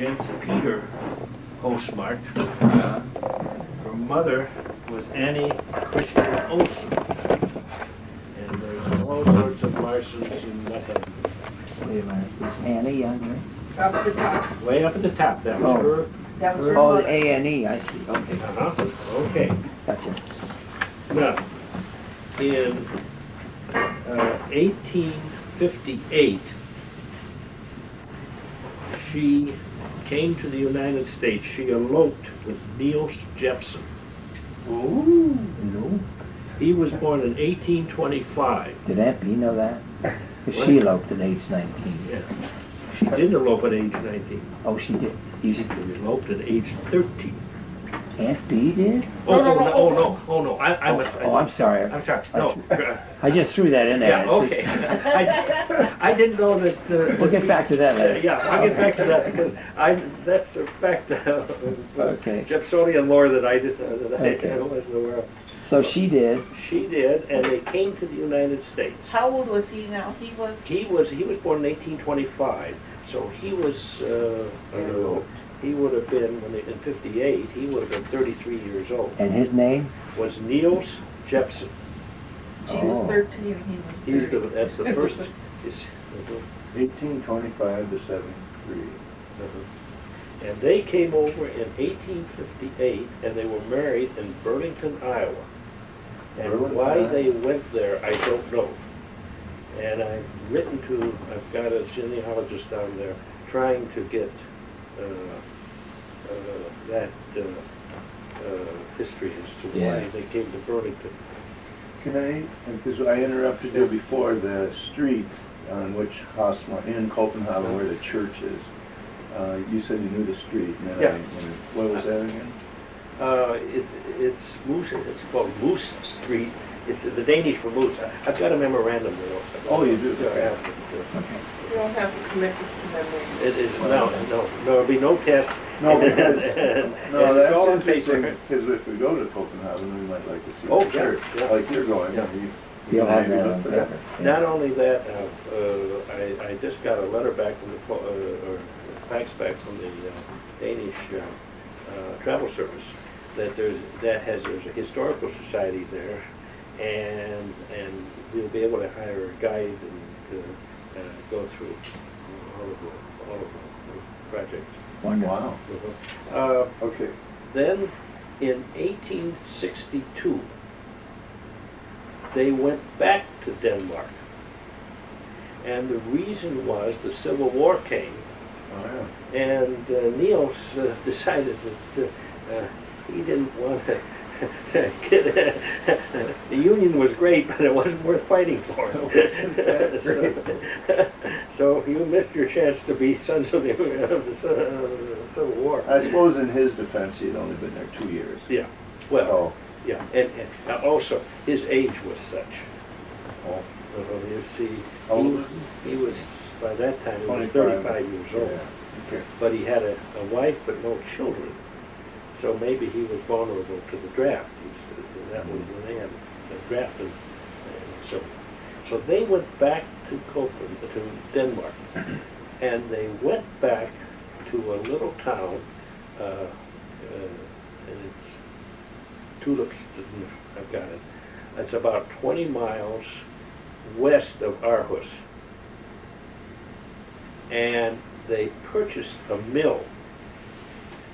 Jens Peter postmarked. Her mother was Annie Christian Olsen. And there's all sorts of Larsons in that. Wait a minute. Is Annie on there? Up at the top. Way up at the top, that was Oh. her. That was her Oh, mother. A&E, I see. Okay. Uh-huh, okay. Gotcha. Now, in 1858, she came to the United States. She eloped with Niels Jepson. Ooh. No. He was born in 1825. Did Aunt B know that? 'Cause What? she eloped at age 19. Yeah. She didn't elope at age 19. Oh, she did. You She said eloped at age 13. Aunt B did? I'm sorry. I'm sorry. No. I just threw that in there. Yeah, okay. I didn't know that. We'll get back to that later. Yeah, I'll get back to that because that's a fact of Okay. Jepsonian lore that I Okay. wasn't aware of. So she did. She did, and they came to the United States. How old was he now? He was. He was born in 1825, so he was he would have been in 58. He would have been 33 years old. And his name? Was Niels Jepson. She was 13 and he was 30. That's the first. 1825 to 73. And they came over in 1858, and they were married in Burlington, Iowa. And Burlington, why Iowa? they went there, I don't know. And I've got a genealogist down there trying to get that history as to why Yeah. they came to Burlington. Can I, because I interrupted you before, the street on which Hosmer, in Copenhagen, where the church is, you said you knew the street, and then Yeah. what was that again? It's Moose. It's called Moose Street. It's the Danish for moose. I've got a memorandum there. Oh, you do? Yeah, Okay. You don't have to commit to memory. It is no. There'll be no tests. No, because, and it's all on that's paper. interesting, because if we go to Copenhagen, we might like to see Oh, the church, yeah. like you're going. Yeah. You'll have maybe that look on for paper. Not only that, I just got a letter back from or fax back from the Danish travel service that there's a historical society there, and we'll be able to hire a guide and go through all of the projects. Wow. Okay. Then, in 1862, they went back to Denmark. And the reason was the Civil War came, Oh, yeah. and Niels decided that he didn't want to get the Union was great, but it wasn't worth fighting for. So you missed your chance to be sons of the Civil War. I suppose in his defense, he had only been there 2 years. Yeah, well, Oh. yeah, and also his age was such. Oh. You see, How old was he was, by that time, he was 25. 35 years old. Yeah. Okay. But he had a wife but no children. So maybe he was vulnerable to the draft. That was when they had the draft. And so they went back to Denmark. And they went back to a little town, and it's Tulips, I've got it. It's about 20 miles west of Aarhus. And they purchased a mill.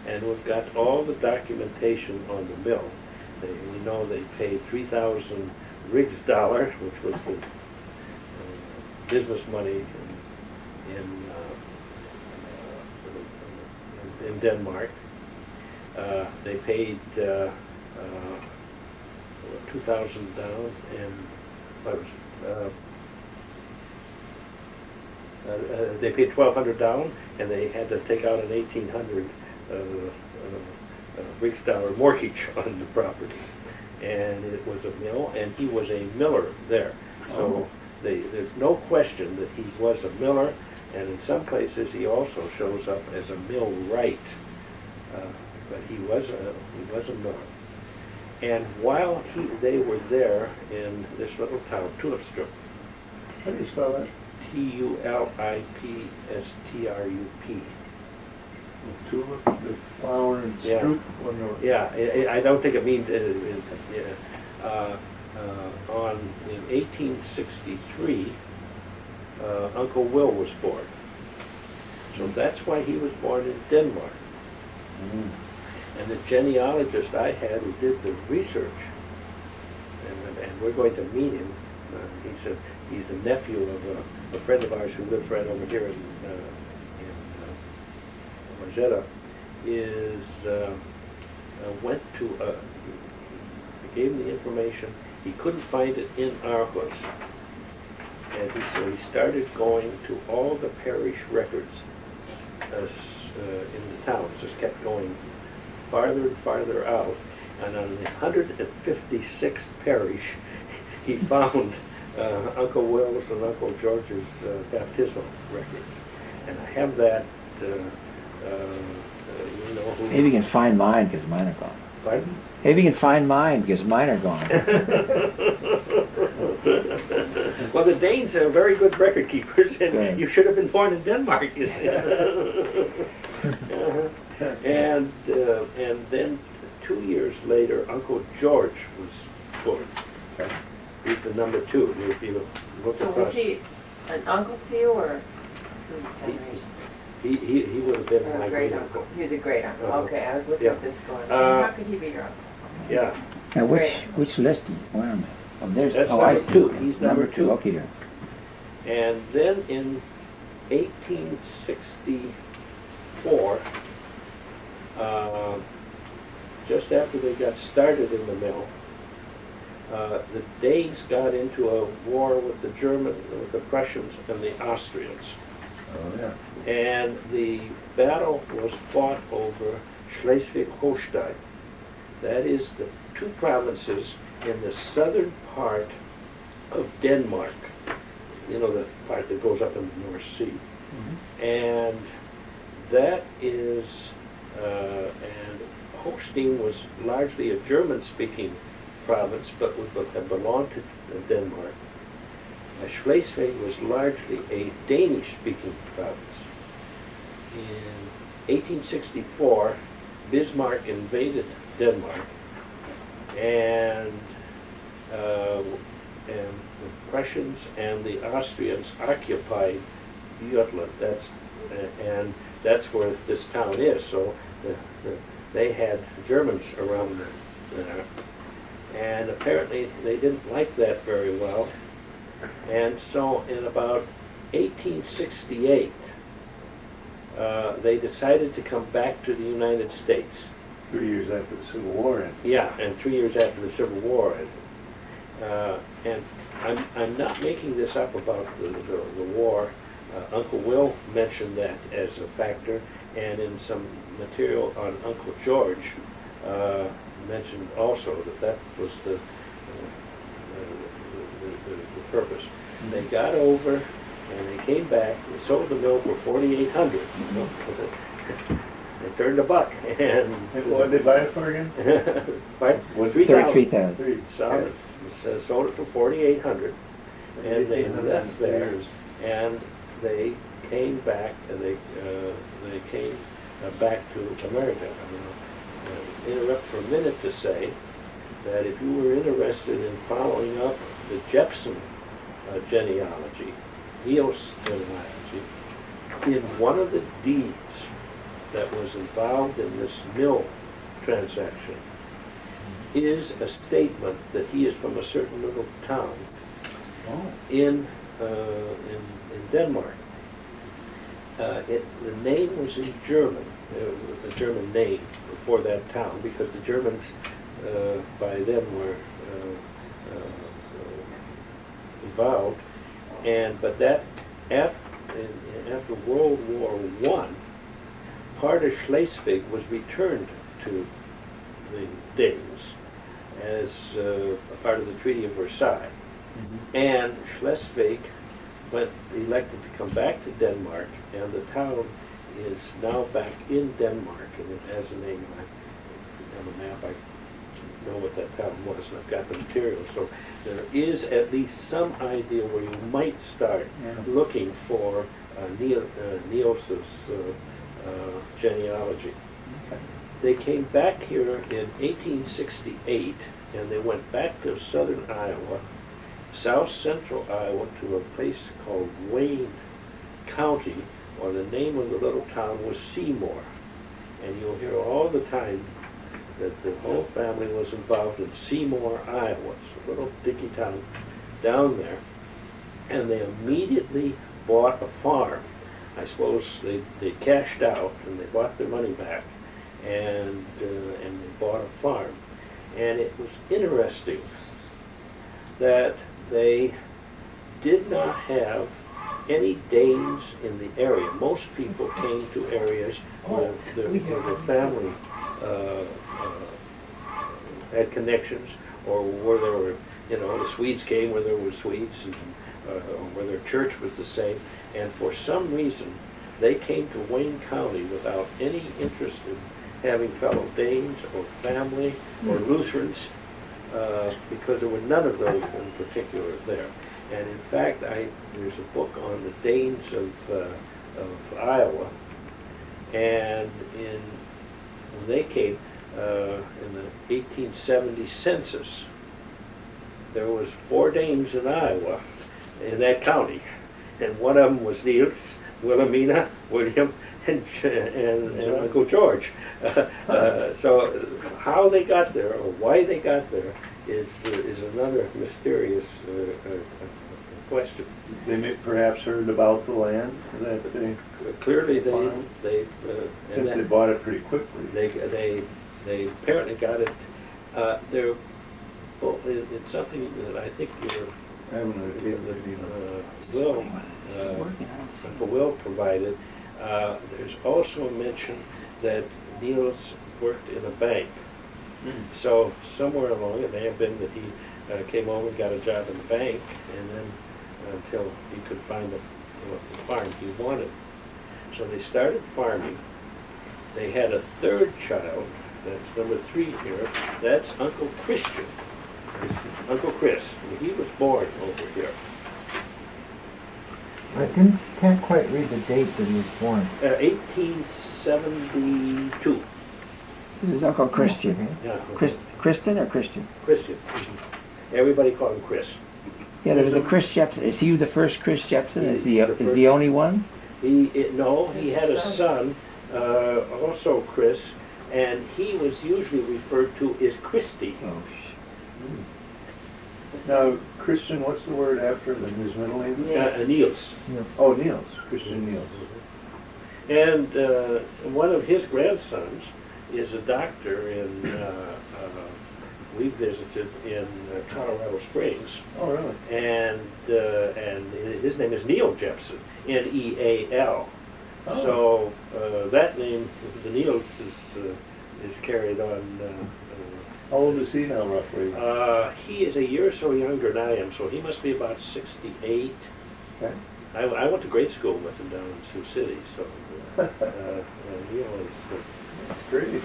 And we've got all the documentation on the mill. We know they paid 3,000 Rigsdaler, which was the business money in Denmark. They paid 2,000 down, and they paid 1,200 down, and they had to take out an 1,800 Rigsdaler mortgage on the property. And it was a mill, and he was a miller there. So there's no question that he was a miller, and in some places he also shows up as a millwright. But he was a miller. And while they were there in this little town, Tulipstrup, How do you spell that? Tulipstrup. Tulip, the flower and Yeah. strut, one or... Yeah, I don't think it means, in 1863, Uncle Will was born. So that's why he was born in Denmark. Mm. And the genealogist I had who did the research, and we're going to meet him, he's the nephew of a friend of ours who lives right over here in Rosetta, went to, I gave him the information, he couldn't find it in Aarhus. And so he started going to all the parish records in the towns, just kept going farther and farther out. And on the 156th parish, he found Uncle Will's and Uncle George's baptismal records. And I have that, you know who... Maybe you can find mine because mine are gone. Pardon? Maybe you can find mine because mine are gone. Well, the Danes are very good record keepers, and Good. you should have been born in Denmark, you see. And then 2 years later, Uncle George was born. Okay. He's the number 2. If you look So was across, he an uncle to you or two generations? he would have been Or my a great great uncle. uncle? He was a great uncle, Uh-huh. okay, I was looking Yeah. at this going, Uh, how could he be your uncle? Yeah. Now, Great. which list do you, where am I? Oh, there's, That's oh, I number see. 2. He's number 2. Okay, there. And then in 1864, just after they got started in the mill, the Danes got into a war with the with the Prussians and the Austrians. Oh, yeah. And the battle was fought over Schleswig-Holstein. That is the 2 provinces in the southern part of Denmark. You know, the part that goes up in the North Sea. And that is, and Holstein was largely a German-speaking province, but had belonged to Denmark. Schleswig was largely a Danish-speaking province. In 1864, Bismarck invaded Denmark, and the Prussians and the Austrians occupied Jutland. And that's where this town is. So they had Germans around there, and apparently they didn't like that very well. And so in about 1868, they decided to come back to the United States. 3 years after the Civil War ended. Yeah, and 3 years after the Civil War ended. And I'm not making this up about the war. Uncle Will mentioned that as a factor, and in some material on Uncle George mentioned also that was the purpose. They got over, and they came back, they sold the mill for $4,800. They turned a buck, and... What did they buy it for again? Right? What? 3,000. 33,000. Sold it for $4,800, and they left there, and they came back, and they came back to America. Interrupt for a minute to say that if you were interested in following up the Jepson genealogy, Neil's genealogy, in one of the deeds that was involved in this mill transaction is a statement that he is from a certain little town in Denmark. The name was in German. It was a German name for that town because the Germans by then were involved. But that after World War I, part of Schleswig was returned to the Danes as a part of the Treaty of Versailles. And Schleswig elected to come back to Denmark, and the town is now back in Denmark, and it has a name. I have a map. I know what that town was, and I've got the material. So there is at least some idea where you might start looking for Niels's genealogy. They came back here in 1868, and they went back to southern Iowa, south central Iowa, to a place called Wayne County, or the name of the little town was Seymour. And you'll hear all the time that the whole family was involved in Seymour, Iowa. It's a little dicky town down there. And they immediately bought a farm. I suppose they cashed out and they bought their money back, and they bought a farm. And it was interesting that they did not have any Danes in the area. Most people came to areas where their family had connections, or where there were, the Swedes came where there were Swedes, and, or where their church was the same. And for some reason, they came to Wayne County without any interest in having fellow Danes or family or Lutherans, because there were none of those in particular there. And in fact, there's a book on the Danes of Iowa, and when they came in the 1870 census, there was 4 Danes in Iowa, in that county, and one of them was Niels, Wilhelmina, William, and Uncle George. So how they got there, or why they got there, is another mysterious question. They may perhaps heard about the land that they Clearly, farmed, since they bought it pretty quickly. They apparently got it. It's something that I think Uncle Will provided. There's also a mention that Niels worked in a bank. So somewhere along, it may have been that he came home and got a job in the bank, and then until he could find the farm he wanted. So they started farming. They had a 3rd child. That's number 3 here. That's Uncle Christian. Uncle Chris. And he was born over here. I can't quite read the date that he was born. 1872. This is Uncle Christian. Yeah. Kristen or Christian? Christian. Everybody called him Chris. Yeah, there was a Chris Jepson. Is he the first Chris Jepson? Is He's the only one? No, he had a son, also Chris, and he was usually referred to as Christy. Oh, Now, Christian, what's the word after his middle name? Niels. Yes. Oh, Niels. Christian Niels. And one of his grandsons is a doctor we visited in Colorado Springs. Oh, really? And his name is Neil Jepson, Neal. Oh. So that name, the Niels, is carried on. How old is he now, roughly? He is a year or so younger than I am, so he must be about 68. Okay. I went to grade school with him down in Sioux City, so he always. That's great.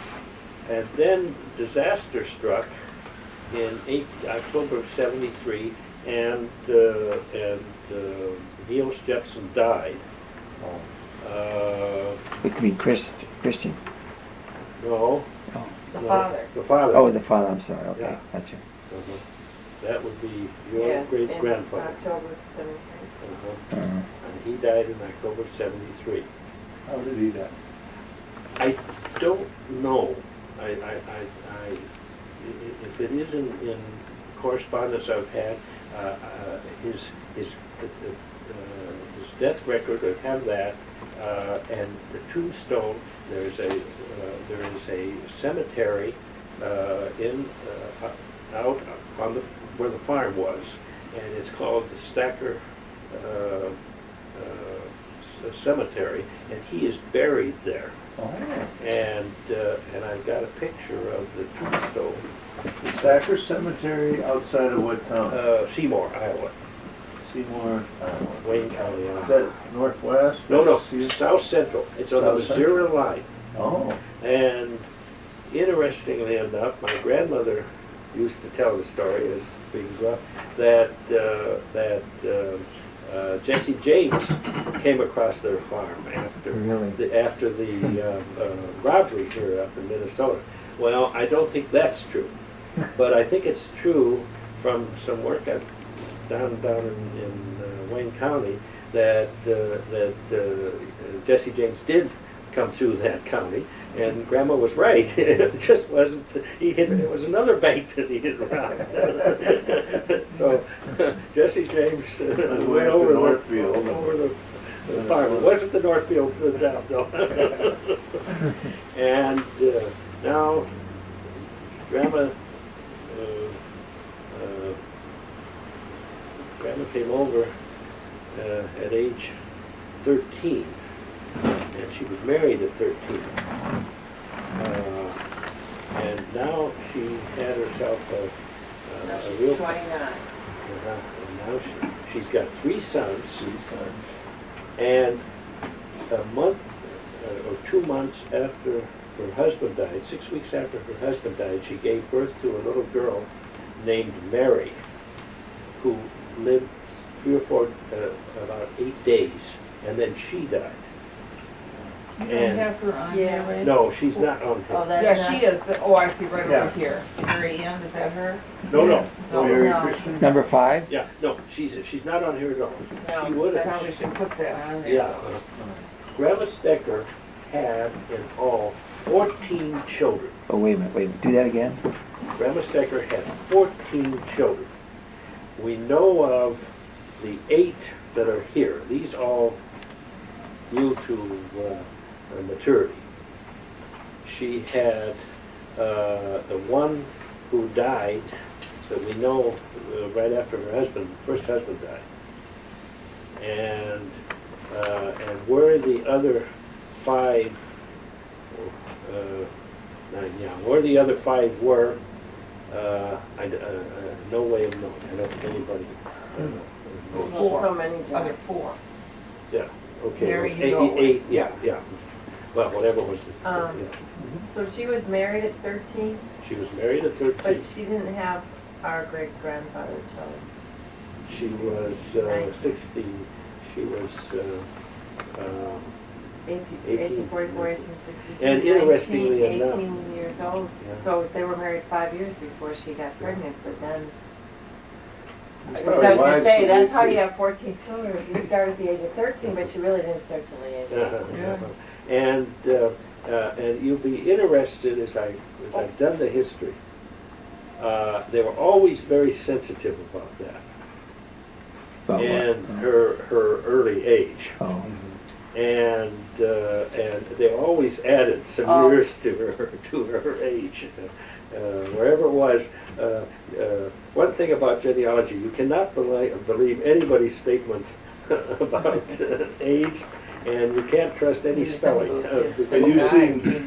And then disaster struck in October of '73, and Niels Jepson died. It could be Christian. No. Oh. The No, father. The father. Oh, the father. I'm sorry. Okay, Yeah. gotcha. That would be your great-grandfather. October 17th. Uh-huh. And he died in October '73. How did he die? I don't know. If it is in correspondence I've had, his death record, I have that, and the tombstone. There is a cemetery out on where the farm was, and it's called the Stacker Cemetery, and he is buried there. Oh. And I've got a picture of the tombstone. The Stacker Cemetery outside of what town? Seymour, Iowa, Seymour, Iowa. Wayne County. Is that northwest? No, East? South Central. It's on the South Missouri line. Oh. And interestingly enough, my grandmother used to tell the story as being gruff that Jesse James came across their farm after Really? the robbery here up in Minnesota. Well, I don't think that's true, but I think it's true from some work I've done down in Wayne County that Jesse James did come through that county, and Grandma was right. It just wasn't. It was another bank that he hit around. So Jesse James went over Northfield. over the farm. It wasn't the Northfield job, though. And now Grandma came over at age 13, and she was married at 13. And now she had herself a real... 29. And now she's got 3 sons. And a month or 2 months after her husband died, 6 weeks after her husband died, she gave birth to a little girl named Mary, who lived 3 or 4, about 8 days, and then she died. You don't have her on Yeah. here, right? No, she's not on Oh, here. that's Yeah, she not- is. Oh, I see right Yeah. over here. Mary Ann, is that her? No, no. No, Mary no. Christian? Number 5? Yeah, no, she's not on here at all. No, She would I have. probably should put that on there. Yeah. Grandma Stecker had in all 14 children. Oh, wait a minute. Do that again? Grandma Stecker had 14 children. We know of the 8 that are here. These all grew to maturity. She had the one who died that we know right after her first husband died. And where the other 5 where the other 5 were, no way of knowing. I don't think anybody knows. Four. So many Other jobs. 4. Yeah, okay. Mary, you Eight- go eight- with. yeah, yeah. Well, whatever was the, Um, yeah. So she was married at 13, She was married at but 13. she didn't have our great-grandfather till She was 60, she was 1844, 1862. And interestingly enough- 18 years old. Yeah. So they were married 5 years before she got pregnant, but then... I was Probably going to wise say, to that's do how too. you have 14 children. You start at the age of 13, but she really didn't start till the age of 18. And you'll be interested as I've done the history. They were always very sensitive about that. About what? And her early age. Oh. And they always added some Oh. years to her age, wherever it was. One thing about genealogy, you cannot believe anybody's statement about age, and you can't trust any spelling. And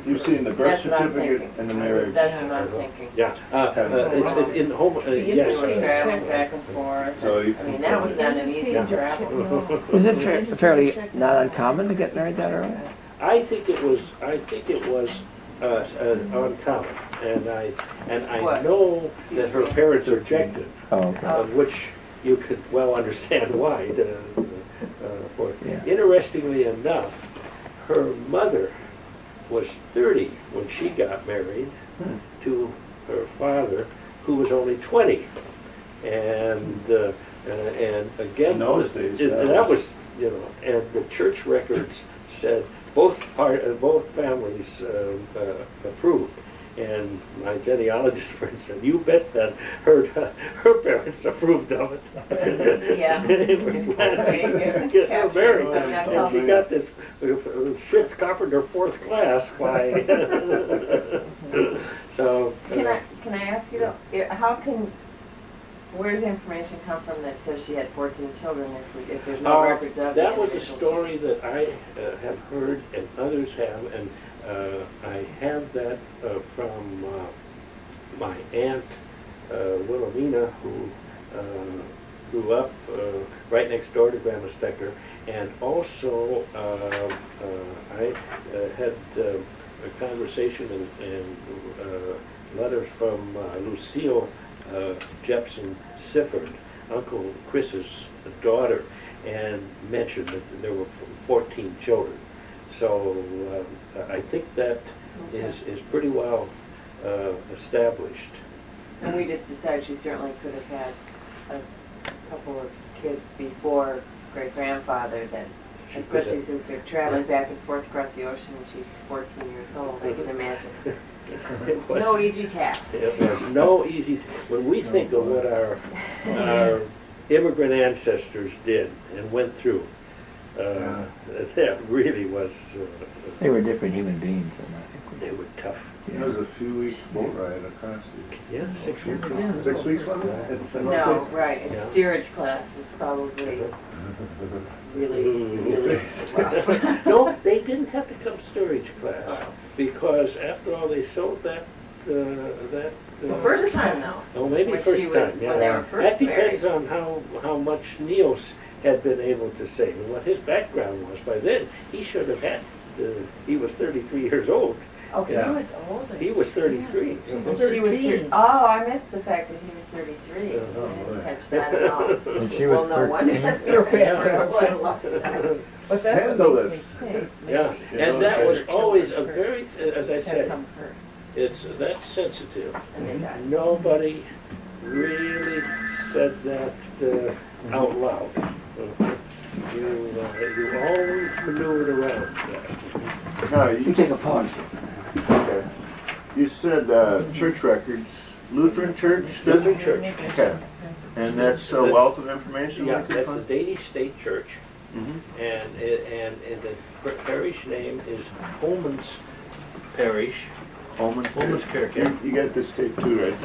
you've seen the birth That's what I'm certificate thinking. and the marriage. That's what I'm thinking. Yeah, it's in home. Yes. Traveling back and forth. So you I mean, that was not an easy Yeah. travel. Was it fairly not uncommon to get married that early? I think it was uncommon, and I What? know that her parents objected, Oh, okay. of which you could well understand why. Yeah. Interestingly enough, her mother was 30 when she got married to her father, who was only 20, and again, In those days, that was, you know, and the church records said both families approved. And my genealogist friend said, "You bet that her parents approved of it." Yeah. They were glad to get her married. And she got this Fritz Carpenter 4th class by. So. Can I ask you, where does the information come from that says she had 14 children if there's no records of it? That was a individual story that I have heard and others have, and I have that from my aunt Wilhelmina, who grew up right next door to Grandma Stecker, and also I had a conversation and letters from Lucille Jepson Sifford, Uncle Chris's daughter, and mentioned that there were 14 children. So I think that is pretty well established. And we just decided she certainly could have had a couple of kids before great-grandfather that, She could especially have. since they're traveling back and forth across the ocean and she's 14 years old, I can imagine. It was- No easy task. It was no easy, when we think of what our immigrant ancestors did and went through, that really was, They were different human beings, and I think. they were tough. It was a few weeks boat ride across the... Yeah, 6 weeks. 6 weeks, wasn't it? No, right, Yeah. a steerage class is probably really rough. No, they didn't have to come storage class, because after all, they sold that. The first time though. Oh, maybe when first she was- time, yeah. when they were first That depends married. on how much Niels had been able to save, and what his background was. By then, he should have had, he was 33 years old. Oh, he Yeah. was older. He was 33. She was 30. Oh, I missed the fact that he was 33. Oh, I didn't right. catch that at all. And she Well, was no wonder. 13. Your family was a long time. But that's Handle what it. makes me think. Yeah, maybe and that was children always a first. very, as I Had said, come first. it's that sensitive. And they died. Nobody really said that out loud. You always maneuvered around that. No, You you, take a pause. okay. You said church records, Lutheran church? Lutheran church. Okay. And that's a wealth of information? Yeah, we can that's the find? Danish State Church, Mhm. and the parish name is Holman's Parish. Holman's Holmanskirk, You you got this tape too, right?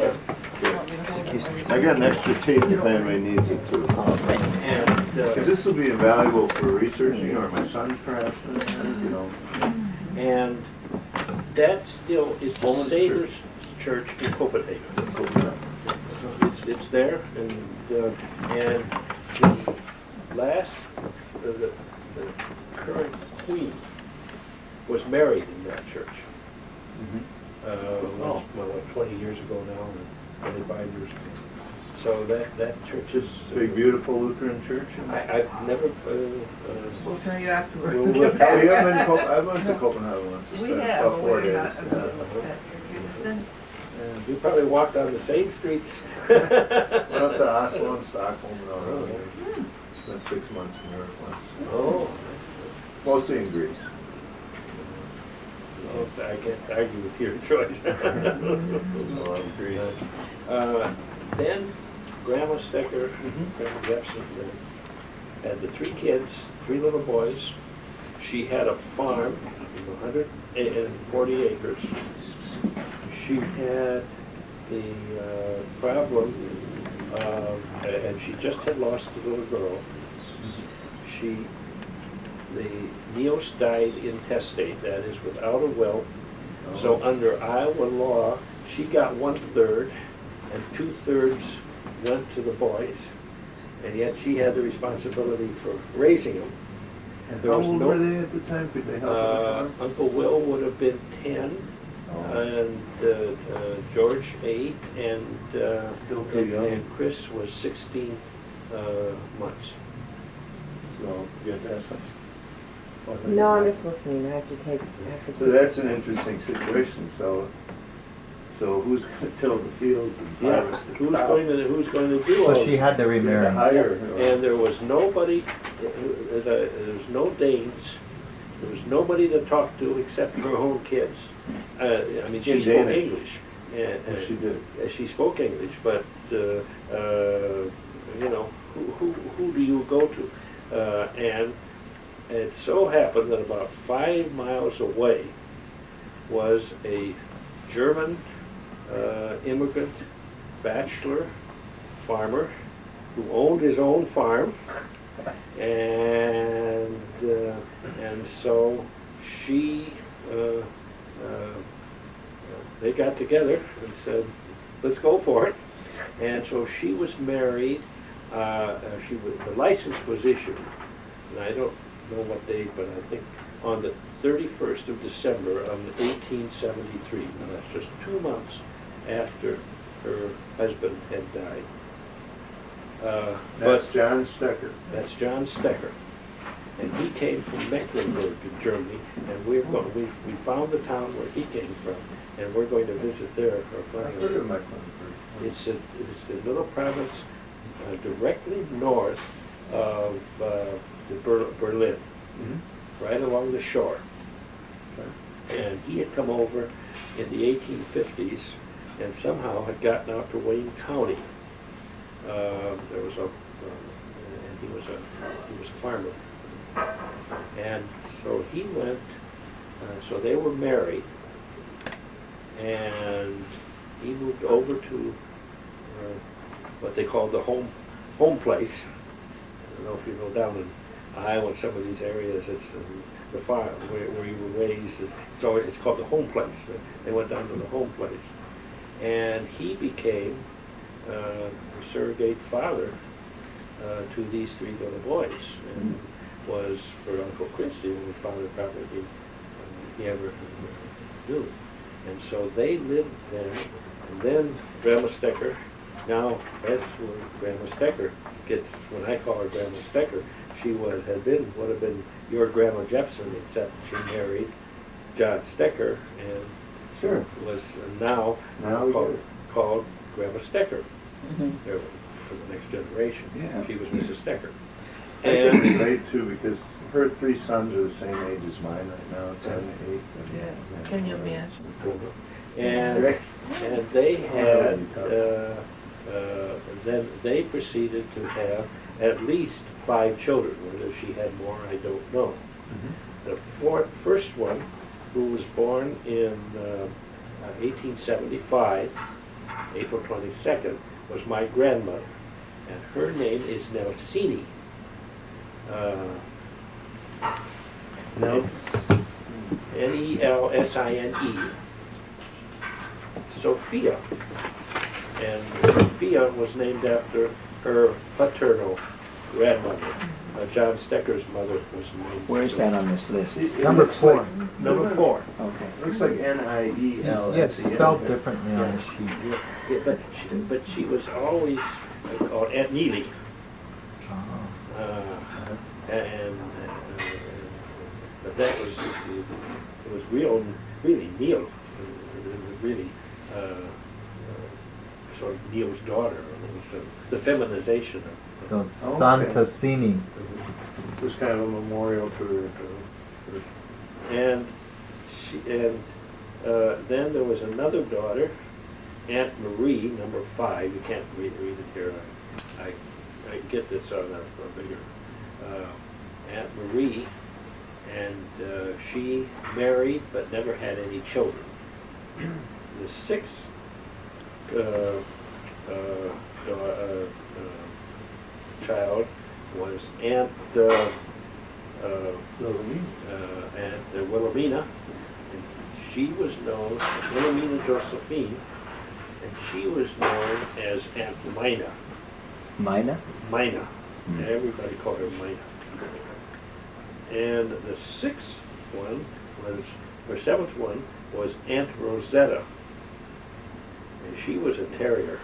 You want me to hold it? I got an extra tape if anybody needs it too. And, Because this will be invaluable for researching, or my sons perhaps, you know. and that still is the Saviour's Church in Copenhagen. It's there, and the last, the current queen was married in that church. Well, 20 years ago now, or 25 years ago. So that church is... Big, beautiful Lutheran church. I've never... We'll tell you afterwards. We'll We look have at it. been, I went to Copenhagen once. We spent have, about but 4 we're days. not, Yeah. We probably walked on the same streets. Went up to Oslo and Stockholm and all that. Spent 6 months in Europe once. Oh, Mostly in Greece. I can't argue with your choice. I love Greece. Then Grandma Stecker, Grandma Jepson, had the 3 kids, 3 little boys. She had a farm of 140 acres. She had the problem, and she just had lost a little girl. The Niels died intestate, that is, without a will. So under Iowa law, she got 1/3, and 2/3 went to the boys, and yet she had the responsibility for raising them. And There how was old no- were they at the time? Could they help with the farm? Uncle Will would have been 10, and George 8, and Still too young. and Chris was 16 months. So, you have to ask them? No, I'm just listening. I have to take. So that's an interesting situation. So who's going to till the fields and Yeah, harvest the who's crops? going to do all So she this? had to remarry. Hire. And there was nobody, there was no Danes, there was nobody to talk to except her own kids. I mean, she In spoke Danish. English. And She did. She spoke English, but, you know, who do you go to? And it so happened that about 5 miles away was a German immigrant bachelor farmer who owned his own farm, and so she they got together and said, let's go for it. And so she was married. The license was issued, and I don't know what date, but I think on the 31st of December of 1873. Now that's just 2 months after her husband had died. But That's John Stecker. that's John Stecker. And he came from Mecklenburg in Germany, and we found the town where he came from, and we're going to visit there. I've heard of Mecklenburg. It's a little province directly north of Berlin, right along the shore. And he had come over in the 1850s and somehow had gotten out to Wayne County. There was and he was a farmer. And so he went, so they were married, and he moved over to what they called the home place. I don't know if you know down in Iowa, some of these areas, it's the farm where you were raised. So it's called the home place. They went down to the home place, and he became the surrogate father to these three little boys, and was for Uncle Christy, whose father probably he ever knew. And so they lived there, and then Grandma Stecker. Now that's where Grandma Stecker gets. When I call her Grandma Stecker, she would have been your Grandma Jepson, except she married John Stecker and Sure. was now called Grandma Stecker for the next generation. Yeah. She was Mrs. Stecker. I can And relate too, because her three sons are the same age as mine right now, 10 and 8. Yeah, can you imagine? and they had then they proceeded to have at least 5 children. Whether she had more, I don't know. The first one, who was born in 1875, April 22nd, was my grandmother, and her name is Nelsini. Nelsine. Sophia. And Sophia was named after her paternal grandmother. John Stecker's mother was named. Where's that on this list? Number 4. Number 4. Okay. Looks like Nielsen. Yeah, it's spelled differently on the sheet. Yeah, but she was always called Aunt Neely. Oh. But that was it was really Neil. It was really sort of Neil's daughter. It was the feminization of. So Okay. Santassini. It was kind of a memorial to her. And then there was another daughter, Aunt Marie, number 5. You can't read it here. I get this on a bigger. Aunt Marie, and she married but never had any children. The 6th child was Aunt Wilhelmina, and she was known as Wilhelmina Josephine, and she was known as Aunt Mina. Mina? Mina. Everybody called her Mina. And the 7th one was Aunt Rosetta, and she was a terrier.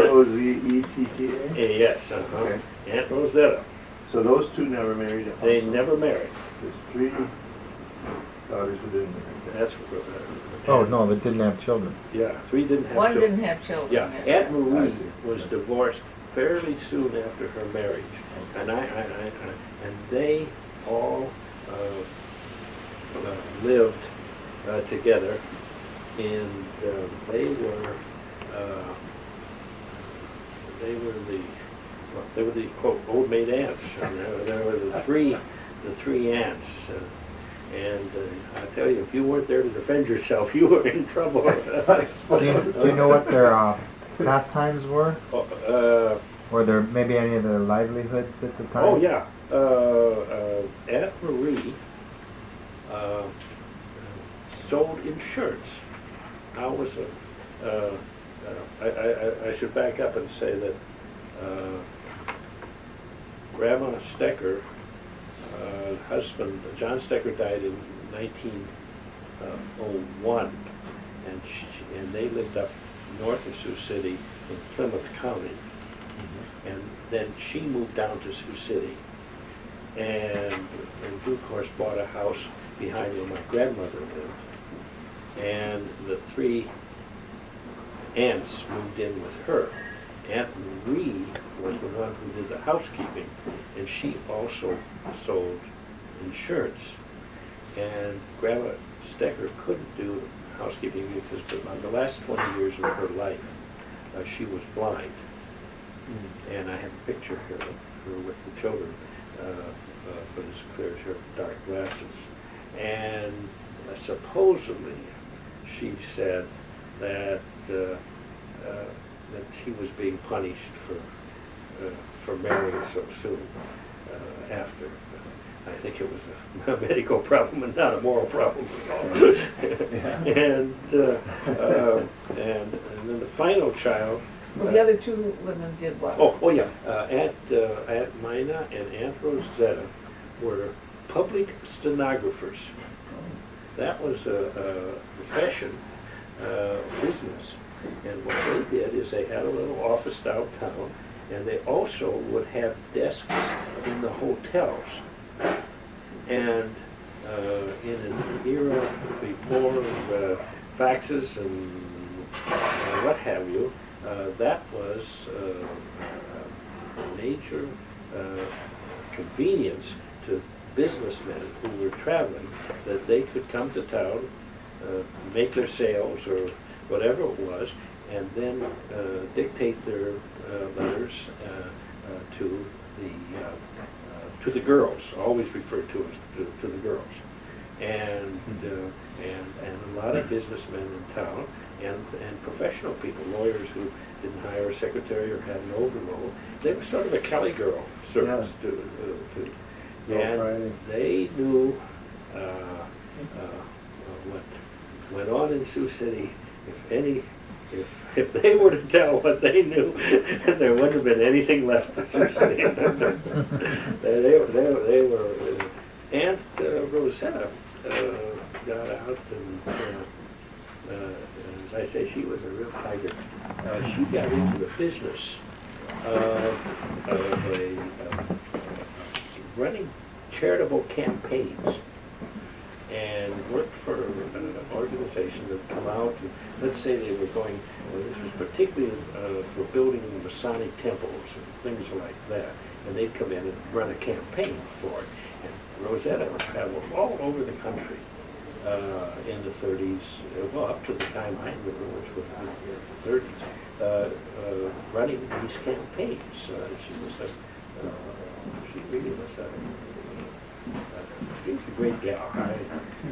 Rosetta? Yes, Okay. Aunt Rosetta. So those two never married? They never married. There's 3 daughters who didn't marry. That's Oh, no, they didn't have children. Yeah, 3 didn't have One children. didn't have children. Yeah, yet. Aunt Marie was divorced fairly soon after her marriage, and and they all lived together, and they were the quote old maid aunts. And there were the three aunts. And I tell you, if you weren't there to defend yourself, you were in trouble. Do you know what their pastimes were? Were there maybe any of their livelihoods at the time? Oh, yeah. Aunt Marie sold insurance. I should back up and say that Grandma Stecker, husband, John Stecker, died in 1901, and they lived up north of Sioux City in Plymouth County. And then she moved down to Sioux City. And in due course bought a house behind where my grandmother lived. And the three aunts moved in with her. Aunt Marie was the one who did the housekeeping, and she also sold insurance. And Grandma Stecker couldn't do housekeeping because on the last 20 years of her life, she was blind. And I have a picture here of her with the children, but it's clear as her dark glasses. And supposedly, she said that that she was being punished for marrying so soon after. I think it was a medical problem and not a moral problem at all. and then the final child. Well, the other two women did what? Oh yeah. Aunt Mina and Aunt Rosetta were public stenographers. That was a profession, business. And what they did is they had a little office downtown, and they also would have desks in the hotels. And in an era before faxes and what have you, that was a major convenience to businessmen who were traveling, that they could come to town, make their sales or whatever it was, and then dictate their letters to the girls, always referred to as to the girls, and a lot of businessmen in town, and professional people, lawyers who didn't hire a secretary or had an overload. They were sort of a Kelly girl service to and they knew what went on in Sioux City. If they were to tell what they knew, there wouldn't have been anything left in Sioux City. they were Aunt Rosetta got out, and as I say, she was a real tiger. She got into the business of running charitable campaigns, and worked for an organization that would come out, and let's say they were going, this was particularly for building Masonic temples and things like that, and they'd come in and run a campaign for it. And Rosetta traveled all over the country in the 30s, well, up to the time I remember, which was in the 30s, running these campaigns. She really was she was a great gal.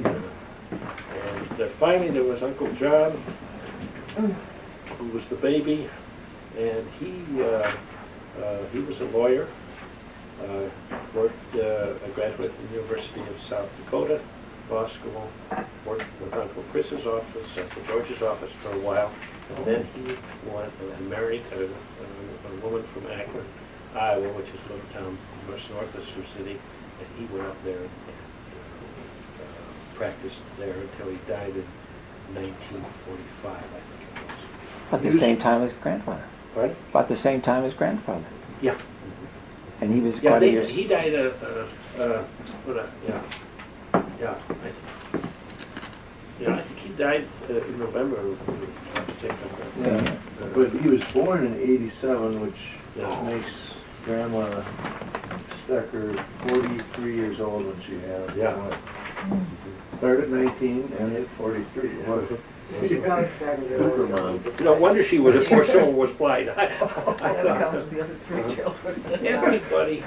And finally there was Uncle John, who was the baby, and he was a lawyer, a graduate from the University of South Dakota Law School, worked with Uncle Chris's office, Uncle George's office for a while, and then he went and married a woman from Akron, Iowa, which is a little town just north of Sioux City, and he went up there and practiced there until he died in 1945, I think it was. About the same time as grandfather. Pardon? About the same time as grandfather. Yeah. And he was Yeah, quite a year. he died, I think he died in November. Yeah, but he was born in '87, which makes Grandma Stecker 43 years old when she had. Yeah. Started at 19 and hit 43. She probably started early. No wonder she was, poor soul was blind. That counts the other three children. Everybody,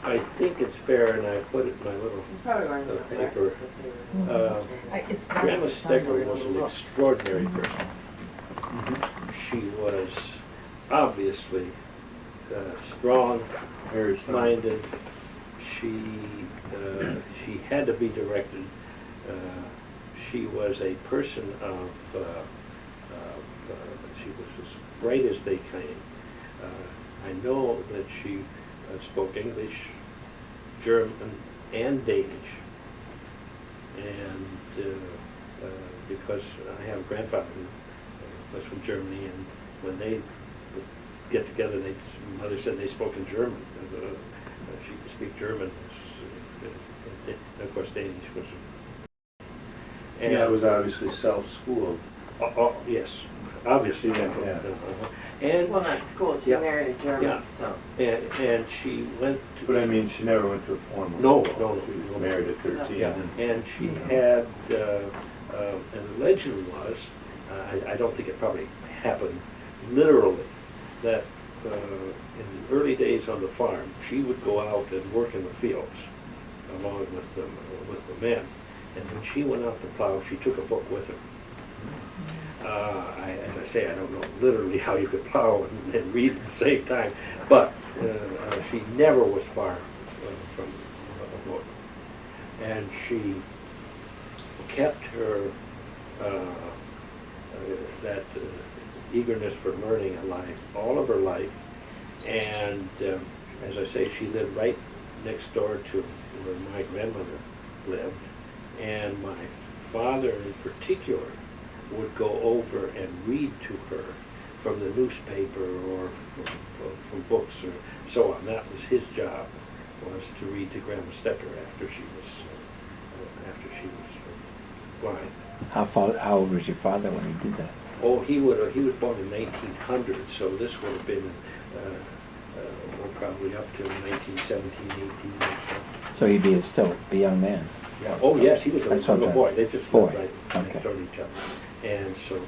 I think it's fair, and I put it in my little Probably weren't the paper. Grandma Stecker was an extraordinary person. She was obviously strong-minded. She had to be directed. She was a person of, she was as bright as they came. I know that she spoke English, German, and Danish. And because I have a grandfather who was from Germany, and when they would get together, Mother said they spoke in German. She could speak German. And of course, Danish was. And Yeah, it was obviously self-schooled. Yes, obviously. Yeah. And Well, not school, she Yeah. married a German, Yeah. so. and she went to. But I mean, she never went to a formal No, school. no, no. She was married at 13. Yeah, and she had, and the legend was, I don't think it probably happened literally, that in the early days on the farm, she would go out and work in the fields along with the men. And when she went out to plow, she took a book with her. As I say, I don't know literally how you could plow and read at the same time, but she never was far from a book. And she kept her that eagerness for learning alive all of her life. And as I say, she lived right next door to where my grandmother lived. And my father in particular would go over and read to her from the newspaper or from books or so on. That was his job, was to read to Grandma Stecker after she was blind. How old was your father when he did that? Oh, he was born in 1900, so this would have been probably up to 1917, 18 or so. So he'd be still a young man. Yeah. Oh, yes, he was a That's what little I- boy. They just boy. lived right Okay. next door to each other. And so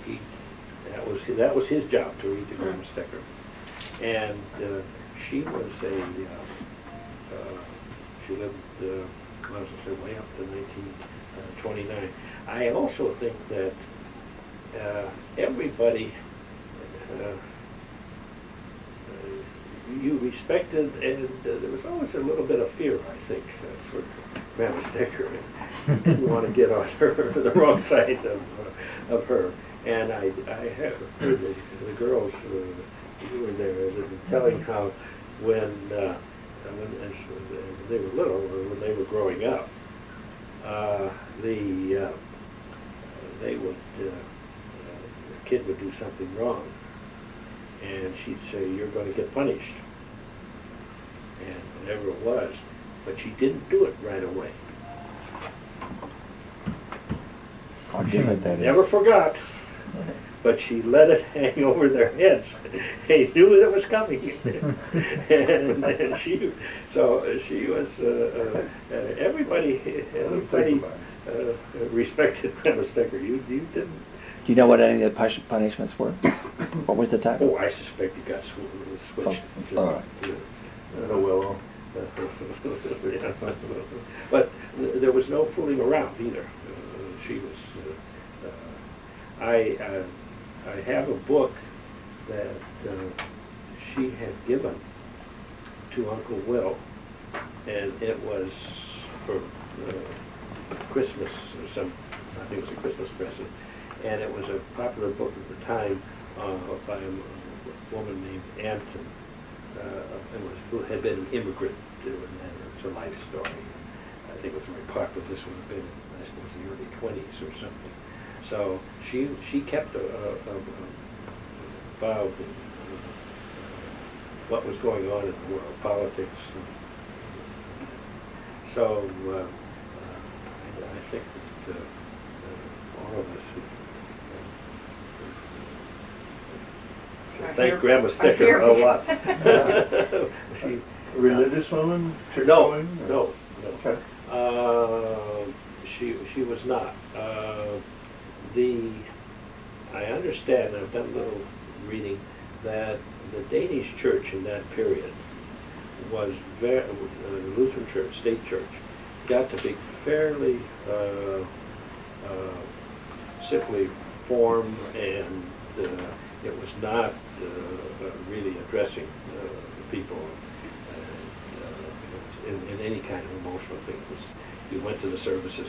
that was his job, to read to Grandma Stecker. And she was she lived, I was going to say, way up to 1929. I also think that everybody you respected, and there was always a little bit of fear, I think, for Grandma Stecker. You didn't want to get on the wrong side of her. And I have heard the girls who were there telling how when they were little, or when they were growing up, they would the kid would do something wrong, and she'd say, "You're going to get punished," and whatever it was, but she didn't do it right away. I'll give it that. Never forgot, but she let it hang over their heads. They knew it was coming, and she was. Everybody respected Grandma Stecker. You didn't. Do you know what any of the punishments were? What was the type? Oh, I suspect you got switched. Oh, all right. Oh, well. Yeah. But there was no fooling around either. She was. I have a book that she had given to Uncle Will, and it was for Christmas or some. I think it was a Christmas present, and it was a popular book at the time by a woman named Ampton. Who had been an immigrant, and it's a life story. I think it was very popular. This would have been, I suppose, the early 20s or something. So she kept about what was going on in the world, politics. So I think that all of us should thank Grandma Stecker a lot. She, A religious woman? Church no, going? no. Okay. She was not. I understand, I've done a little reading, that the Danish church in that period was very, the Lutheran church, state church, got to be fairly simply form, and it was not really addressing the people in any kind of emotional thing. You went to the services,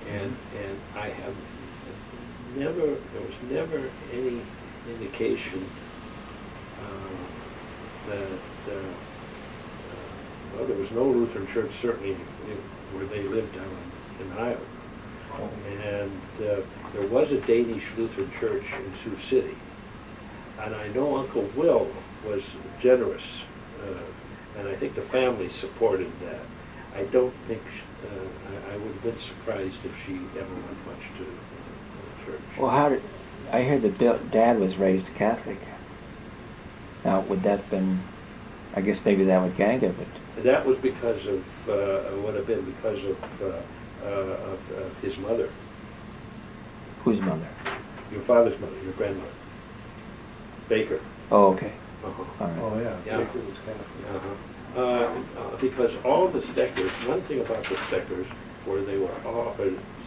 and I have never, there was never any indication that, well, there was no Lutheran church certainly where they lived down in Ireland, And there was a Danish Lutheran church in Sioux City. And I know Uncle Will was generous, and I think the family supported that. I don't think, I would have been surprised if she ever went much to church. Well, I heard that Dad was raised Catholic. Now, would that have been, I guess maybe that would kind of it. That was because of, would have been because of his mother, Whose mother? your father's mother, your grandmother, Baker. Oh, okay. Uh-huh. All right. Oh, yeah. Yeah. Baker was Catholic. Because all the Steckers, one thing about the Steckers, where they were all,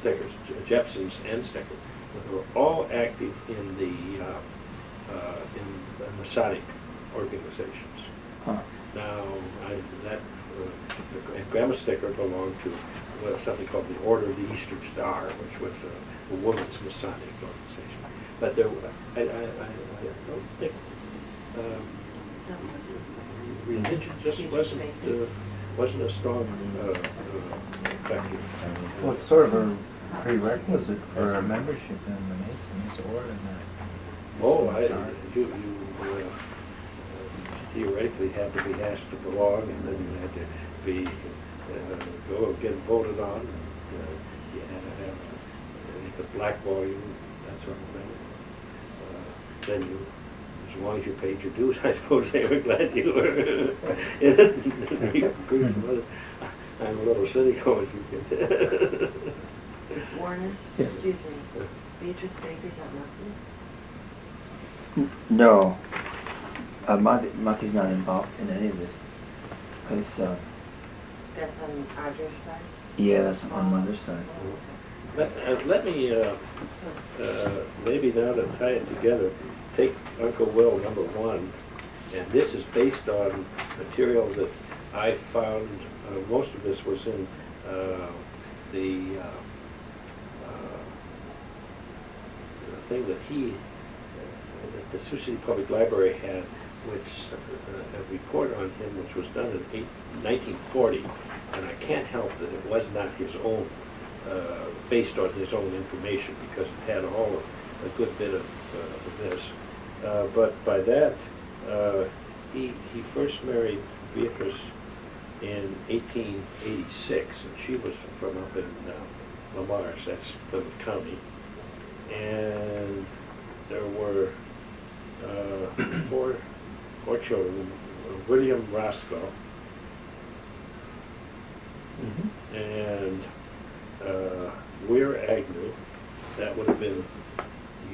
Steckers, Jepsons and Steckers, they were all active in the Masonic organizations. Huh. Now, Grandma Stecker belonged to something called the Order of the Eastern Star, which was a women's Masonic organization. But there, I don't think religion just wasn't a strong factor. Well, it's sort of a prerequisite for a membership in the Masons order. You theoretically had to be asked to belong, and then you had to be go and get voted on. You had to have the blackball you, that sort of thing. Then you, as long as you paid your dues, I suppose they were glad you were in it. I'm a little cynical if you get. Warner? Yes. Excuse me. Beatrice Baker's not nothing? No. Monty's not involved in any of this. Because, That's on Audrey's side? yeah, that's on Mother's side. Let me, maybe now to tie it together, take Uncle Will #1, and this is based on material that I found, most of this was in the thing that that the Sioux City Public Library had, which a report on him, which was done in 1940, and I can't help that it was not his own, based on his own information, because it had all of a good bit of this. But by that, he first married Beatrice in 1886, and she was from up in Lamarche, that's Plymouth County, and there were four children: William Roscoe, and Weir Agnew. That would have been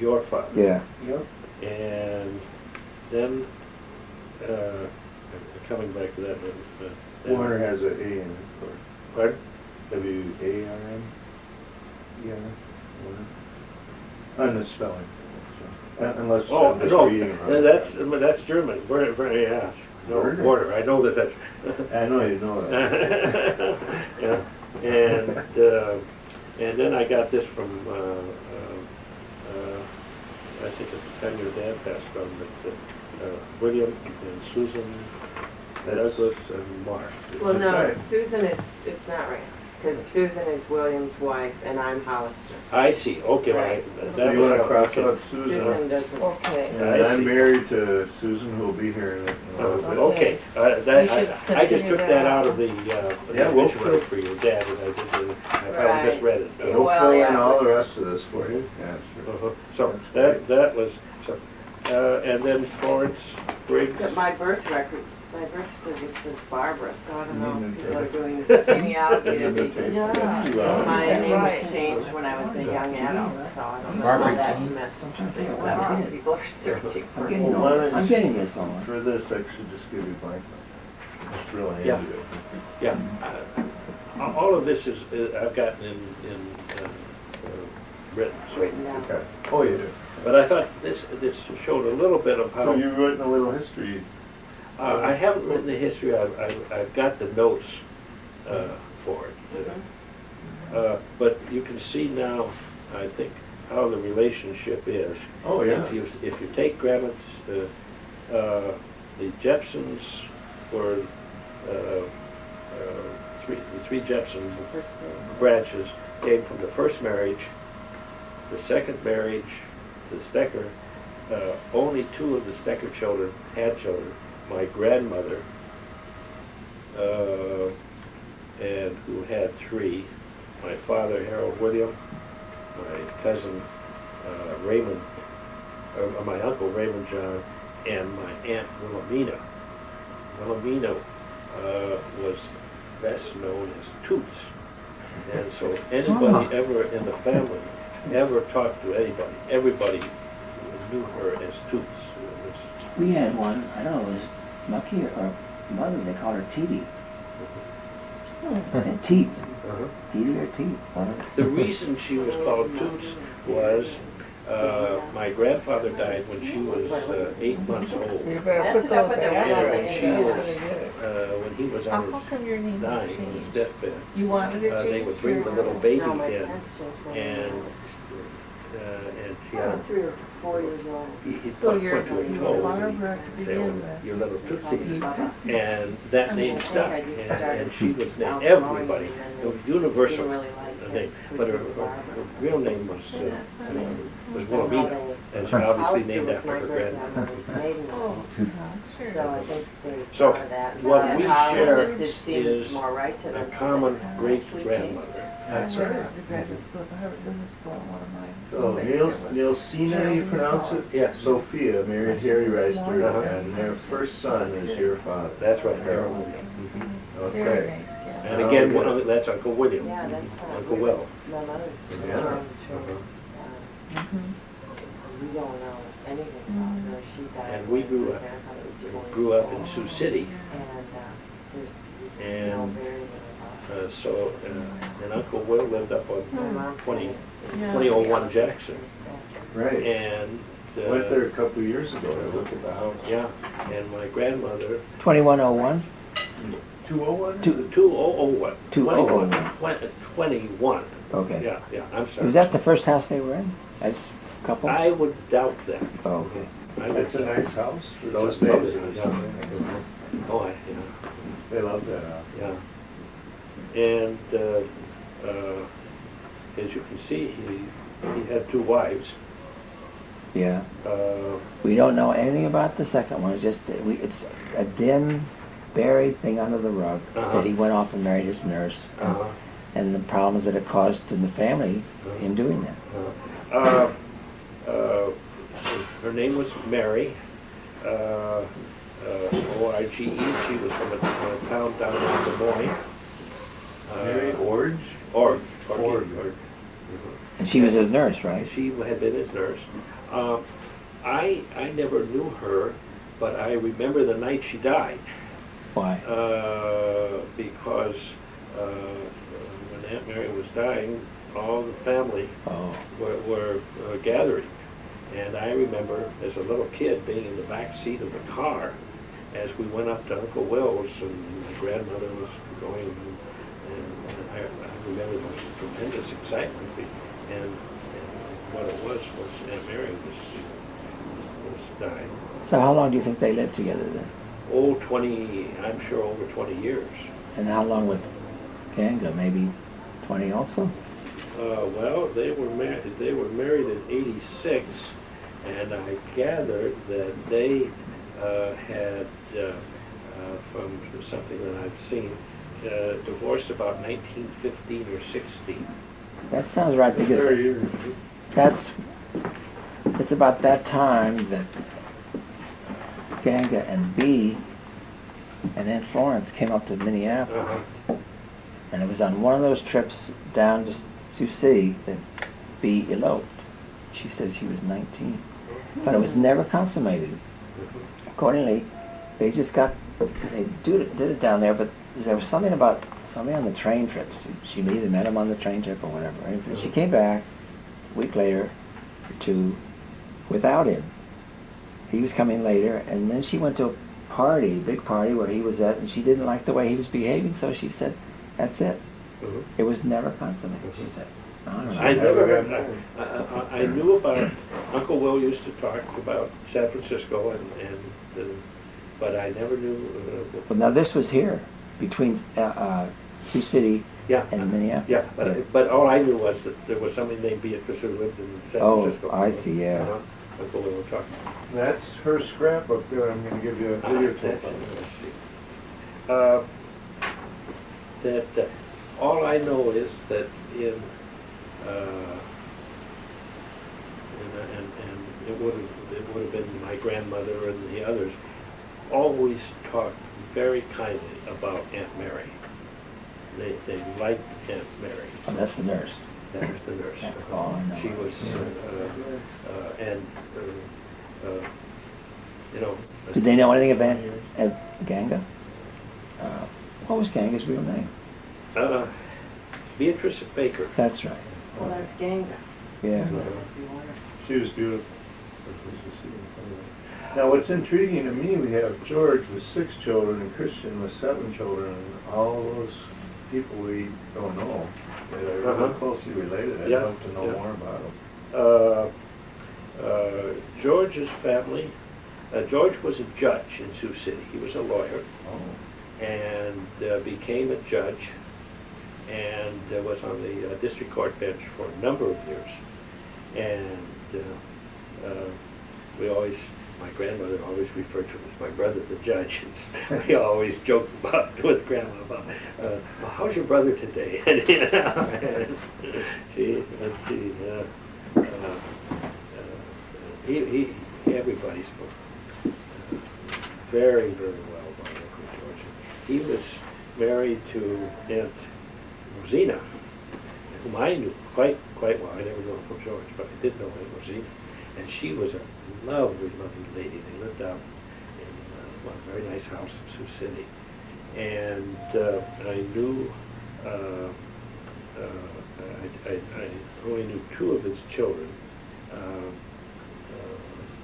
your father. Yeah. Yep. And then, coming back to that, Warner has an A in it. Pardon? W-A-R-N? Yeah. Warner. On the spelling. So, unless Oh, I'm just no, reading it wrong. that's German. Very, yeah. No, Werner? Warner. I know that's. I know you know that. Yeah, and then I got this from, I think at the time your dad passed on, but William and Susan Douglas and Mark. Well, no, Right. Susan it's not right, because Susan is William's wife, and I'm Hollister. I see, okay, Right. So you wanna cross okay. out Susan? Susan doesn't. Okay. And I I'm see. married to Susan, who will be here in a little bit. Okay, We should I just continue took that that on. out of the Yeah, we'll obituary fill- for your dad, and I probably Right. just read it. We'll Well, fill in yeah. all the rest of this for you. Yeah, sure. So That's that was, so, and then Florence Briggs. But my birth record, my birth certificate says Barbara, so I don't know You if need people to- are doing the genealogy. You need to- Yeah. My name was Right. changed when I was a young adult, so I don't know Barbara how that Jean. meant something, but people are searching for I'm it. getting, Well, why don't I'm you- getting this on. For this, I should just give you blank. It's real handy. Yeah. Yeah, all of this is, I've gotten in written. so- Written down. Okay. Oh, you do. But I thought this showed a little bit of So how, you've written a little history. I haven't written the history, I've got the notes for it. But you can see now, I think, how the relationship is. Oh, yeah. If you take Grandma's, the Jepsons were, the three Jepson branches came from the first marriage, the second marriage, the Stecker. Only two of the Stecker children had children. My grandmother, and who had three. My father, Harold William, my cousin Raymond, my uncle Raymond John, and my aunt Wilhelmina. Wilhelmina was best known as Toots. And so anybody ever in the family ever talked to anybody, everybody knew her as Toots. We had one, I don't know, it was Mucky or Mother, they called her Teety. And Teet. Teety or Teet. The reason she was called Toots was my grandfather died when she was 8 months old. You better put those And there. when he was on his dying, on his deathbed, You wanted it they changed? would bring the little baby No, my in, parents just went and she I'm had 3 or 4 years old. he So put you're, her to a you toe, were and Barbara to he said, begin with. "Your little Tootsie." You- And that name stuck, and she was named, everybody, it was universal name, but her real name was Wilhelmina, and she obviously named after her grandmother. Oh, sure. So I think they So, thought of that. what And we how share it just seemed is more right to A them. common great Actually grandmother. That's I went right. to graduate school at the Harvard Business School, and one of my So Nilsina, you pronounce it? Yeah. Sophia married Harry Reister, Uh-huh. and their first son is your father. That's right, Harold. Very Okay. nice, yeah. And again, that's Uncle William, Yeah, that's fine. Uncle Will. My mother's Yeah. children. Mhm. We don't know anything about her. She died. And we grew when up- my grandfather was 20 Grew up in years Sioux old. City, And there's no and very little about her. so, and Uncle Will lived up on My mom 2001 Jackson. Right. And, Went there a couple of years ago to look at the house. yeah, and my grandmother, 2101? 201? 2001. 2001. 21. Okay. Yeah, I'm sorry. Was that the first house they were in, as a couple? I would doubt that. Oh, okay. I would It's a nice house for those It's a days. lovely house. Oh, yeah. They love that house. Yeah. And as you can see, he had two wives. Yeah. Uh, We don't know anything about the second one. It's just it's a dim, buried thing under the rug Uh-huh. that he went off and married his nurse, and the problems that it caused in the family in doing that. Her name was Mary, O-I-G-E. She was from a town down in Des Moines. Mary Orge? Org. And she was his nurse, right? She had been his nurse. I never knew her, but I remember the night she died. Why? Because when Aunt Mary was dying, all the family Oh. were gathering. And I remember as a little kid being in the back seat of the car as we went up to Uncle Will's, and my grandmother was going, and I remember there was tremendous excitement, and what it was Aunt Mary was dying. So how long do you think they lived together then? Oh, 20, I'm sure over 20 years. And how long with Ganga? Maybe 20 also? Well, they were married in '86, and I gathered that they had, from something that I've seen, divorced about 1915 or 16. That sounds right, because it's about that time that Ganga and B and then Florence came up to Minneapolis. And it was on one of those trips down to see that B eloped. She said she was 19. But it was never consummated. Accordingly, they just they did it down there, but there was something on the train trips. She either met him on the train trip or whatever. And she came back a week later or two without him. He was coming later, and then she went to a party, big party where he was at, and she didn't like the way he was behaving, so she said, that's it. It was never consummated, she said. I don't know. I never heard. I knew about Uncle Will used to talk about San Francisco, but I never knew. Well, now this was here between Sioux City Yeah. and Minneapolis. Yeah, but all I knew was that there was somebody named Beatrice who lived in San Oh, Francisco. I see, yeah. Uncle Will talk. That's her scrapbook there, I'm gonna give you a videotape of it. That all I know is that and it would have been my grandmother and the others always talked very kindly about Aunt Mary. They liked Aunt Mary. Oh, that's the nurse. That was the nurse. That's all I know. She was, you know. Did they know anything about Ganga? What was Ganga's real name? Beatrice Baker. That's right. Well, that's Ganga. Yeah. She was beautiful. Now, what's intriguing to me, we have George with 6 children and Christian with 7 children, and all those people we don't know that are really closely related. I'd Yeah, love to know yeah. more about them. George's family, George was a judge in Sioux City. He was a lawyer and became a judge and was on the district court bench for a number of years. And my grandmother always referred to him as my brother the judge. We always joked about with grandma about, well, how's your brother today? Everybody spoke very, very well about Uncle George. He was married to Aunt Rosina, whom I knew quite well. I never knew Uncle George, but I did know Aunt Rosina. And she was a lovely, lovely lady. They lived out in a very nice house in Sioux City. And I knew, I only knew 2 of his children.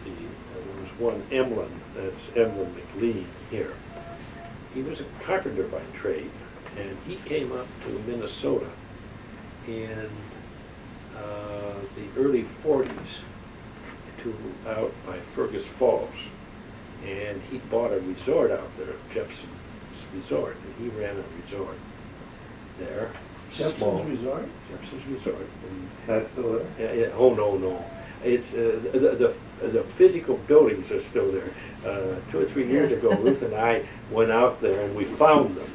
There was one, Emlyn, that's Emlyn McLean here. He was a carpenter by trade, and he came up to Minnesota in the early 40s out by Fergus Falls, and he bought a resort out there, Jepson's Resort, and he ran a resort there. Jepson's Resort? Jepson's Resort. And, That's still there? oh no, it's the physical buildings are still there. 2 or 3 years ago, Ruth and I went out there and we found them,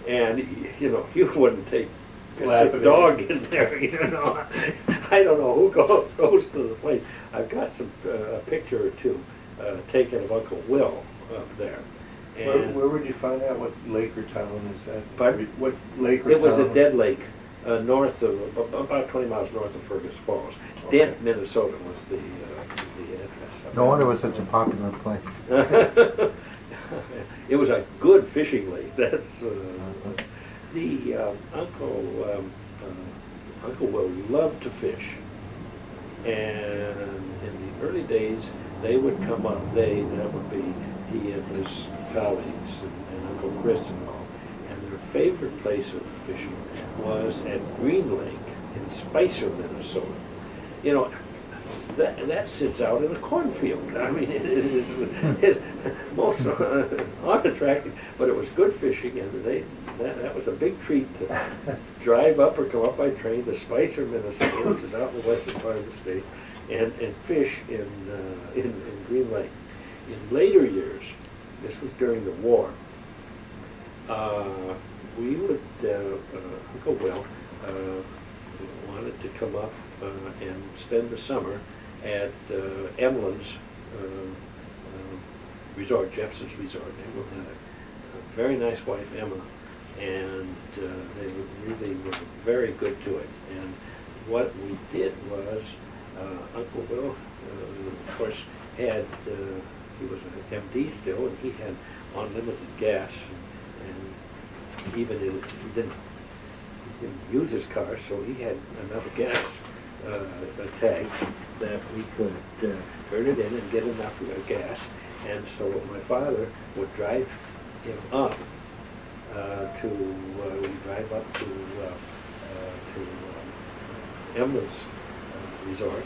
and you wouldn't take a sick dog in there, I don't know who goes to the place. I've got a picture or 2 taken of Uncle Will up there. And Where would you find out? What lake or town is that? Pardon? What lake or it was town? a dead lake north of, about 20 miles north of Fergus Falls. Dent, Minnesota was the address. No wonder it was such a popular place. It was a good fishing lake. That's the Uncle Will loved to fish, and in the early days they would come up. That would be he and his colleagues and Uncle Chris and all. And their favorite place of fishing was at Green Lake in Spicer, Minnesota. That sits out in a cornfield. I mean, it's most unattractive, but it was good fishing, and that was a big treat to drive up or come up by train to Spicer, Minnesota, which is out in the western part of the state, and fish in Green Lake. In later years, this was during the war, we would, Uncle Will wanted to come up and spend the summer at Emlyn's resort, Jepson's Resort. Emlyn had a very nice wife, Emma, and they really were very good to it. And what we did was, Uncle Will, of course, had, he was an MD still, and he had unlimited gas, and even if he didn't use his car, so he had enough gas tank that we could turn it in and get enough gas. And so my father would drive him up we'd drive up to Emma's resort,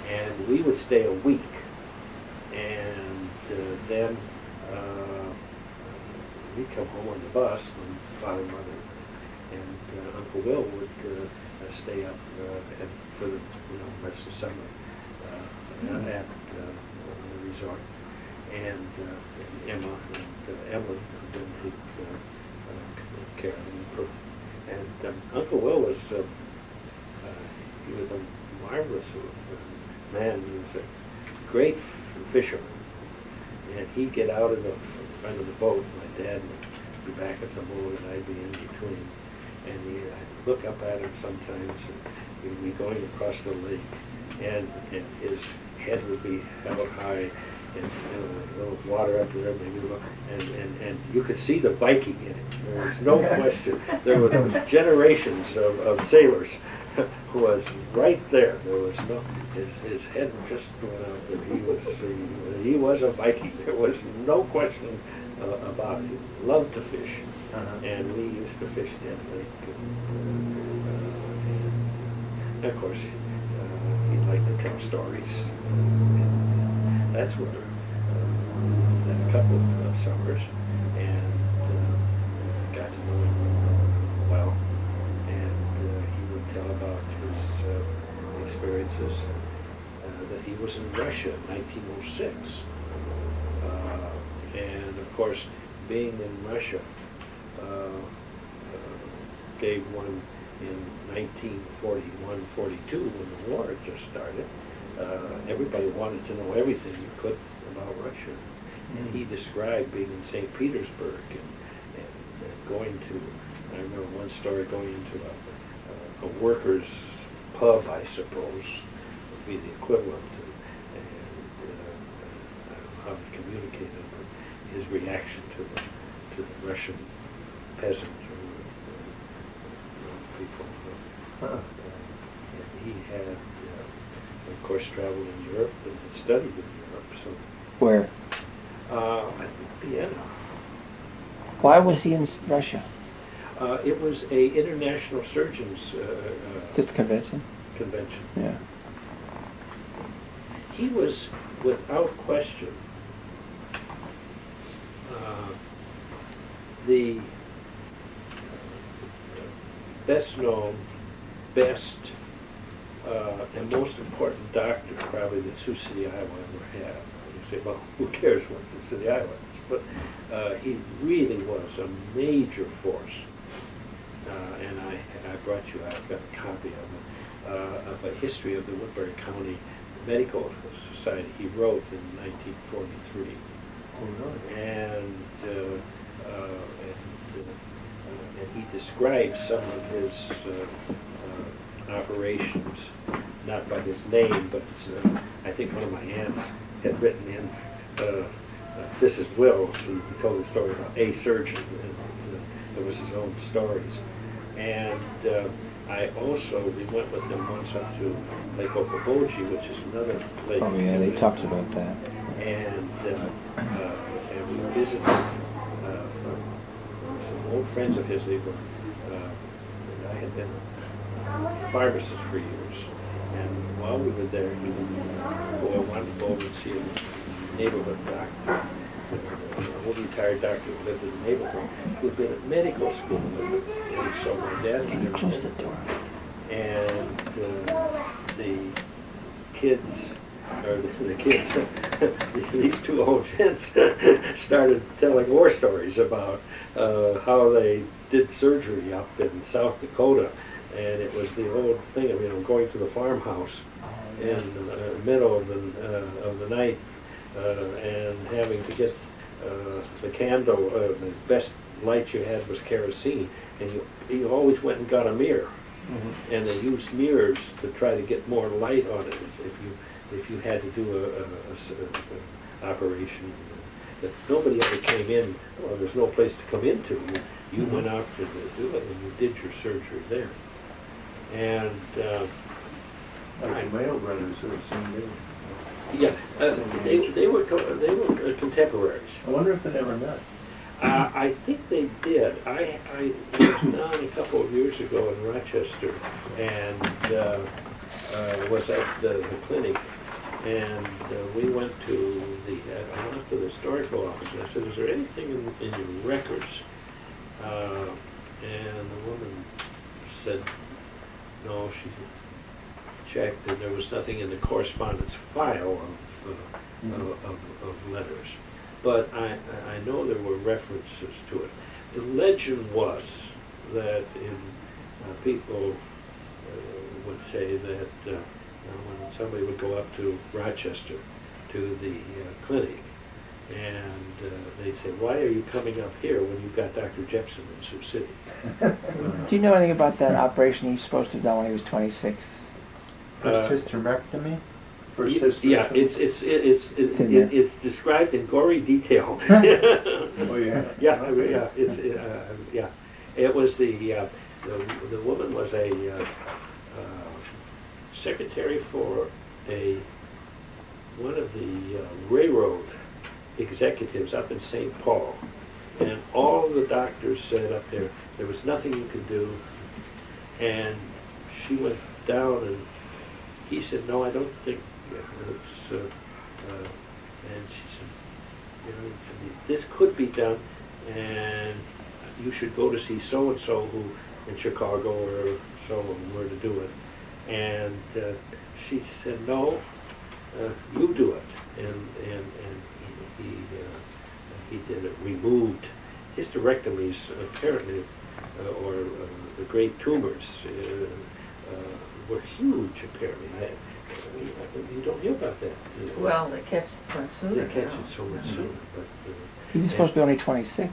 and we would stay a week, and then we'd come home on the bus when Father, Mother, and Uncle Will would stay up and for the rest of the summer at the resort, and Emma and Emily would then take care of them. And Uncle Will was he was a marvelous man. He was a great fisherman, and he'd get out in the front of the boat. My dad would be back at the boat, and I'd be in between. And I'd look up at him sometimes, and he'd be going across the lake, and his head would be held high, and a little water up there, maybe, and you could see the Viking in it. There was no question. There were generations of sailors who was right there. There was no, his head just went out there. He was a Viking. There was no question about it. He loved to fish, and we used to fish that lake. And of course, he liked to tell stories. And that's where a couple of summers, and got to know him well. And he would tell about his experiences that he was in Russia in 1906. And of course, being in Russia gave one in 1941-42 when the war had just started. Everybody wanted to know everything you could about Russia. And he described being in St. Petersburg and going to, I remember one story going into a workers' pub, I suppose, would be the equivalent, and I don't know how he communicated, but his reaction to the Russian peasants or people. And he had, of course, traveled in Europe and had studied in Europe. So Where? I think Vienna. Why was he in Russia? It was a international surgeons Just convention? convention. Yeah. He was, without question, the best known, best, and most important doctor probably that Sioux City, Iowa ever had. You say, well, who cares what Sioux City, Iowa is? But he really was a major force. And I brought you, I've got a copy of a history of the Woodbury County Medical Society he wrote in 1943. And he describes some of his operations, not by his name, but I think one of my aunts had written in, this is Will, he told a story about a surgeon, and it was his own stories. And we went with them once up to Lake Okoboji, which is another lake. Oh yeah, they talked about that. And we visited some old friends of his. They were, I had been a pharmacist for years, and while we were there, I wanted to go over and see a neighborhood doctor, an old retired doctor who lived in the neighborhood, who had been at medical school with him. And so my dad Can you close the door? and the kids, or the kids, these two old gents started telling war stories about how they did surgery up in South Dakota, and it was the old thing of, going to the farmhouse in the middle of the night and having to get the candle, the best light you had was kerosene, and you always went and got a mirror. Mm-hmm. And they used mirrors to try to get more light on it if you had to do a operation that nobody ever came in, or there's no place to come into. You went out to do it, and you did your surgery there. And Like the Mayo brothers are the same age. yeah, they were contemporaries. I wonder if they ever met. I think they did. I was down a couple of years ago in Rochester and was at the clinic, And we went to I went up to the historical office, and I said, is there anything in your records? And the woman said, no, she checked, and there was nothing in the correspondence file of letters. But I know there were references to it. The legend was that people would say that when somebody would go up to Rochester to the clinic, and they'd say, why are you coming up here when you've got Dr. Jepson in Sioux City? Do you know anything about that operation he's supposed to have done when he was 26? First hysterectomy? Yeah, it's described in gory detail. Oh, yeah. Yeah. It was the woman was a secretary for one of the railroad executives up in St. Paul, and all the doctors said up there was nothing you could do, and she went down, and he said, no, I don't think it's, and she said, this could be done, and you should go to see so-and-so who in Chicago or so where to do it. And she said, no, you do it. And he did it. Removed hysterectomies, apparently, or the great tumors were huge, apparently. You don't hear about that. Well, they catch it so much sooner. They catch now. it so much sooner. But, He was supposed to be only 26.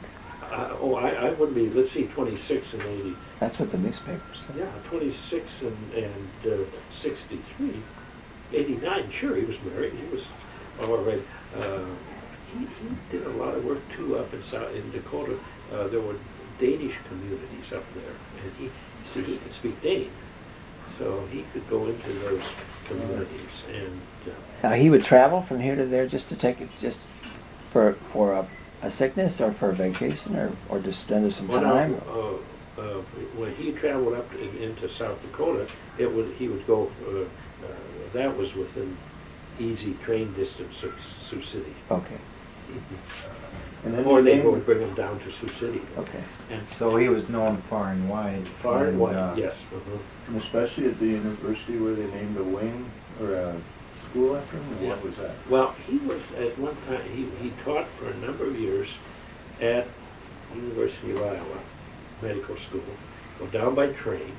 I wouldn't be, let's see, 26 and 80. That's what the newspaper said. Yeah, 26 and 63. 89, sure, he was married. He was all right. He did a lot of work, too, up in Dakota. There were Danish communities up there. And he could speak Dane. So he could go into those communities. And Now, he would travel from here to there just to take it, just for a sickness or for a vacation or just spend some time? When he traveled up into South Dakota, he would go, that was within easy train distance of Sioux City. Okay. And then Or you they named- would bring him down to Sioux City. Okay. And So he was known far and wide. far and wide, uh, yes. And especially at the university where they named a wing or a school after him, or Yeah. what was that? Well, he was, at one time, he taught for a number of years at University of Iowa Medical School, go down by train,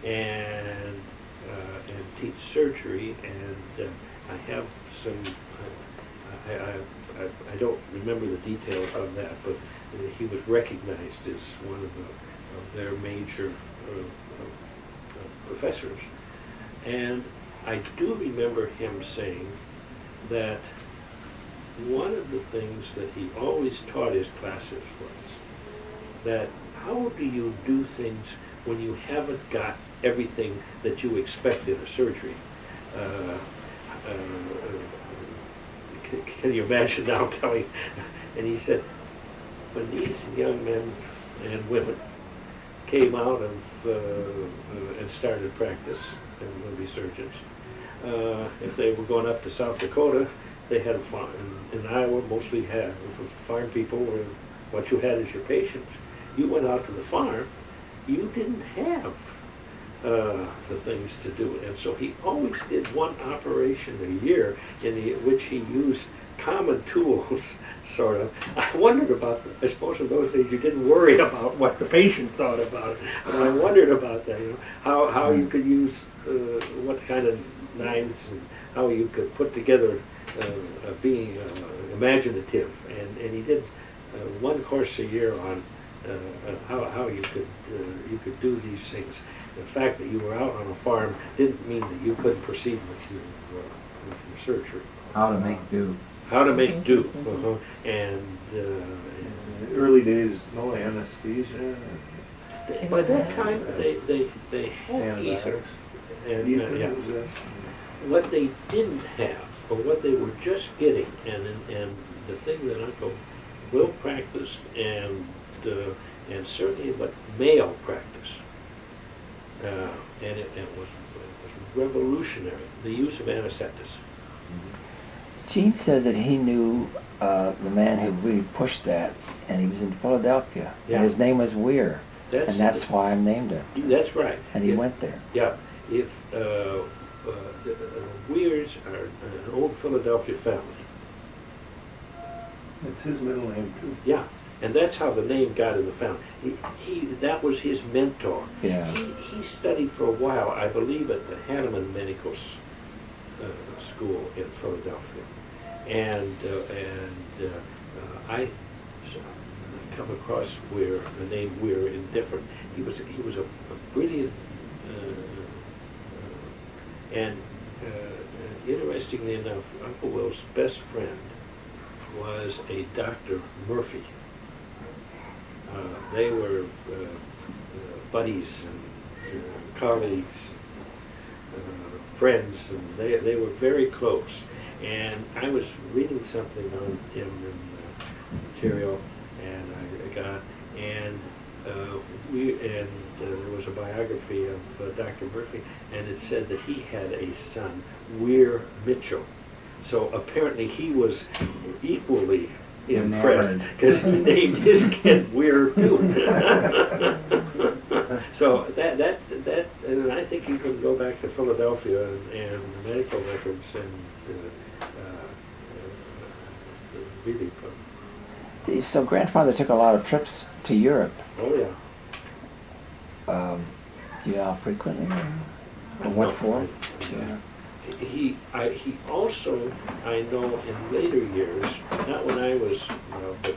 and teach surgery, and I have some, I don't remember the details on that, but he was recognized as one of their major professors. And I do remember him saying that one of the things that he always taught his classes was that how do you do things when you haven't got everything that you expect in a surgery? Can you imagine now telling? And he said, when these young men and women came out and started practice and would be surgeons, if they were going up to South Dakota, they had a farm. In Iowa, mostly had farm people were what you had as your patients. You went out to the farm, you didn't have the things to do. And so he always did one operation a year in which he used common tools, sort of. I wondered about, I suppose in those days you didn't worry about what the patient thought about it. But I wondered about that, how you could use what kind of knives and how you could put together being imaginative. And he did one course a year on how you could do these things. The fact that you were out on a farm didn't mean that you couldn't proceed with your surgery. How to make do. How to make do. And In the early days, no anesthesia. by that time, they had ether. And yeah. What they didn't have, or what they were just getting, and the thing that Uncle Will practiced, and certainly what Mayo practiced, and it was revolutionary, the use of anesthetists. Gene said that he knew the man who really pushed that, and he was in Philadelphia. Yeah. And his name was Weir, and that's why I named him. That's right. And he If- went there. Yeah, if the Weirs are an old Philadelphia family. It's his middle name too. Yeah, and that's how the name got in the family. That was his mentor. Yeah. He studied for a while, I believe, at the Hanneman Medical School in Philadelphia, and I come across Weir, the name Weir, in different. He was a brilliant and interestingly enough, Uncle Will's best friend was a Dr. Murphy. They were buddies and colleagues, friends, and they were very close. And I was reading something on him in material, and I got, and there was a biography of Dr. Murphy, and it said that he had a son, Weir Mitchell. So apparently he was equally impressed, because he named his kid Weir too. So that and I think you can go back to Philadelphia and the medical records and really put. So grandfather took a lot of trips to Europe. Oh yeah. Do you know how frequently? Or what for? Yeah. He also, I know in later years, not when I was, but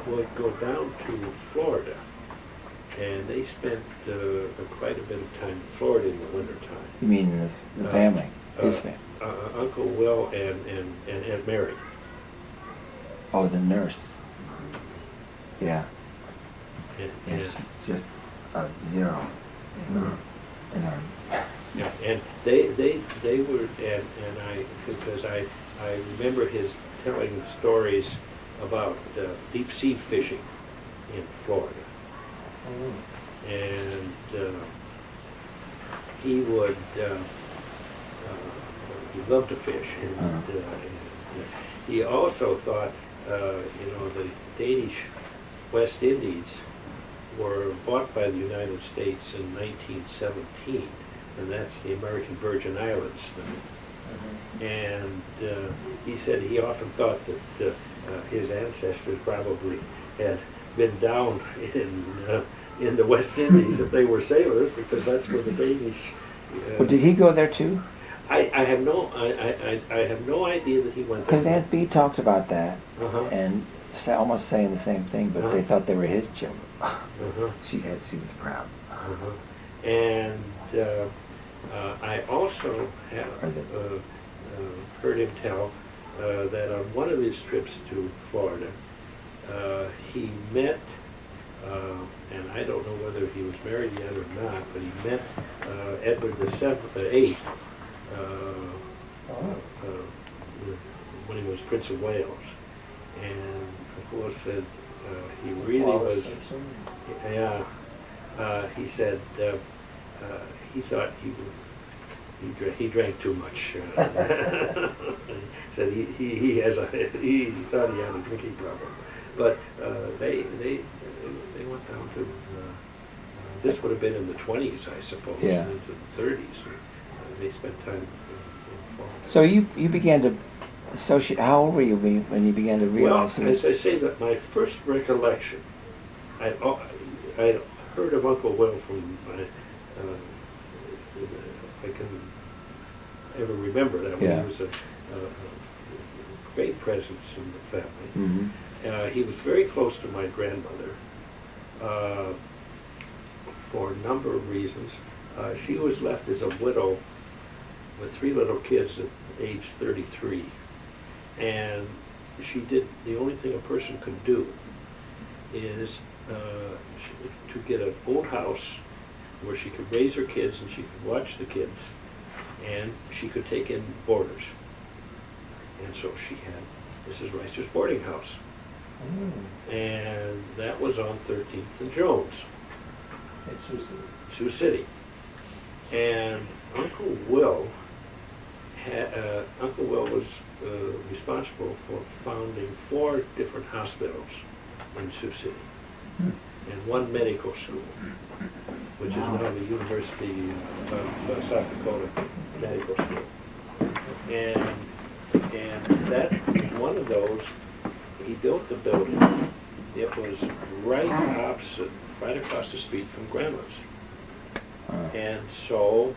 would go down to Florida, and they spent quite a bit of time in Florida in the wintertime. You mean the family? His family? Uncle Will and Aunt Mary. Oh, the nurse. Yeah. And, It's just a zero. In our yeah, and they were, and I, because I remember his telling stories about deep sea fishing in Florida. And he would, he loved to fish, and he also thought, the Danish West Indies were bought by the United States in 1917. And that's the American Virgin Islands. And he said he often thought that his ancestors probably had been down in the West Indies if they were sailors, because that's where the Danish. Well, did he go there too? I have no idea that he went there. Because Aunt Bee talked about that, Uh-huh. and almost saying the same thing, but they thought they were his children. Uh-huh. She was proud. Uh-huh. And I also have heard him tell that on one of his trips to Florida, he met, and I don't know whether he was married yet or not, but he met Edward VIII when he was Prince of Wales. And of course said he really was, yeah, he said he thought he drank too much. Said he thought he had a drinking problem. But they went down to this would have been in the 20s, I suppose, Yeah. into the 30s. They spent time in Florida. So you began to associate. How old were you when you began to realize? Well, as I say, that my first recollection, I heard of Uncle Will from my. I can ever remember that when Yeah. he was a great presence in the family. Mm-hmm. He was very close to my grandmother for a number of reasons. She was left as a widow with 3 little kids at age 33. And she did, the only thing a person could do is to get an old house where she could raise her kids and she could watch the kids, and she could take in boarders. And so she had Mrs. Reister's boarding house. And that was on 13th and Jones in Sioux City. And Uncle Will Uncle Will was responsible for founding 4 different hospitals in Sioux City and 1 medical school, which is now the University of South Dakota Medical School. And that one of those, he built the building. It was right opposite, right across the street from Grandma's. And so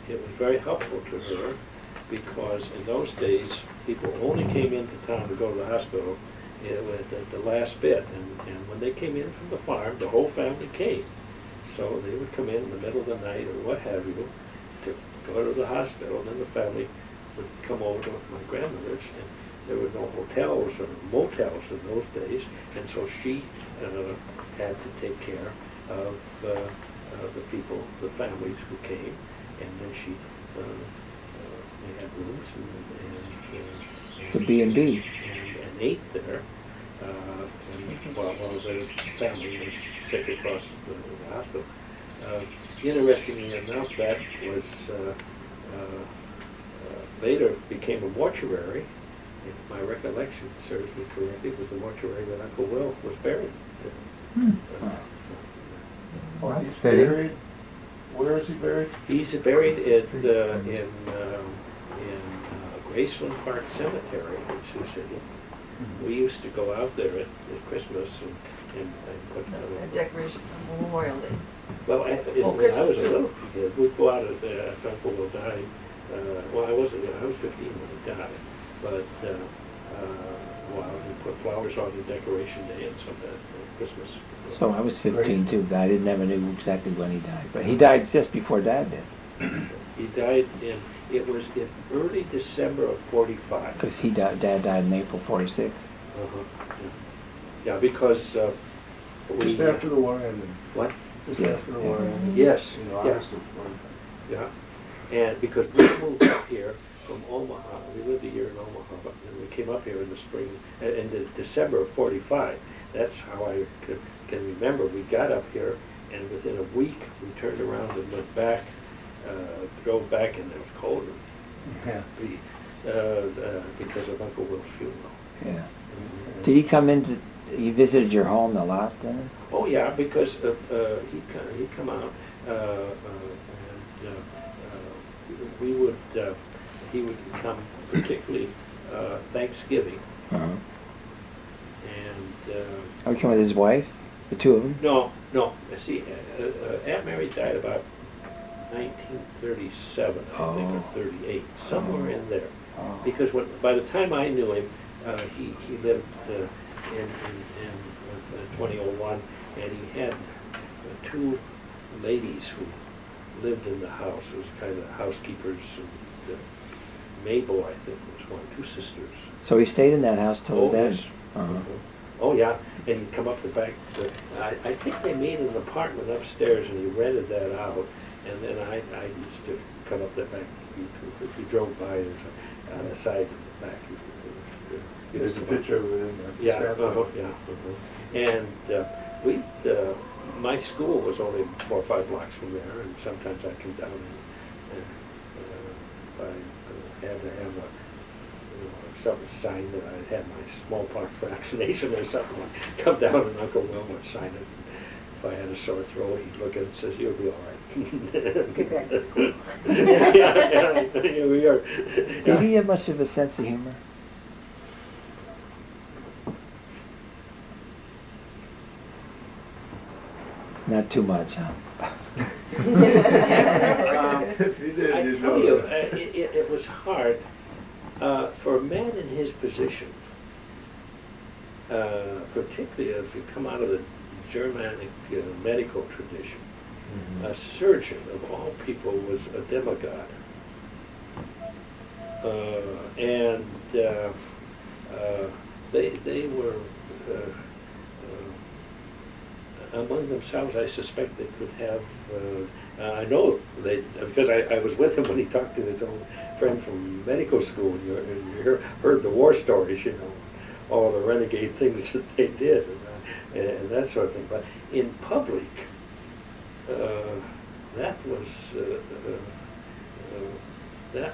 it was very helpful to her because in those days, people only came into town to go to the hospital at the last bit. And when they came in from the farm, the whole family came. So they would come in the middle of the night or what have you to go to the hospital. And then the family would come over to my grandmother's. And there were no hotels or motels in those days. And so she had to take care of the people, the families who came. And then she, they had rooms and The B&B. and ate there. While the family was sick across the hospital. Interestingly enough, that was later became a mortuary. If my recollection serves me correctly, it was the mortuary that Uncle Will was buried in. Oh, he's Steady. buried? Where is he buried? He's buried in Graceland Park Cemetery in Sioux City. We used to go out there at Christmas and put Decoration on Memorial Day. well, when I was a Christmas too. little kid, we'd go out after Uncle Will died. Well, I wasn't, I was 15 when he died, but we put flowers on the decoration day and some Christmas. So I was 15 too, but I never knew exactly when he died. But he died just before Dad did. He died it was in early December of 45. Because Dad died in April 46. Yeah, because we... Just after the war ended. What? Just after the war ended. Yes, In yeah. August of 45. Yeah, and because we moved up here from Omaha, we lived a year in Omaha, and we came up here in the spring, in the December of 45. That's how I can remember. We got up here, and within a week, we turned around and went back, drove back, and it was colder. Yeah. Because of Uncle Will's funeral. Yeah. Did he come in he visited your home a lot then? Oh yeah, because he'd come out and we would he would come particularly Thanksgiving Uh-huh. and Oh, he came with his wife? The two of them? no see Aunt Mary died about 1937 I think or 38 somewhere in there because by the time I knew him he lived in 2001 and he had 2 ladies who lived in the house. It was kind of housekeepers and Mabel I think was one, 2 sisters. So he stayed in that house till Oh, then? yes. Uh-huh. Oh yeah, and he'd come up the back. I think they made an apartment upstairs, and he rented that out. And then I used to come up the back. If you drove by, there's on the side of the back. There's a picture of it in there. Yeah, And we, my school was only 4 or 5 blocks from there, and sometimes I'd come down and I had to have some sign that I had my smallpox vaccination or something. I'd come down and Uncle Will would sign it. If I had a sore throat, he'd look at it and says, "You'll be all right." Get back to school. Yeah, we are. Did he have much of a sense of humor? Not too much, huh? If you did, I you'd tell know you, that. it was hard for a man in his position, particularly if you come out of the Germanic medical tradition. A surgeon, of all people, was a demigod. And they were among themselves. I suspect they could have. I know they because I was with him when he talked to his own friend from medical school. And you heard the war stories, you know, all the renegade things that they did, and that sort of thing. But in public, that was that,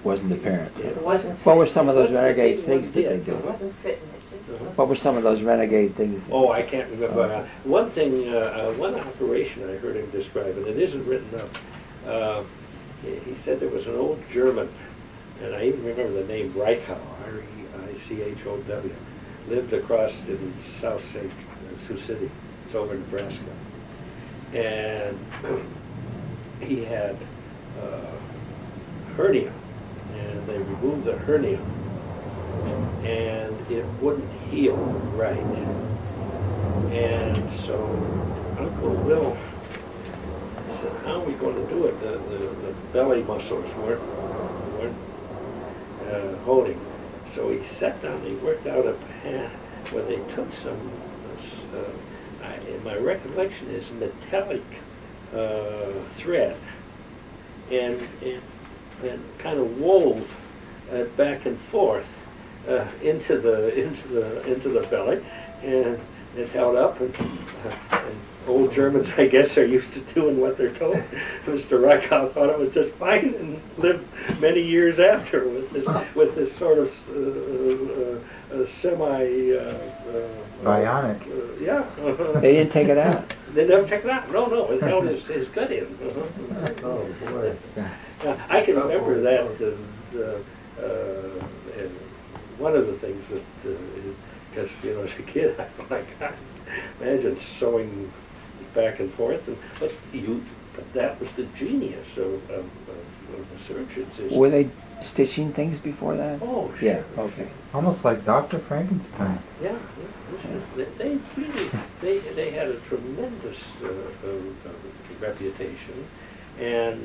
Wasn't apparent. yeah. It wasn't. What were some of those It wasn't renegade the things one that they did. do? It wasn't fitting, it just. Uh-huh. What were some of those renegade things? Oh, I can't remember. One thing, one operation I heard him describe, and it isn't written up. He said there was an old German, and I even remember the name Reichow, R-E-I-C-H-O-W, lived across in South Sioux City. It's over in Nebraska. And he had hernia, and they removed the hernia, and it wouldn't heal right. And so Uncle Will said, how are we going to do it? The belly muscles weren't holding. So he sat down and he worked out a path where they took some, my recollection is metallic thread and kind of wove back and forth into the belly, and it held up, and old Germans, I guess, are used to doing what they're told. Mr. Reichow thought it was just fine and lived many years after with this sort of semi Bionic. yeah. They didn't take it out. They never checked it out. No, it held his gut in. Oh, boy. I can remember that. And one of the things that, because as a kid, I imagine sewing back and forth, but that was the genius of the surgeons. Were they stitching things before that? Oh, sure. Yeah, okay. Almost like Dr. Frankenstein. Yeah, they really, they had a tremendous reputation, and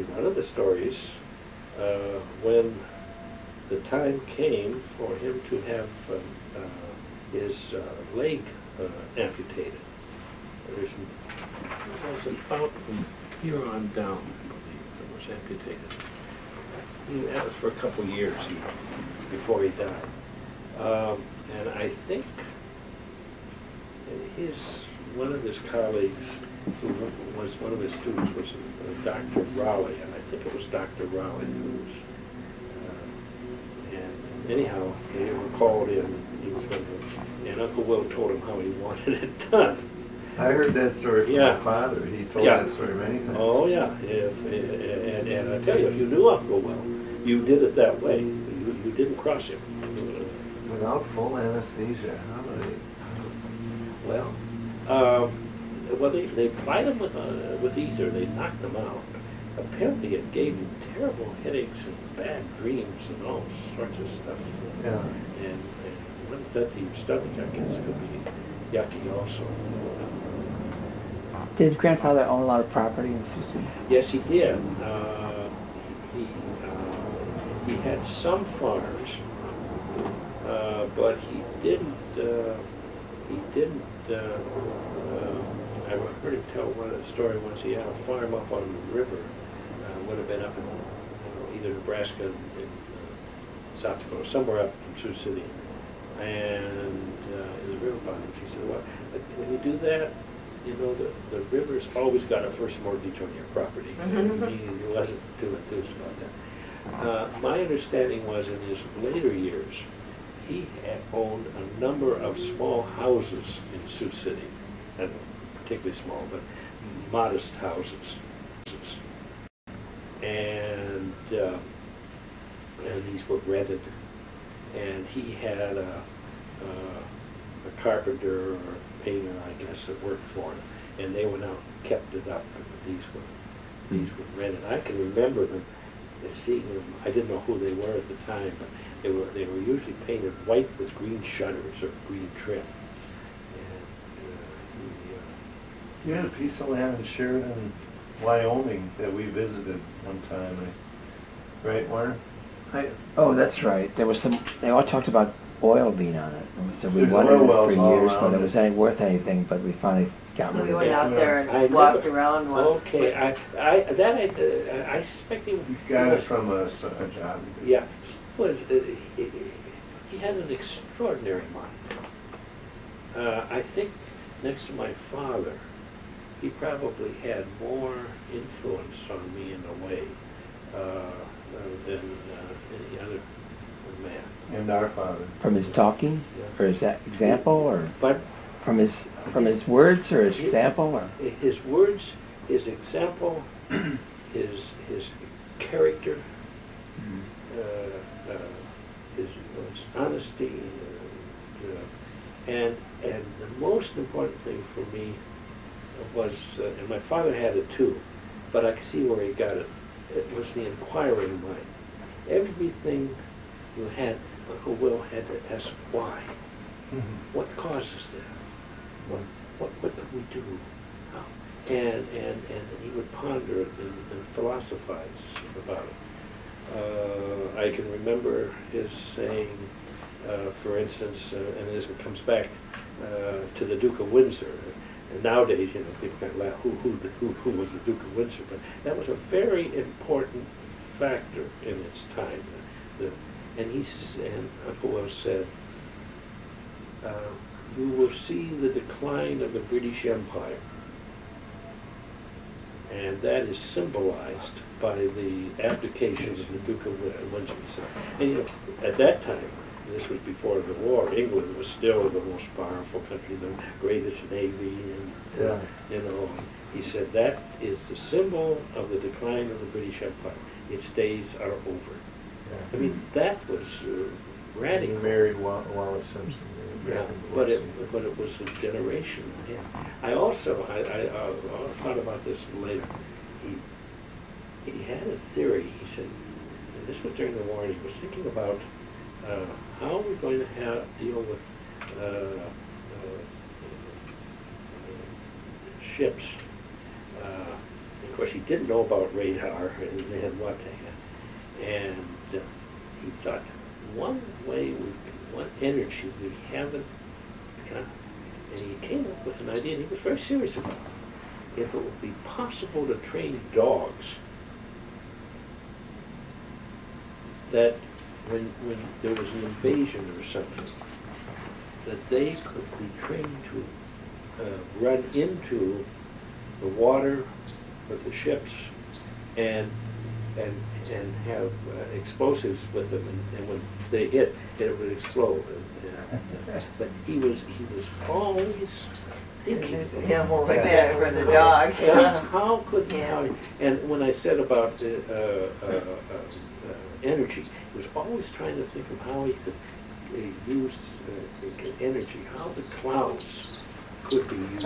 one of the stories, when the time came for him to have his leg amputated, there's a fountain from here on down, I believe, that was amputated. That was for a couple of years before he died. And I think one of his colleagues, who was one of his students, was Dr. Raleigh, and I think it was Dr. Raleigh who was, and anyhow, they were called in, he was going to, and Uncle Will told him how he wanted it done. I heard that story from Yeah. my father. He told Yeah. that story many times. Oh, yeah, and I tell you, if you knew Uncle Will, you did it that way. You didn't cross him. Without full anesthesia, how many? Well, they plied him with ether. They knocked him out. Apparently, it gave him terrible headaches and bad dreams and all sorts of stuff. Yeah. And when it got to your stomach, I guess, could be yucky also. Did grandfather own a lot of property in Sioux City? Yes, he did. He had some farms, but he didn't. I heard him tell one story once. He had a farm up on the river. Would have been up in either Nebraska and South Dakota, somewhere up in Sioux City, and in the river bottoms. He said, "Well, but when you do that, the river's always got a first mortgage on your property." He wasn't too enthused about that. My understanding was in his later years, he had owned a number of small houses in Sioux City, and particularly small, but modest houses. And these were rented, and he had a carpenter or a painter, I guess, that worked for him, and they went out and kept it up. These were rented. I can remember them, seeing them. I didn't know who they were at the time, but they were usually painted white with green shutters or green trim. You had a piece of land in Sheridan, Wyoming that we visited one time, right, Warren? Oh, that's right. There was some. They all talked about oil being on it. So we There's wondered oil for wells all years around whether it it. was any worth anything, but we finally got rid We of went it. out there I and walked never- around one. Okay, I suspect he You got it from a job. Yeah, he had an extraordinary mind. I think next to my father, he probably had more influence on me in a way than any other man. And our father. From his talking, or his example, or But from his words, or his example, or his words, his example, his character, his honesty, and the most important thing for me was, and my father had it too, but I could see where he got it. It was the inquiring mind. Everything you had, Uncle Will had to ask why. What causes that? What could we do? How? And he would ponder it and philosophize about it. I can remember his saying, for instance, and as it comes back to the Duke of Windsor. And nowadays, you know, people kind of laugh, who was the Duke of Windsor? But that was a very important factor in its time. And Uncle Will said, you will see the decline of the British Empire. And that is symbolized by the abdication of the Duke of Windsor. And you know, at that time, this was before the war, England was still the most powerful country, the greatest navy, and you know, he said that is the symbol of the decline of the British Empire. Its days are over. I mean, that was radical. He married Wallace Simpson. Yeah, but it was a generation. Yeah. I also thought about this later. He had a theory. He said, and this was during the war, and he was thinking about how are we going to deal with ships. Of course, he didn't know about radar and what they had. And he thought, one energy we haven't got, and he came up with an idea, and he was very serious about it. If it would be possible to train dogs, that when there was an invasion or something, that they could be trained to run into the water with the ships and have explosives with them, and when they hit, it would explode. But he was always thinking. Yeah, well, like that for the dog. How could and when I said about energy, he was always trying to think of how he could use energy, how the clouds could be used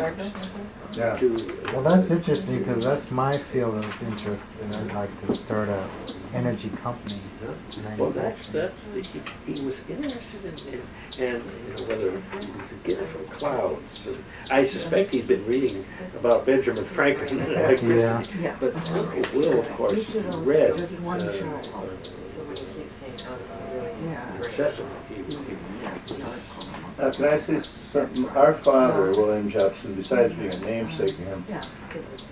Yeah. to... Well, that's interesting because that's my field of interest, and I'd like to start a energy company. Well, he was interested in and you know, whether you could get it from clouds. And I suspect he'd been reading about Benjamin Franklin and electricity. Yeah. But Uncle Will, of course, read incessantly. Can I say something? Our father, William Jepson, besides being a namesake of him,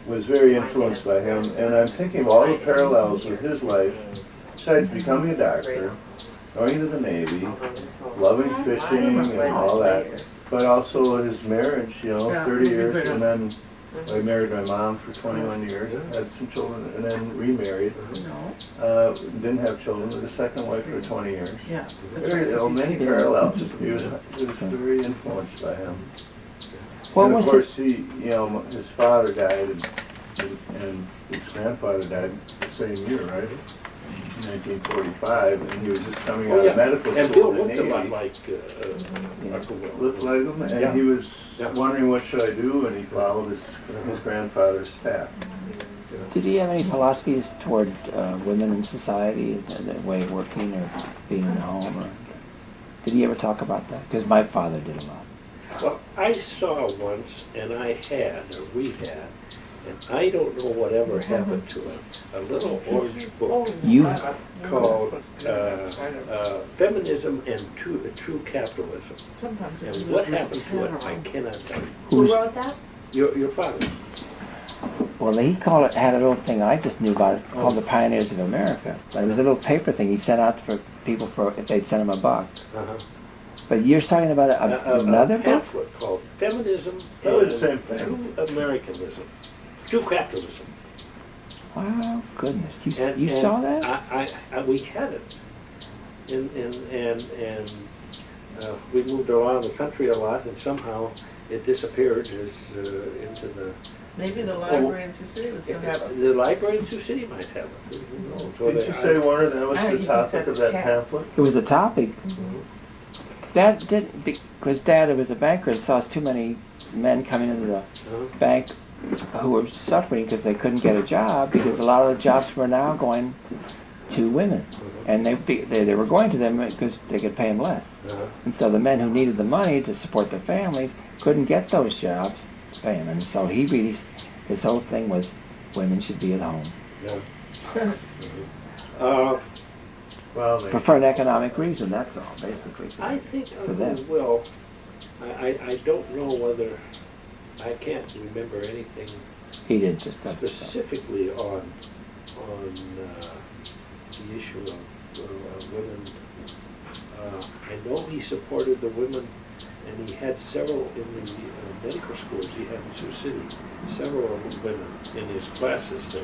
was very influenced by him, and I'm thinking of all the parallels with his life, besides becoming a doctor, going to the Navy, loving fishing and all that, but also his marriage, you know, 30 years, and then I married my mom for 21 years, had some children, and then remarried. Didn't have children with a second wife for 20 years. Yeah. Many parallels. He was very influenced by him. What And of was course, his father died, and his grandfather died the same year, right? 1945, and he was just coming out of medical And school Bill in the looked a lot Navy. like Uncle Will. Looked like him, and he was wondering what should I do, and he followed his grandfather's path. Did he have any philosophies toward women in society, the way of working or being in the home? Or did he ever talk about that? Because my father did a lot. Well, I saw once, and we had, and I don't know whatever happened to it, a little orange book called Feminism and True Capitalism. And what happened to it, I cannot tell you. Who wrote that? Your father. Well, he had a little thing I just knew about it called the Pioneers of America. But it was a little paper thing he sent out for people if they'd send him $1. But you're talking about another a book? pamphlet called Feminism Oh, and the same thing. True Americanism, True Capitalism. Wow, goodness. You And saw that? We had it. We moved around the country a lot, and somehow it disappeared into the... Maybe the library in Sioux City was gonna have it. The library in Sioux City might have it. Who knows? Or Did you they- say, Warner, that was I the think topic that's of that cat. pamphlet? It was a topic. Dad didn't, because Dad was a banker and saw too many men coming into the Uh-huh. bank who were suffering because they couldn't get a job, because a lot of the jobs were now going to women. And they were going to them because they could pay them less. Uh-huh. And so the men who needed the money to support their families couldn't get those jobs to pay them. And so his whole thing was women should be at home. Yeah. Well, For an economic reason, that's all, basically. I think For them. Will, I don't know whether, I can't remember anything He did just that. specifically on the issue of women. I know he supported the women, and he had several in the medical schools he had in Sioux City, several women in his classes there,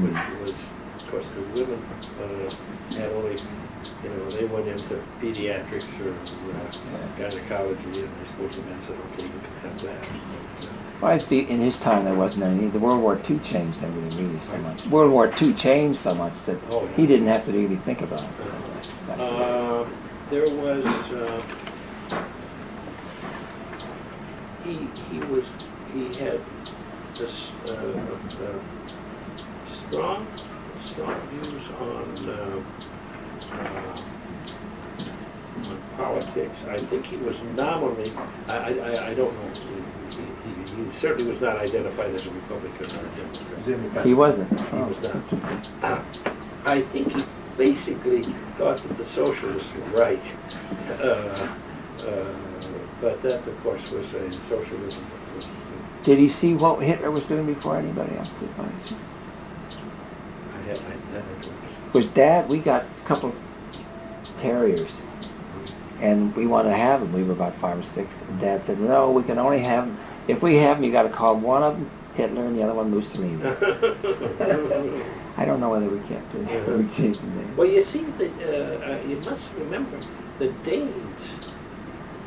which was, of course, the women had only, they went into pediatrics or gynecology, and I suppose the men said, okay, you can have that. Well, in his time there wasn't any. The World War II changed everything really so much. World War II changed so much that he didn't have to really think about it. There was, he had this, strong views on politics. I think he was nominally, I don't know, he certainly was not identified as a Republican or a Democrat. He wasn't. He was not. I think he basically thought that the socialists were right. But that, of course, was a socialism. Did he see what Hitler was doing before anybody else did? Was Dad, we got a couple of terriers, and we wanted to have them. We were about 5 or 6. And Dad said, no, we can only have them. If we have them, you got to call one of them Hitler and the other one Mussolini. I don't know whether we kept it. We changed the name. Well, you see, that you must remember, the Danes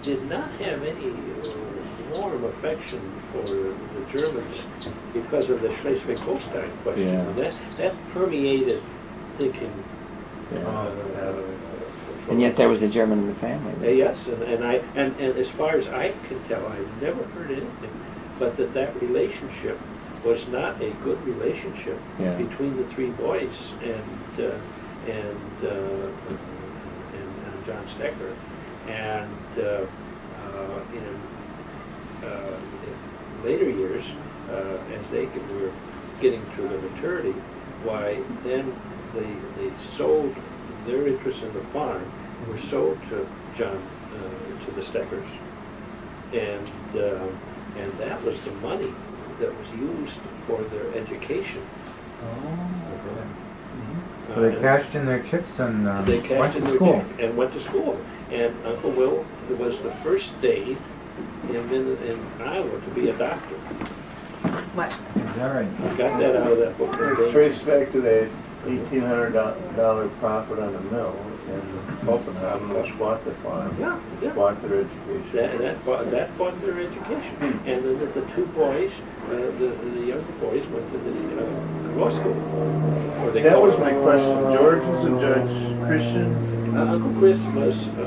did not have any warm affection for the Germans because of the Schleswig-Holstein question. Yeah. That permeated thinking. And yet there was a German in the family. Yes, and as far as I can tell, I've never heard anything but that relationship was not a good relationship between the three boys and John Stecker. And in later years, as they were getting to the maturity, why then they sold their interest in the farm, were sold to John, to the Steckers, and that was the money that was used for their education. So they cashed in their chips and They went cashed in to their school. check and went to school. And Uncle Will was the first Dane in Iowa to be a doctor. What? Is that right? I got that out of that book. It traced back to that $1,800 profit on the mill in Copenhagen, which bought the farm, Yeah, yeah. bought their education. That bought their education. And then the two boys, the younger boys went to the law school. Or they That called was it- my question. George was a judge, Christian? Uncle Chris was a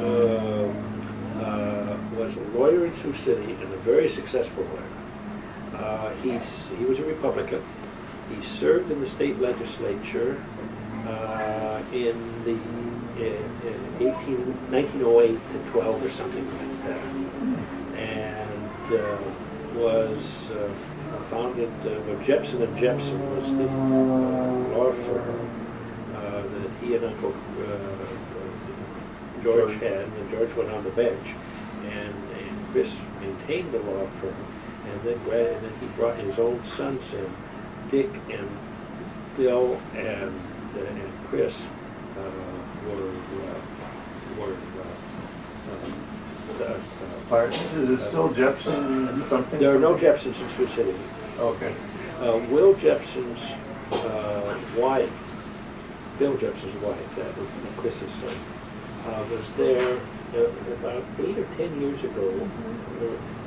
lawyer in Sioux City and a very successful lawyer. He was a Republican. He served in the state legislature in 1908 to 12 or something like that, and was founded when Jepson and Jepson was the law firm that he and Uncle George had, and George went on the bench, and Chris maintained the law firm, and then he brought his own sons in, Dick and Bill and Chris were Pardon? Is it still Jepson something? There are no Jepsons in Sioux City. Okay. Will Jepson's wife, Bill Jepson's wife, that was Chris's son, was there about 8 or 10 years ago.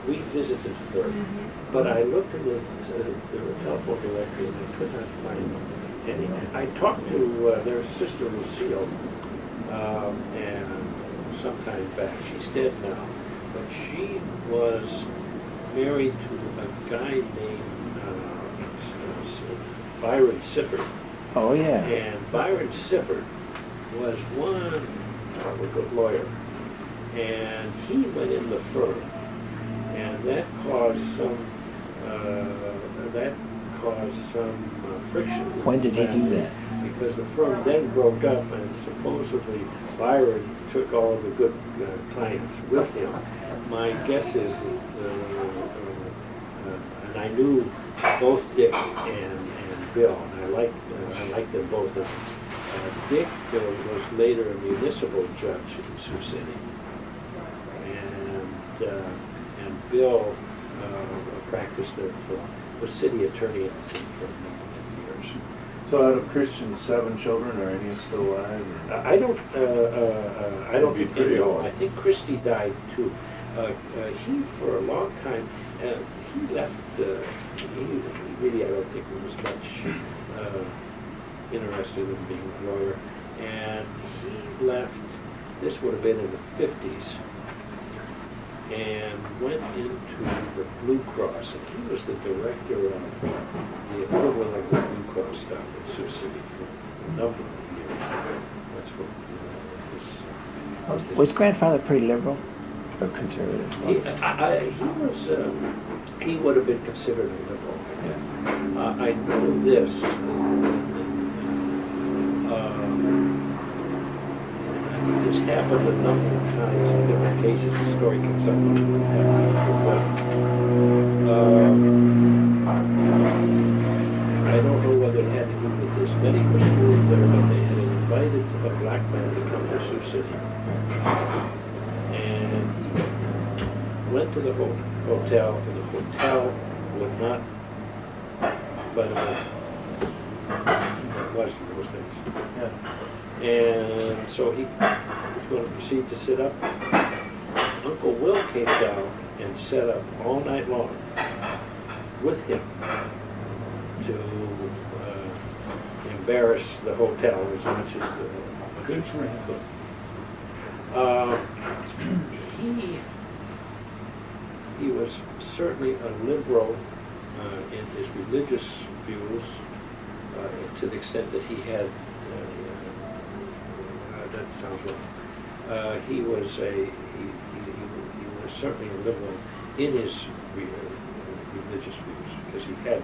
We visited her, but I looked in the telephone directory and I could not find any. I talked to their sister Lucille, and some time back. She's dead now, but she was married to a guy named Byron Sifford. Oh, yeah. And Byron Sifford was one a good lawyer, and he went in the firm, and that caused some friction. When did he do that? Because the firm then broke up, and supposedly Byron took all the good clients with him. My guess is that, and I knew both Dick and Bill, and I liked them both. Dick was later a municipal judge in Sioux City, and Bill practiced was city attorney for many years. So out of Christian's 7 children, are any still alive? I don't Be think pretty any. old. I think Christie died too. He, for a long time, he left. He really, I don't think, was much interested in being a lawyer, and he left. This would have been in the 50s, and went into the Blue Cross, and he was the director of the equivalent of the Blue Cross down in Sioux City for a number of years. That's what Was grandfather pretty liberal or conservative? he would have been considered a liberal. I know this. This happened a number of times in different cases. The story comes up. I don't know whether it had to do with this. Many were schools there, but they had invited a black man to come to Sioux City. And he went to the hotel, and the hotel would not let him in. It was in those days. Yeah. And so he was going to proceed to sit up. Uncle Will came down and sat up all night long with him to embarrass the hotel as much as the good he could. He was certainly a liberal in his religious views, to the extent that he had. That sounds wrong. He was certainly a liberal in his religious views because he had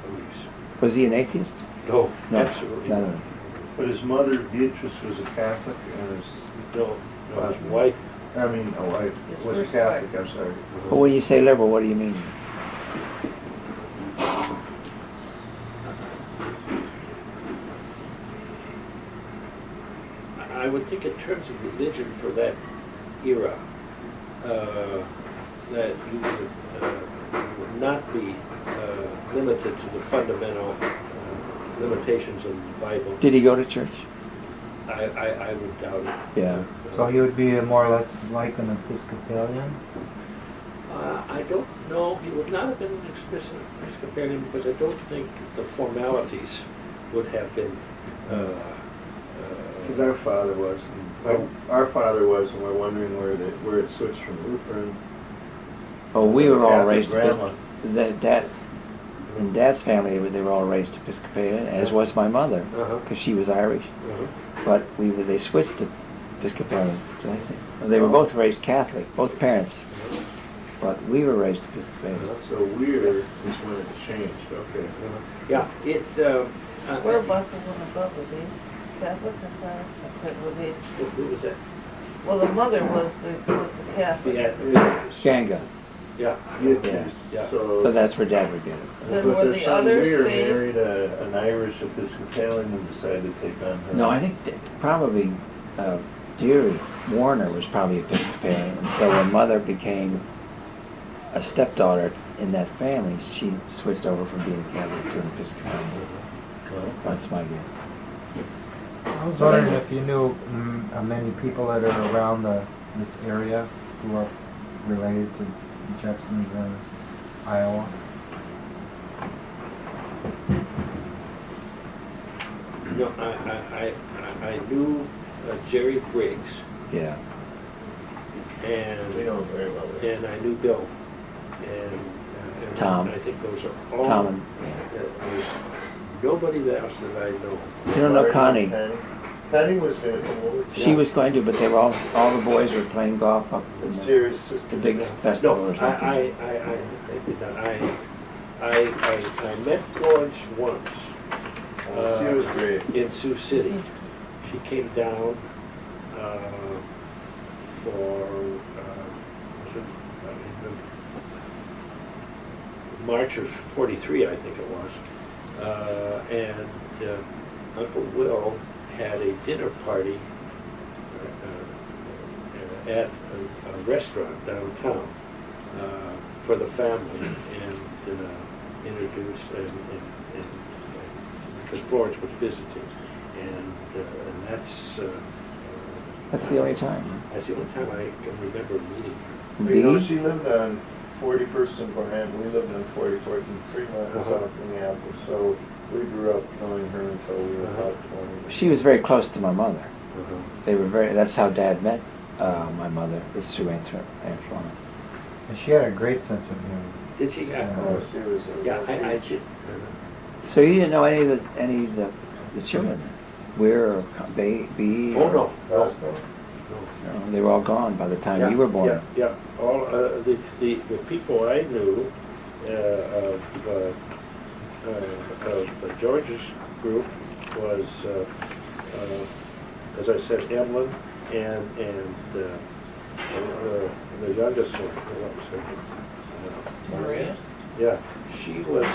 beliefs. Was he an atheist? No, No, absolutely no, not. no. But his mother, Beatrice, was a Catholic, and his, No, his wife. wife His was a first Catholic, I'm sorry. But when you say liberal, what do you mean? I would think in terms of religion for that era, that you would not be limited to the fundamental limitations of the Bible. Did he go to church? I would doubt it. Yeah. So he would be more or less like an Episcopalian? I don't know. He would not have been an explicit Episcopalian because I don't think the formalities would have been. Because our father was, and we're wondering where it switched from Lutheran. Oh, we were all Catholic raised grandma. in Dad's family, they were all raised Episcopalian, as was my mother, because she was Irish. But they switched to Episcopalian. They were both raised Catholic, both parents. But we were raised Episcopalian. So weird is when it changed, okay. Yeah, it. Whereabouts was the above? Was he Catholic or Protestant? Was he? Who was that? Well, the mother was the Catholic. Ganga. Yeah. Yeah. So that's where Dad would get it. Then But were their the son others Weir staying? married an Irish Episcopalian and decided to take on her. No, I think probably Deary Warner was probably Episcopalian, and so when mother became a stepdaughter in that family, she switched over from being a Catholic to an Episcopalian. That's my guess. I was wondering if you knew many people that are around this area who are related to Jepsons in Iowa. No, I knew Jerry Briggs, Yeah. and We know him very well. and I knew Bill, and Tom. I think those are all. Tom and, There's nobody else that I know. you don't know Connie. Connie was going to come over. She was going to, but they were all the boys were playing golf up in Jerry's the sister. big festival No, or something. I did not. I met Florence once. She was great. In Sioux City. She came down for March of '43, I think it was, and Uncle Will had a dinner party at a restaurant downtown for the family, and introduced because Florence was visiting, and That's the only time. that's the only time I can remember meeting her. You know, B? she lived on 41st and Bohan. We lived on 44th and 3 miles Uh-huh. out of Minneapolis. So we grew up knowing her until we were about 20. She was very close to my mother. Uh-huh. They were that's how Dad met my mother, is through Aunt Florence. And she had a great sense of humor. Did she? Yeah. Oh, she was a Yeah, I did. So you didn't know any of the children? Where or B? Oh, no, no, Roscoe? no. No, they were all gone by the time Yeah, you were born. Yeah, yeah. All the people I knew of George's group was, as I said, Emlyn and the youngest one. What was her name? Maria? Yeah, she was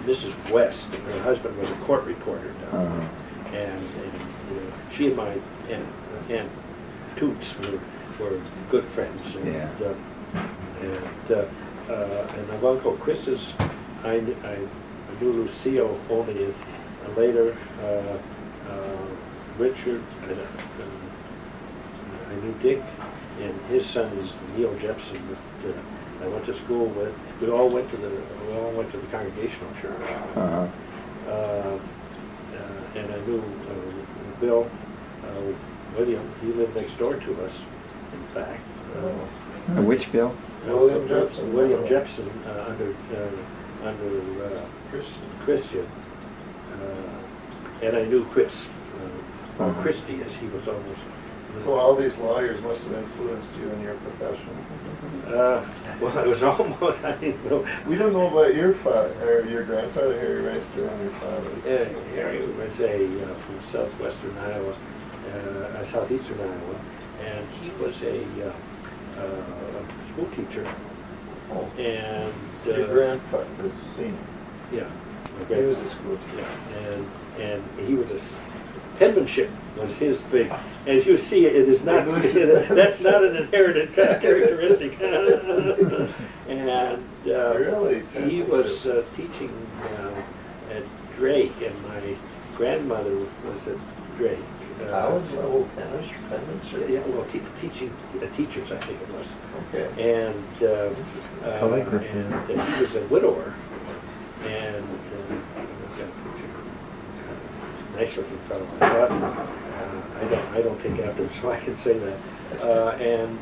Mrs. West, and her husband was a court reporter down there. Uh-huh. And she and my aunt Toots were good friends. And, Yeah. and of Uncle Chris's, I knew Lucio only later. Richard, and I knew Dick, and his son is Neil Jepson. That I went to school with. We all went to the Congregational Church. Uh-huh. And I knew Bill, William. He lived next door to us, in fact. Which Bill? William Jepson. William Jepson under Christian. And I knew Chris, or Christie, as he was almost. So all these lawyers must have influenced you in your profession. Well, it was almost, I didn't know. We don't know about your father, or your grandfather, Harry Reister, and your father. Harry was from southwestern Iowa, southeastern Iowa, and he was a school teacher. Oh. And Your grandfather was senior. yeah, my He was grandfather. a school teacher. And he was penmanship was his big. As you see, it is not. That's not an inherited characteristic. And Really? he was teaching at Drake, and my grandmother was at Drake. College level penmanship? Yeah, well, teaching teachers, I think it was. Okay. And Calligraphy. and he was a widower, and nice looking fellow. I thought. I don't take after him, so I can say that. And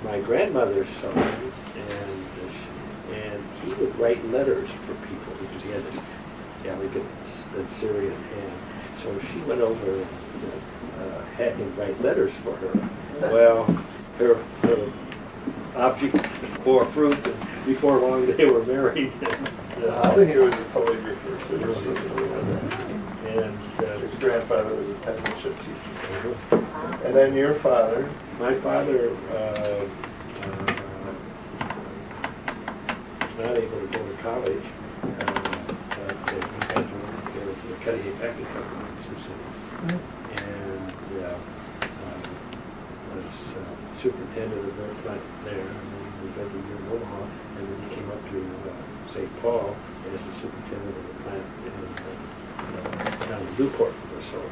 my grandmother's son, and he would write letters for people because he had this elegant Syrian hand. So she went over and had him write letters for her. Well, her object bore fruit, and before long they were married. I think he was a calligrapher, and his grandfather was a penmanship teacher. And then your father? My father was not able to go to college, but he had to work for the Cutting and Packing Company in Sioux City. And superintendent of their plant there, and then he was every year in Omaha, and then he came up to St. Paul as the superintendent of the plant down in Newport, Minnesota.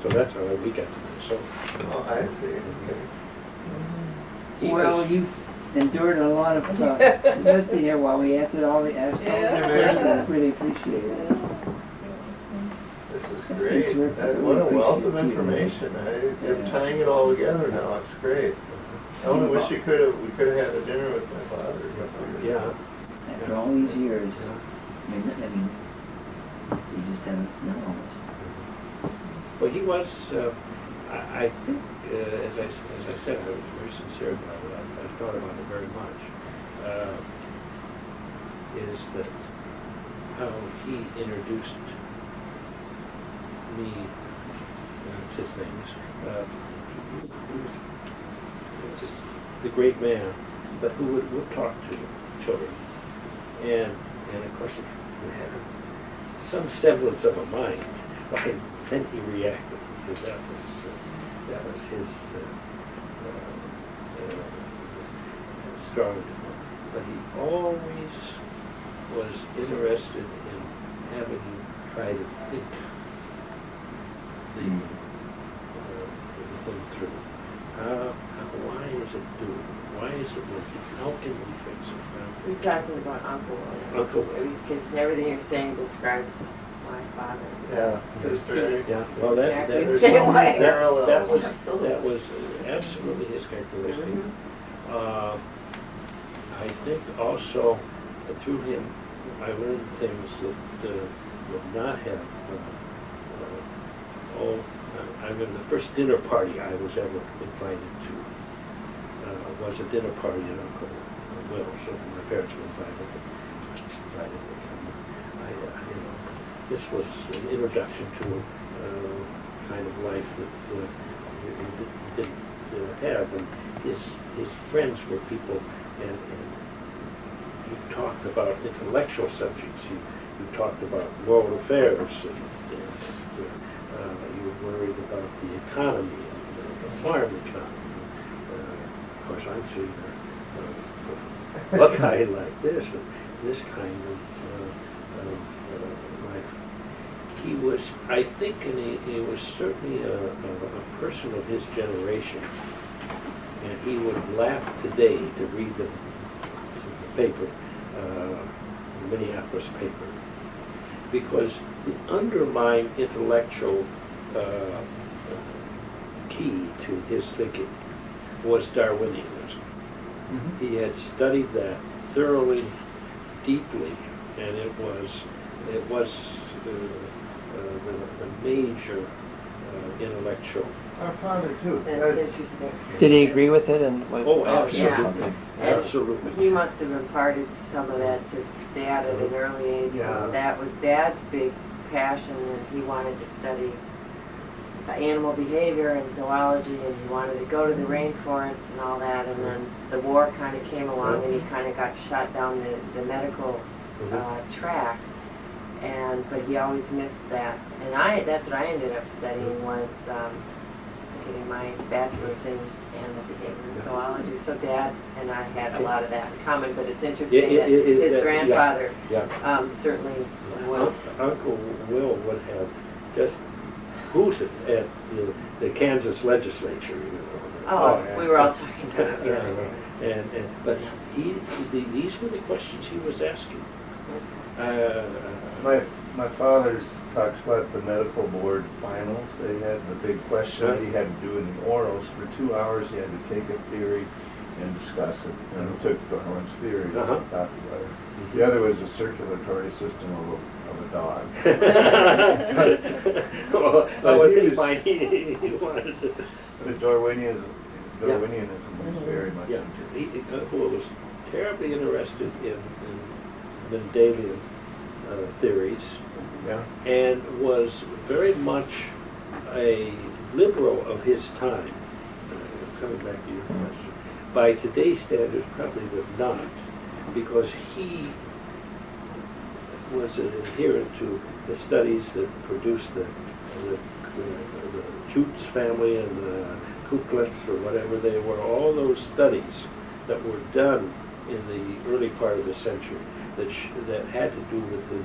So that's how we got to Minnesota. Oh, I see, okay. He Well, was- you endured a lot of listening here while we answered all the questions. I really appreciate it. This is That's great. terrific. What a wealth of Appreciate you. information. You're Yeah. tying it all together now. It's great. I only wish we could have had a dinner with my father. Yeah. After all these years, I mean, you just haven't known all this. Well, he was, I think, as I said, I was very sincere about it. I thought about it very much. Is that how he introduced me to things. He was just the great man, but who would talk to children. And of course, he had some semblance of a mind. But then he reacted, because that was his strong. But he always was interested in having you try to think the thing through. Why is it doing? Why is it working? How can we fix it? You're talking about Uncle William. Uncle William. Because everything you're saying describes my father. Yeah, it's very, Yeah, well, that Exactly was the same way. that was absolutely his characteristic. Mhm. I think also through him, I learned things that would not have. I mean, the first dinner party I was ever invited to was a dinner party at Uncle Will's. So my parents were invited to come. This was an introduction to a kind of life that he didn't have, and his friends were people, and he talked about intellectual subjects. He talked about world affairs, and you were worried about the economy, and the farm economy. Of course, I'm seeing a guy like this, and this kind of life. He was, I think, and he was certainly a person of his generation, and he would laugh today to read the paper, the Minneapolis paper, because the underlying intellectual key to his thinking was Darwinianism. Mm-hmm. He had studied that thoroughly, deeply, and it was the major intellectual. our father too. That's interesting. Did he agree with it? And Oh, absolutely, Okay. absolutely. He must have imparted some of that to Dad at an early age. Yeah. That was Dad's big passion, and he wanted to study animal behavior and zoology, and he wanted to go to the rainforest and all that, and then the war kind of came along, and he kind of got shot down the medical track, but he always missed that. And that's what I ended up studying, was getting my bachelor's in animal behavior and zoology. So Dad and I had a lot of that in common, but it's interesting that his grandfather certainly was. Uncle Will would have just who's it at the Kansas legislature, Oh, we were all talking about it. But these were the questions he was asking. My father's talks about the medical board finals. They had the big question that he had to do in the orals. For 2 hours he had to take a theory and discuss it. And he took Darwin's theory and talked about it. The other was the circulatory system of a dog. What did he find? He wanted to... The Darwinianism was very much Yeah, into it. he was terribly interested in Mendelian theories, Yeah. and was very much a liberal of his time. Coming back to your question, by today's standards, probably would not, because he was an adherent to the studies that produced the Jutes family and the cuclets or whatever they were, all those studies that were done in the early part of the century that had to do with the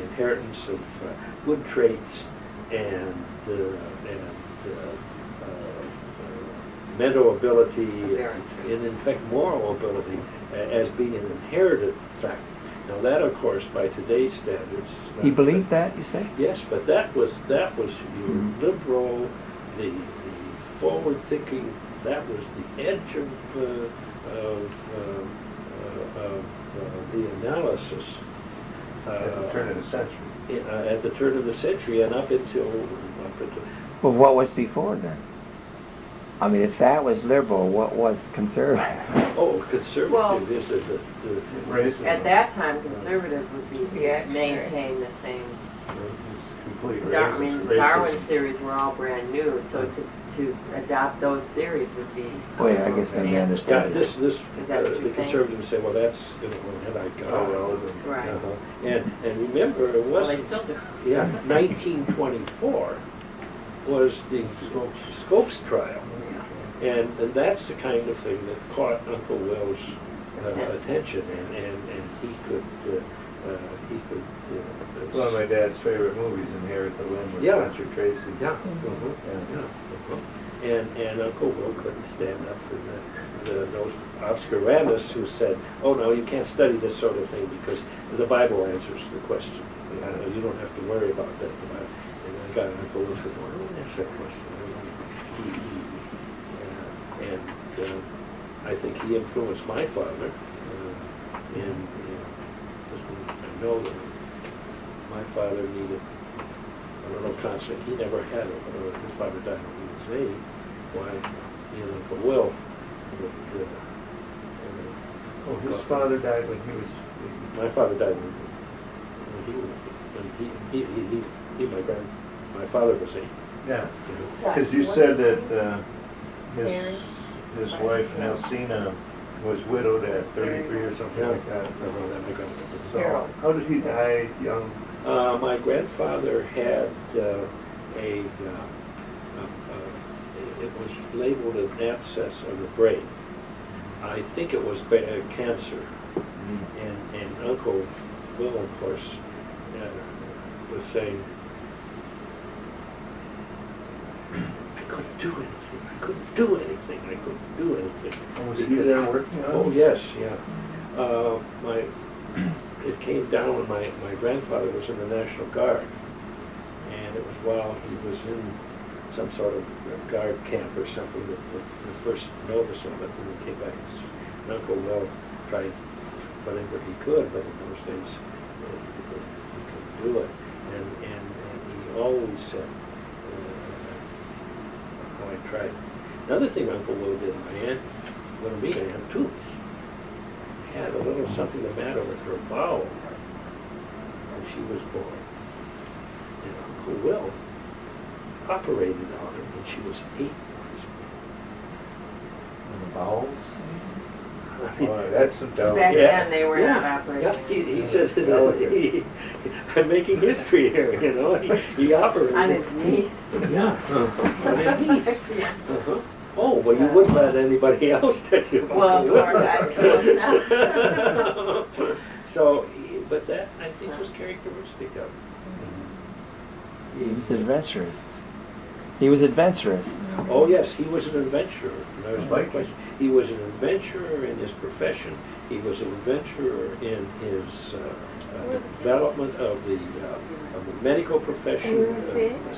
inheritance of good traits and mental ability and in fact moral ability as being an inherited fact. Now that, of course, by today's standards. He believed that, you say? Yes, but that was your liberal, the forward-thinking. That was the edge of the analysis. At the turn of the century. At the turn of the century, and up until. Well, what was before then? I mean, if that was liberal, what was conservative? Oh, conservative Well, is the Racism. At that time, conservatives would be maintain the same. Complete I mean, racism. Darwin's theories were all brand new, so to adopt those theories would be. Wait, I guess maybe I Yeah, understand. this Is that what the you're saying? conservatives say, well, that's irrelevant. Right. And remember, it Well, they wasn't. still do. Yeah, 1924 was the Scopes trial, and that's the kind of thing that caught Uncle Will's attention, and he could. It's one of my dad's favorite movies in here at the Lynn with Yeah. Spencer Tracy. Yeah. Yeah. And Uncle Will couldn't stand up for those obscurantists who said, oh no, you can't study this sort of thing because the Bible answers the question. You don't have to worry about that. And I got Uncle Will said, well, I don't answer that question. I think he influenced my father. I know that my father needed a little constant. He never had it. His father died when he was 8. Why, he and Uncle Will would, Oh, his father died when he was. my father died when my father was 8. Yeah, You know. because you said that his wife Nelsina was widowed at 33 or something like that. So, how did he die young? My grandfather had it was labeled an abscess of the brain. I think it was cancer. And Uncle Will, of course, was saying, I couldn't do anything. I couldn't do anything. I couldn't do anything. Was he there working on it? Oh, yes, yeah. It came down when my grandfather was in the National Guard, and it was while he was in some sort of guard camp or something that the first notice of it when he came back. And Uncle Will tried whatever he could, but in those days he couldn't do it. And he always said, oh, I tried. Another thing Uncle Will did, my Aunt Wilhelmina had tooth. Had a little something the matter with her bowel when she was born. And Uncle Will operated on her when she was 8 On the bowels? Oh, that's some doubt. Back Yeah. then, they were not operating. Yeah, he says that I'm making history here, you know. He operated. On his knees. Yeah, on his knees. Uh-huh. Oh, well, you wouldn't let anybody else take you. Well, of course, I could. So, but that, I think, was characteristic of him. He was adventurous. He was adventurous. Oh, yes, he was an adventurer. That was my question. He was an adventurer in his profession. He was an adventurer in his development of the medical profession,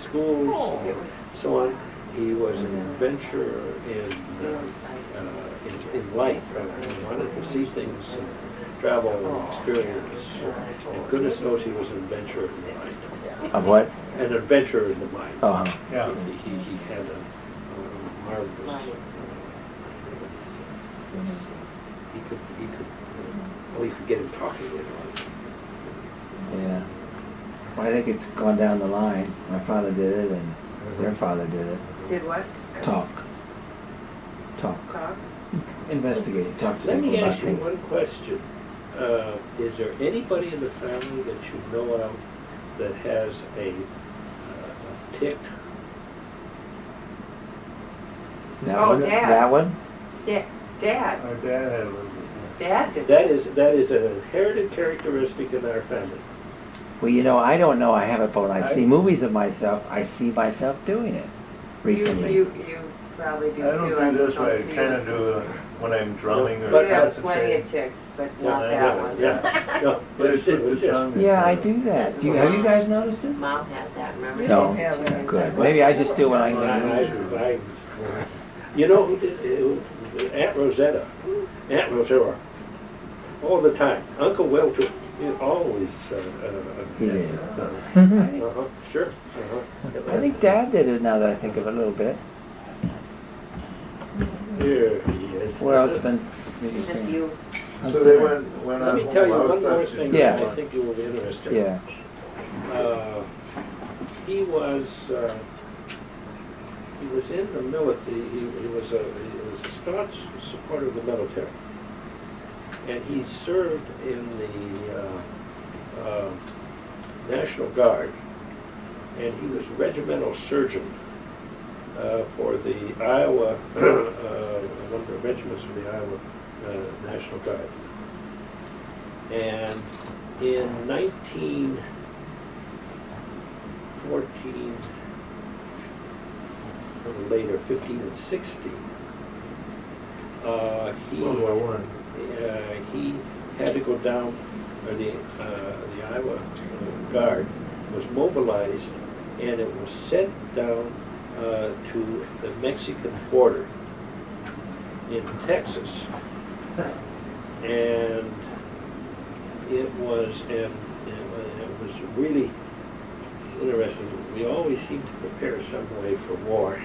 schools, and so on. He was an adventurer in life. He wanted to see things, travel, and experience. And goodness knows he was an adventurer in the mind. Of what? An adventurer in the mind. Oh. Yeah. He had a marvelous. He could get him talking, you know. Yeah. Well, I think it's gone down the line. My father did it, and their father did it. Did what? Talk. Talk? Investigate. Talk to Let people me about ask you things. one question. Is there anybody in the family that you know of that has a tic Oh, Dad. That one? Dad. Our dad had a little bit. Dad did. That is an inherited characteristic in our family. Well, you know, I don't know I have it, but when I see movies of myself, I see myself doing it recently. You probably do I don't too. do this way, I kind of do it when I'm drumming or But You have plenty concentrating. of chicks, but Yeah, not that one. Yeah, no, But it's it's with the just, tongue. Yeah, I do that. Have you guys noticed it? Mom had that, remember? No. She had that. Good. Maybe I just do it when I I, you know who did, Aunt Rosetta, all the time. Uncle Will too, he always, He did. sure, uh-huh. I think Dad did it now that I think of it a little bit. Here he is. Well, it's been maybe Just you. So they went Let on me home tell you out one more there. thing Yeah. that I think you will be interested in. Yeah. He was in the military. He was a staunch supporter of the military, and he served in the National Guard, and he was regimental surgeon for the Iowa, one of the regiments of the Iowa National Guard. And in 1914, or later, 15 and 16, World War he had to go down, or the Iowa Guard was mobilized, and it was sent down to the Mexican border in Texas. And it was really interesting. We always seem to prepare some way for war.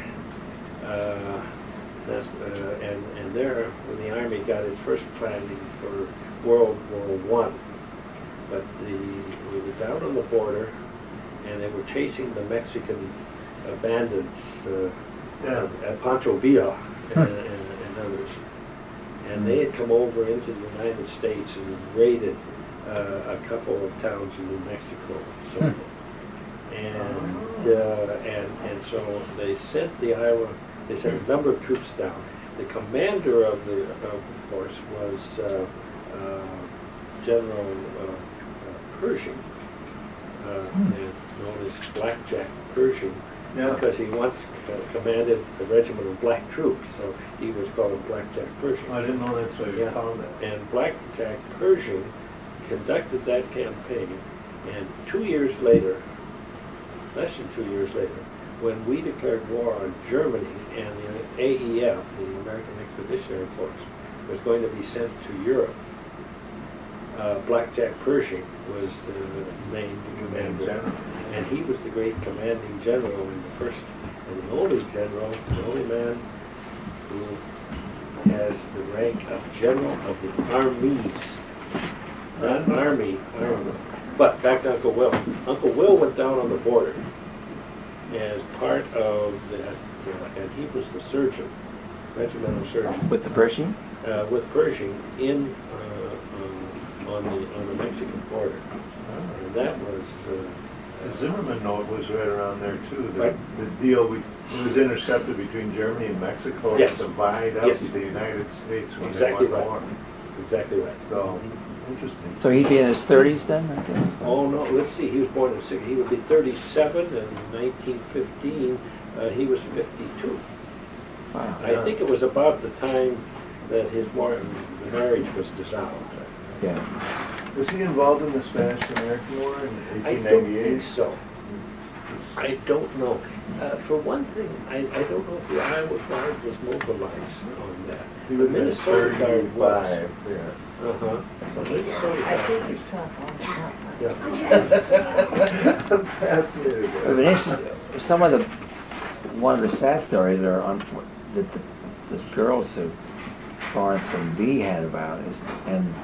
And there, when the Army got its first planning for World War I, but we were down on the border, and they were chasing the Mexican bandits at Pancho Villa and others. And they had come over into the United States and raided a couple of towns in New Mexico. So, and so they sent they sent a number of troops down. The commander of the force was General Pershing, known as Blackjack Pershing, because he once commanded the regiment of black troops, so he was called Blackjack Pershing. I didn't know that's what you called it. And Blackjack Pershing conducted that campaign, and 2 years later, less than 2 years later, when we declared war on Germany and the AEF, the American Expeditionary Force, was going to be sent to Europe, Blackjack Pershing was the main commander, and he was the great commanding general and the first and the only general, the only man who has the rank of general of the armies, not army, But back to Uncle Will. Uncle Will went down on the border as part of that, and he was the surgeon, regimental surgeon. With the Pershing? With Pershing on the Mexican border. And that was... The Zimmerman note was right around there too. Right. The deal was intercepted between Germany and Mexico Yes. to divide up Yes. the United States when Exactly they won right. war. Exactly right. So, interesting. So he'd be in his 30s then, I guess? Oh, no, let's see, he was born in 60, he would be 37, and in 1915, he was 52. Wow. I think it was about the time that the marriage was dissolved. Yeah. Was he involved in the Spanish-American War in I don't 1898? think so. I don't know. For one thing, I don't know if the Iowa Guard was mobilized on that. He The would have been Minnesota Guard was. 35, yeah. Uh-huh. The Minnesota I Guard. think he's talking. I'm fascinated by I mean, it. some of one of the sad stories are that the girls that Florence and Bee had about and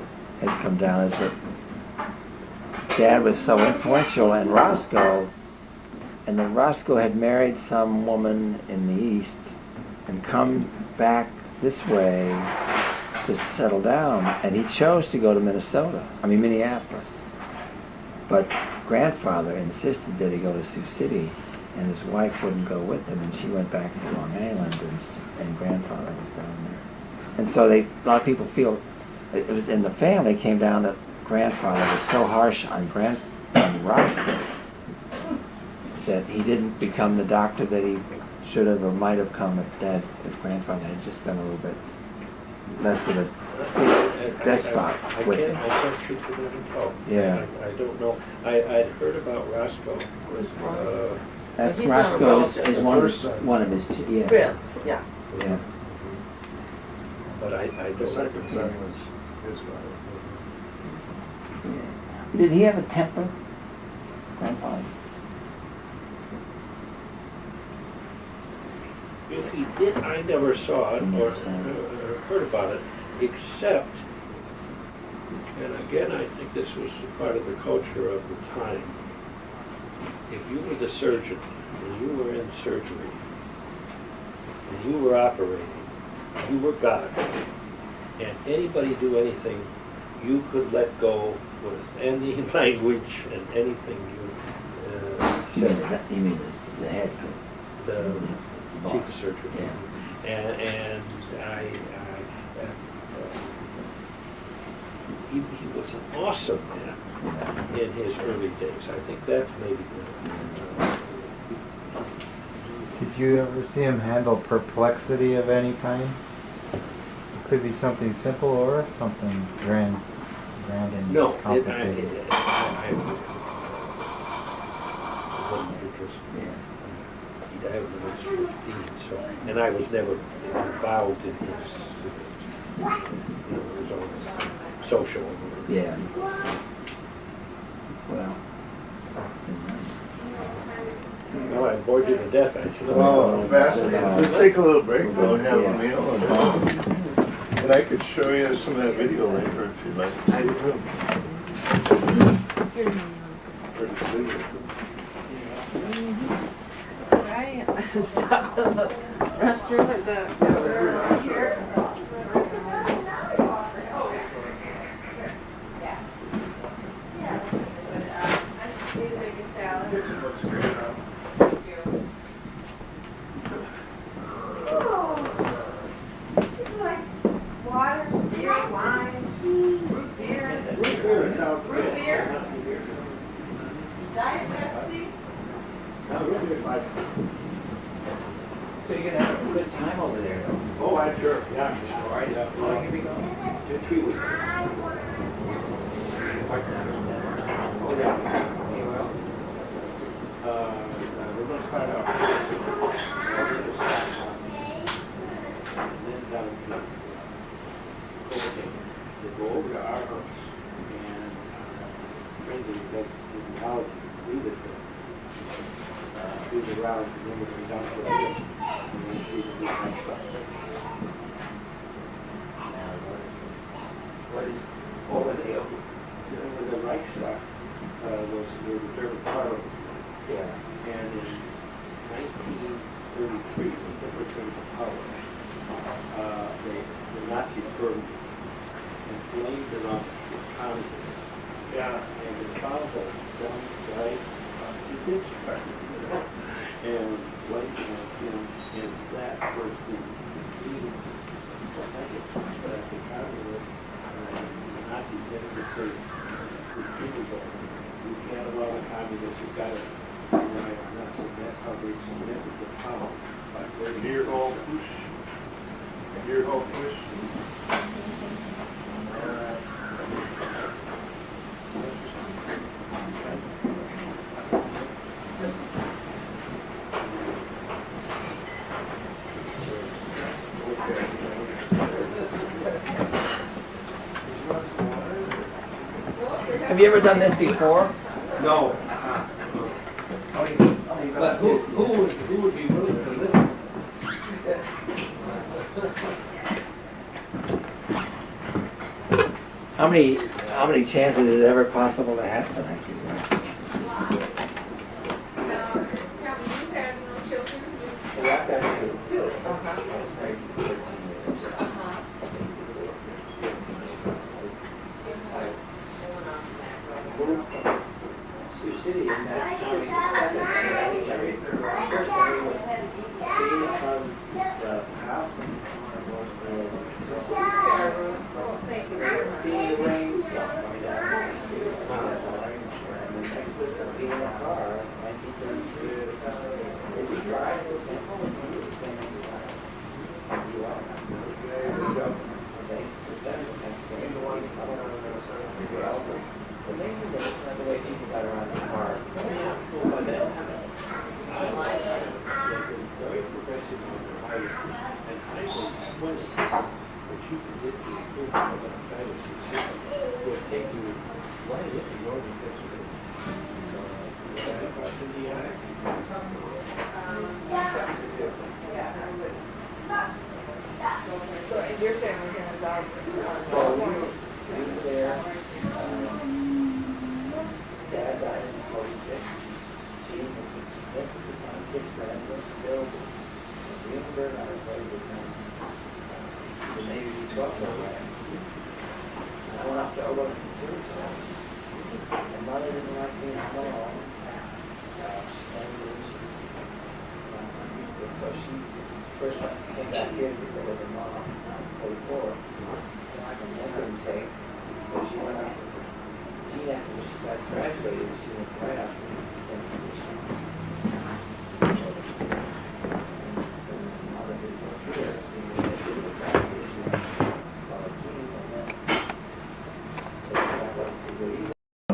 has come down is that Dad was so influential and then Roscoe had married some woman in the East and come back this way to settle down, and he chose to go to Minneapolis. But grandfather insisted that he go to Sioux City, and his wife wouldn't go with him, and she went back to Long Island and grandfather was down there. And so a lot of people feel, it was in the family, came down that grandfather was so harsh on Roscoe that he didn't become the doctor that he should have or might have come if grandfather had just been a little bit less of a despot with him. I can't speak to that at all. Yeah. I don't know. I'd heard about Roscoe. That's He's not a Roscoe relative. is one of his, yeah. Really? Yeah. Yeah. But I The don't. second son was his father. Did he have a temper, grandfather? If he did, I never saw it or heard about it, except, and again, I think this was part of the culture of the time. If you were the surgeon, and you were in surgery, and you were operating, you were God, and anybody do anything, you could let go with any language and anything you said. You mean the head? The boss. chief of surgery. Yeah. And he was an awesome man in his early days. I think that's maybe Did you ever see him handle perplexity of any kind? It could be something simple or something grand and no. complicated. I wasn't interested. Yeah. He died when he was 15, so, and I was never involved in his, his own social. Yeah. Well. Well, I bored you to death, I should. Oh, fascinating. Let's take a little break, go and have a Yeah. meal, and I could show you some of that video later if you'd like. I do. Right. Stop in the restroom at the here. So you're gonna have a good time over there, though? Oh, I'm sure, yeah. All right, how long have you gone? 2 weeks. Oh, yeah. We're gonna start out. And then down to Copenhagen. To go over to our house and friends of that in college, we would do the rounds and then we'd go down to the beach and then see the different stuff. What is over the hill? The Reister was the German parliament. Yeah. And in 1933, when Hitler came to power, the Nazis burned and blamed it on the communists. Yeah. And they found a dumb guy, he did start, and blamed it on him, and that was the reason for that the communists, the Nazis never say, you can't allow the communists, you've got to rely on us, and that's how they cemented the power. Dear old push. Dear old push. Have you ever done this before? No. But who would be willing to listen? How many chances is it ever possible to happen?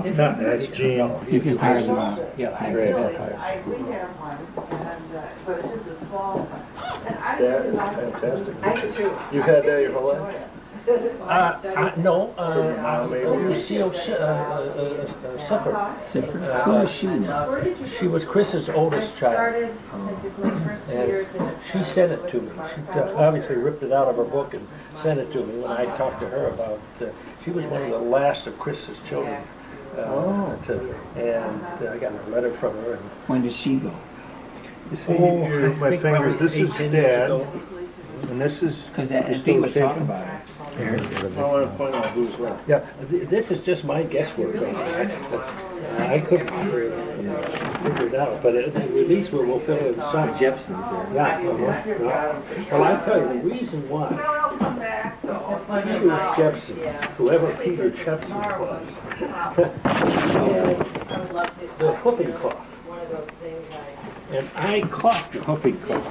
No, that's Gene. You just hired him out. Yeah, Great. We have one, and, but it's just a small one. And I That really is like it. fantastic. I do too. You've had that your whole life? No, maybe. Lucille Supper. Who is she now? Where did you? She was Chris's oldest child. Started at the first 2 years in it. She sent it to me. She obviously ripped it out of her book and sent it to me when I talked to her about, she was one of the last of Chris's children. And I got a letter from her. And, When did she go? You see, here, I my think fingers, probably this is 18 years Dad, ago. and this is, Because you Pete was still talking taking? about it. I want to point out who's left. Yeah, this is just my guesswork on it. I couldn't figure it out, but at least we'll fill in some. Jepson's there. Yeah. Well, I'll tell you, the reason why Peter Jepson, whoever Peter Jepson was, the whooping cough. And I caught the whooping cough.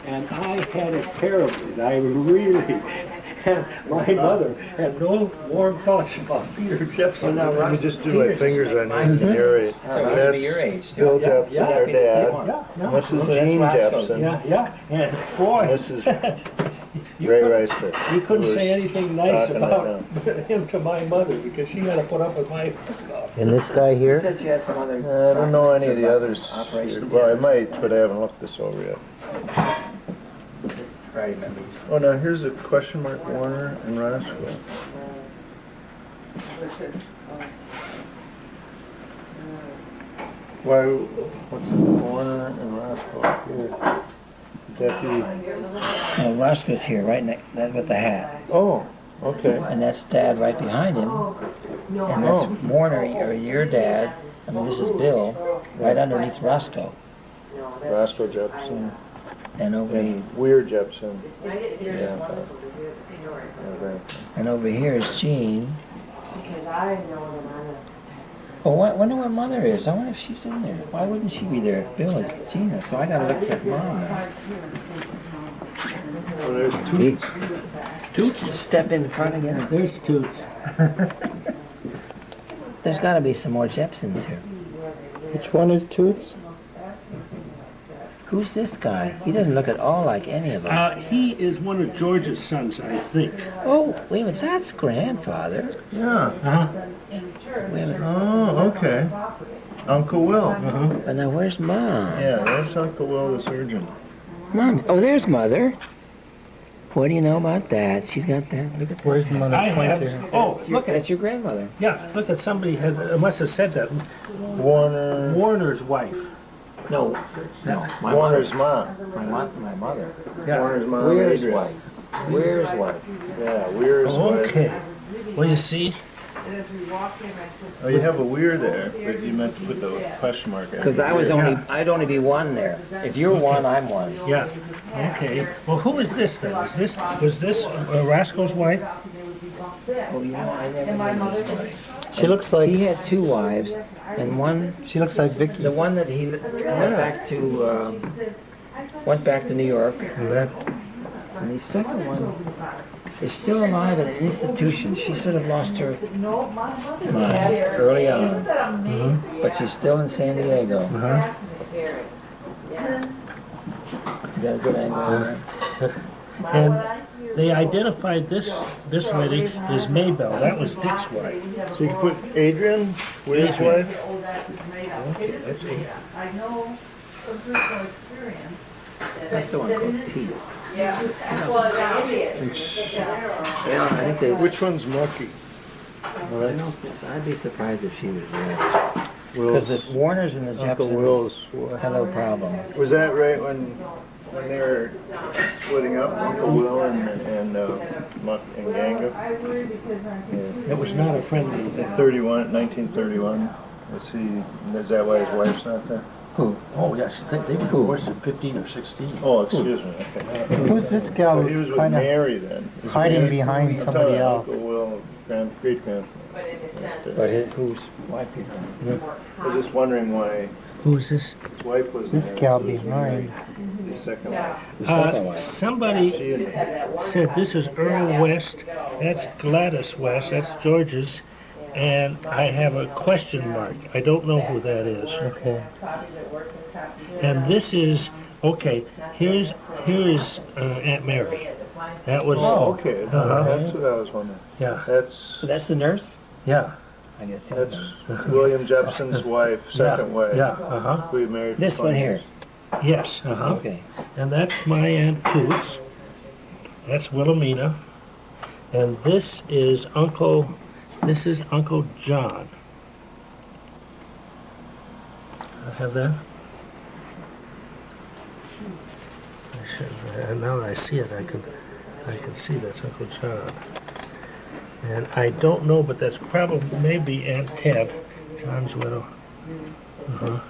And I had it terribly. I really had, my mother had no warm thoughts about Peter Jepson. Let me just do my fingers on his area. So he would be your age, too. Bill Jepson, our dad. Yeah, This is Gene Jepson. yeah, and boy, This is Ray Reister. you couldn't say anything nice talking about him to my mother because she had to put up with my stuff. And this guy He here? said she had some other. I don't know any of the others. Operation. Well, I might, but I haven't looked this over yet. Right, remember. Oh, now here's a question mark Warner and Roscoe. Why, what's Warner and Roscoe here? Deputy, No, Roscoe's here, right next, that's with the hat. oh, okay. And that's Dad right behind him. And Oh. that's Warner, or your dad. I mean, this is Bill, right underneath Roscoe. Roscoe Jepson, And over here, and Weir Jepson. Yeah. Okay. and over here is Jean. Because I know them on Oh, I wonder what Mother is. I wonder if she's in there. Why wouldn't she be there if Bill is Gina? So I gotta look for Mom now. Oh, there's Toots. Toots, step in front again. There's Toots. There's gotta be some more Jepsons here. Which one is Toots? Who's this guy? He doesn't look at all like any of them. He is one of George's sons, I think. Oh, wait a minute, that's grandfather. Yeah. Wait a minute. Oh, okay. Uncle Will. But now where's Mom? Yeah, there's Uncle Will, the surgeon. Mom, oh, there's Mother. What do you know about that? She's got that. Look at that. Where's the mother? I Point have, here. oh, look at That's your grandmother. yeah, look at somebody must have said that. Warner. Warner's wife. No, my Warner's mom. my mother. Yeah. Warner's mom. Where's Adrian. wife? Where's wife? Yeah, Weir's wife. Okay. Well, you see, And as we walked in, I said. Oh, you have a weir there, but you meant to put the question mark after. Because I was weir. only, I'd only be one there. If you're one, I'm one. Yeah, okay. Well, who is this then? Was this Roscoe's wife? Oh, you know, I never And my knew mother this wife. She looks like, He had two wives, and one, she looks like Vicky. the one that he went back to New York, and the second one is still alive in an institution. She sort of lost her mind early on, but she's still in San Diego. You got a good angle on that? And they identified this lady as Maybelle. That was Dick's wife. So you can put Adrian, Weir's wife? Okay, that's it. I know from personal experience. That's the one called T. Yeah, well, Indian. Yeah, I think they. Which one's Mucky? Well, I don't think so. I'd be surprised if she was there. Will's, Because the Warners and the Uncle Jepsons Will's. had no problem. Was that right when they were splitting up, Uncle Will and Muck and Ganga? I worry because I'm. It was not a friendly In 1931. Is that why his wife's not there? Who? Oh, yes, they were divorced at 15 or 16. Oh, excuse me, okay. Who's this gal So he was who's with kind of Mary then? hiding behind I'm somebody talking else? Uncle Will, great-grandfather. But whose wife you know? I was just wondering why Who is this? his wife was This there. gal It was behind. The second wife. The second wife. Somebody She and said this is Earl West, that's Gladys West, that's George's, and I have a question mark. I don't know who that is. Okay. And this is, okay, here is Aunt Mary. That was, Oh, okay, Uh-huh. that's what I was wondering. yeah, So that's the nurse? yeah, I guess. That's William Jepson's wife, second wife. yeah, uh-huh, We married. for This 20 one here. years. yes, uh-huh. Okay. And that's my Aunt Coots. That's Wilhelmina. And this is Uncle John. I have that? I should, now that I see it, I can see that's Uncle John. And I don't know, but that's probably, maybe Aunt Ted, John's widow. Uh-huh.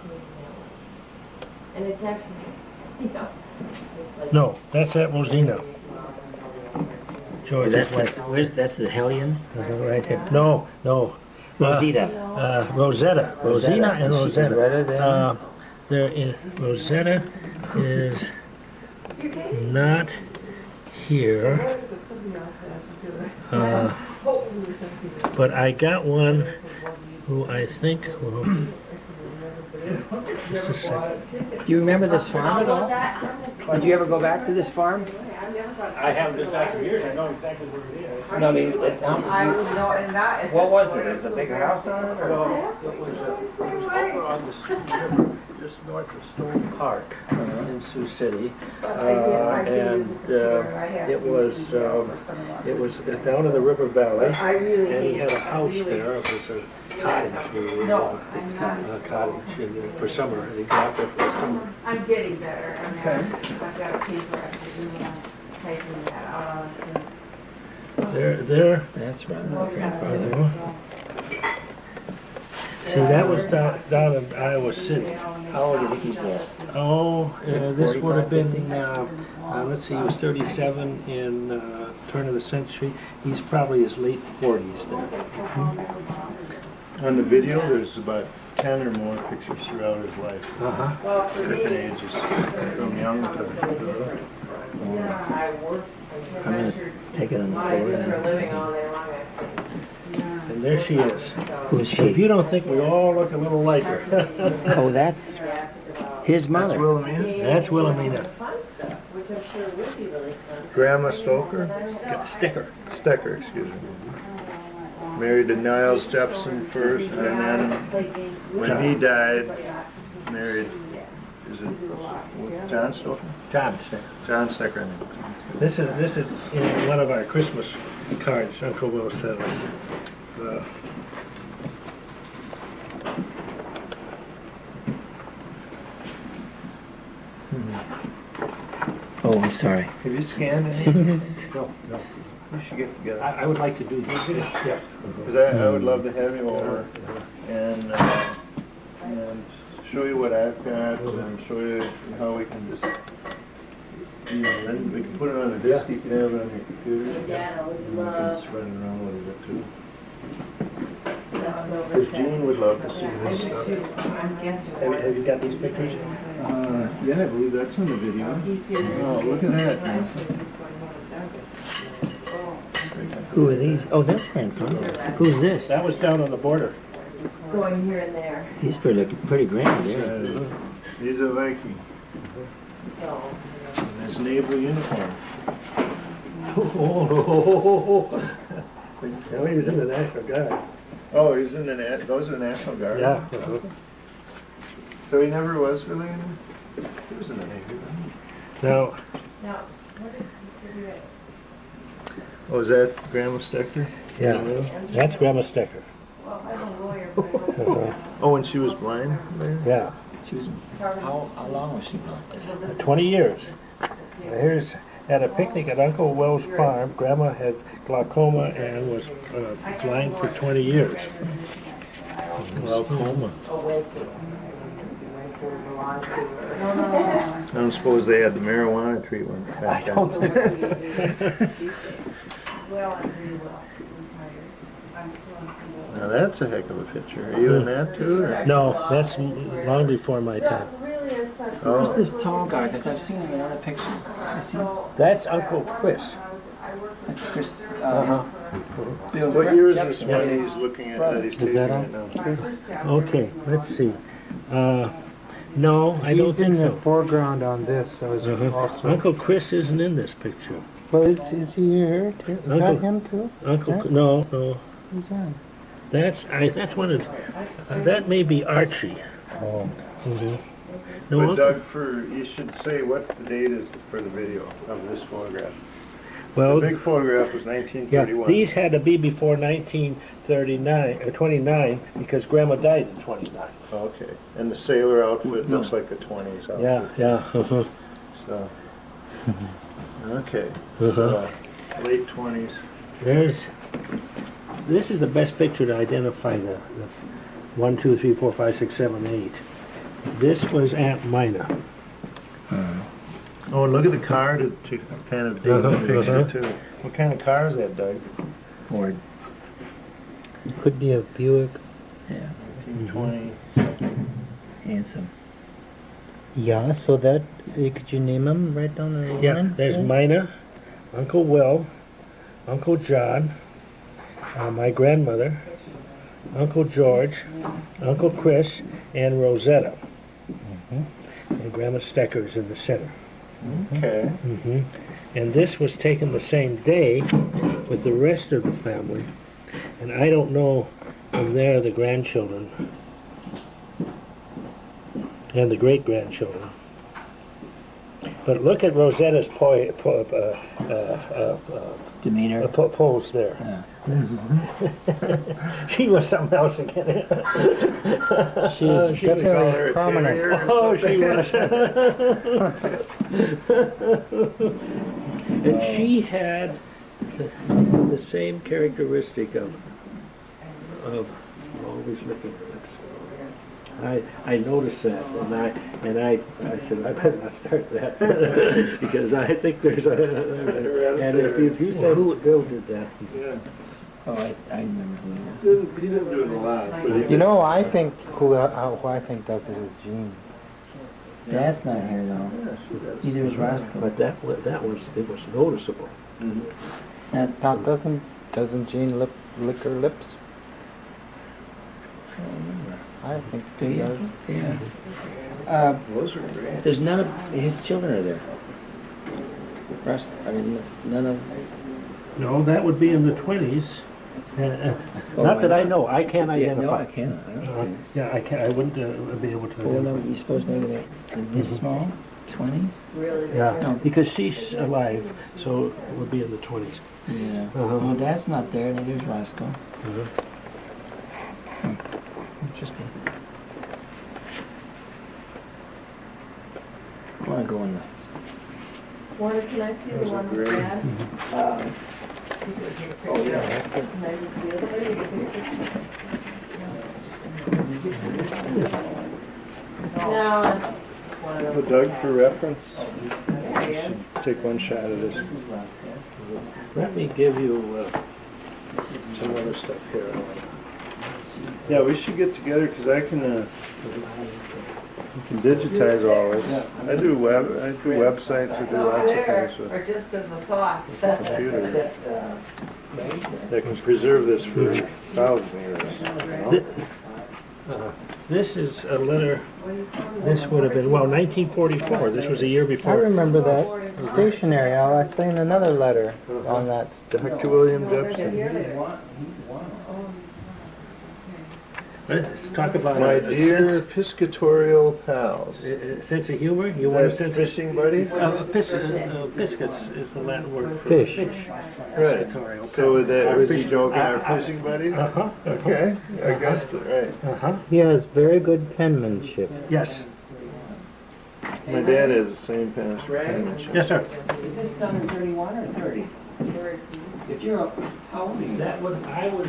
And it's actually, you know, No, that's Aunt Rosina. George's That's wife. that's the Hellion? Right here. No. Rosita. Rosetta. Rosina and Is she Rosetta. redder than- There is, Rosetta is not here. But I got one who I think will, just a second. Do you remember this farm at all? Did you ever go back to this farm? I haven't been back in years, I know exactly where it is. No, I mean, I would know, and that is. what was it? Was it a bigger house on it, or? Well, it was over on the Sioux River, just north of Stone Park in Sioux City. And it was down in the river valley, and he had a house there. It was a cottage, for summer, and he got there for the summer. I'm getting better, and I've got a paper after taking that out. There, That's right, my grandfather. see, that was down in Iowa City. How old do you think he's there? Oh, this would have been, let's see, he was 37 in turn of the century. He's probably his late 40s there. On the video, there's about 10 or more pictures throughout his life. Uh-huh. Well, for Different me, ages, from young to. I work. I'm gonna take it on the I do board. for a living all day long, And there she is. Who is But if she? you don't think we all look a little like her, Oh, that's his mother. Wilhelmina? that's Wilhelmina. fun stuff, which I'm sure would be really fun. Grandma Stoker? Sticker. Stecker, excuse me. Married to Niles Jepson first, and then when he died, married, is it John Stoker? John Sticker. John Stecker. This is in one of our Christmas cards Uncle Will sent us. Oh, I'm sorry. Have you scanned any? No. We should get together. I would like to do this, yes. Because I would love to have you over and show you what I've got and show you how we can just, then we can put it on a disk you can have it on your computer. Dad always And we can loved. spread it around a little bit too. that was over Because there. Jean would love to see I this do stuff. too. I'm guessing. Have you got these pictures? Yeah, I believe that's on the video. Oh, look at that. Who are these? Oh, that's Hancock. Who's this? That was down on the border. Going here and there, He's pretty grand there. He's a Viking. so. In his naval uniform. No, he was in the National Guard. Oh, he's in the those are National Guard? Yeah. So he never was really in the, he was in the Navy. Now, Now, what is it? Oh, is that Grandma Stecker? yeah, that's Grandma Stecker. Well, I'm a lawyer, but I don't. Oh, and she was blind there? Yeah, She was, how long was she blind? 20 years. Here's, at a picnic at Uncle Wells' farm, Grandma had glaucoma and was blind for 20 years. Glaucoma. Oh, wait. Wait belonged to her. I don't suppose they had the marijuana treatment back then. Well, I'm pretty well retired. I'm still in school. Now that's a heck of a picture. Are you in that too? Or? No, that's long before my time. Really is such. Oh. Who's this tall guy? Because I've seen him in other pictures. I see. That's Uncle Chris. That's Chris. Bill. What year is Yep. this one he's looking at that he's taking that right now? Okay, let's see. No, I don't He's in think the so. foreground on this, so is also. Uncle Chris isn't in this picture. Well, is he here too? Is Uncle- that him too? Uncle, no, no. Who's that? That's one of, that may be Archie. Oh. No, But Uncle, Doug, you should say what the date is for the video of this photograph. well, The big photograph was yeah, 1931. these had to be before 1939, 29, because Grandma died in 29. Okay, and the sailor outfit looks like a 20s outfit. Yeah, yeah. So, okay, Uh-huh. so late 20s. This is the best picture to identify the 1, 2, 3, 4, 5, 6, 7, 8. This was Aunt Mina. Oh, and look at the car to kind of date the Uh-huh, picture too. What kind of car is that, Doug? Ford. Could be a Buick. Yeah. 1920. Handsome. Yeah, so that, could you name him right down the line? Yeah, there's Mina, Uncle Will, Uncle John, my grandmother, Uncle George, Uncle Chris, and Rosetta. And Grandma Stecker's in the center. Okay. And this was taken the same day with the rest of the family. And I don't know from there the grandchildren and the great-grandchildren. But look at Rosetta's Demeanor. pose there. Yeah. She was something else again. She's she was definitely prominent. Oh, she was. And she had the same characteristic of always looking at lips. I noticed that, and I said I better not start that because I think there's a. And if you say who did that? Yeah. Oh, I remember who he was. He didn't do it a lot, but he You know, I think who I think does it is Jean. Dad's not here though. Yeah, she does. Neither is Roscoe. But it was noticeable. Now, doesn't Jean lick her lips? I don't remember. I think Do she you? does. Yeah. Those are great. There's none of his children are there. None of. No, that would be in the 20s. Not that I know. I can't Yeah, no, identify. I can't. I don't see. Yeah, I can't. I wouldn't be able to. Well, no, identify. you suppose maybe they're this small? 20s? Really? Yeah, because she's alive, so it would be in the 20s. Yeah. Uh-huh. Well, Dad's not there, neither is Roscoe. Uh-huh. Interesting. I want to go in the... Warner, can I see the one with Dad? Oh, yeah, that's No, it's one of those. Doug, for reference, There he is. take one shot of this. Let me give you some other stuff here. Yeah, we should get together, because I can digitize all this. I do websites, I do lots of There, things with or just as a thought. computers. That can preserve this for thousands of years, you know? This is a letter, this would have been, well, 1944, this was a year I before. remember that stationery. I seen another letter on that. Dr. William Jepson. Let's talk about My a dear piscatorial pals. sense of humor. You want a Is that sense fishing buddies? Piscus is the Latin word for Fish. Right. Piscatorial. So was he fishing- joking, our fishing buddies? Uh-huh. Okay, I guessed it right. Uh-huh. He has very good penmanship. Yes. My dad has the same penmanship. Yes, sir. Is this done in 31 or 30? If you're, how old are you? That was, I was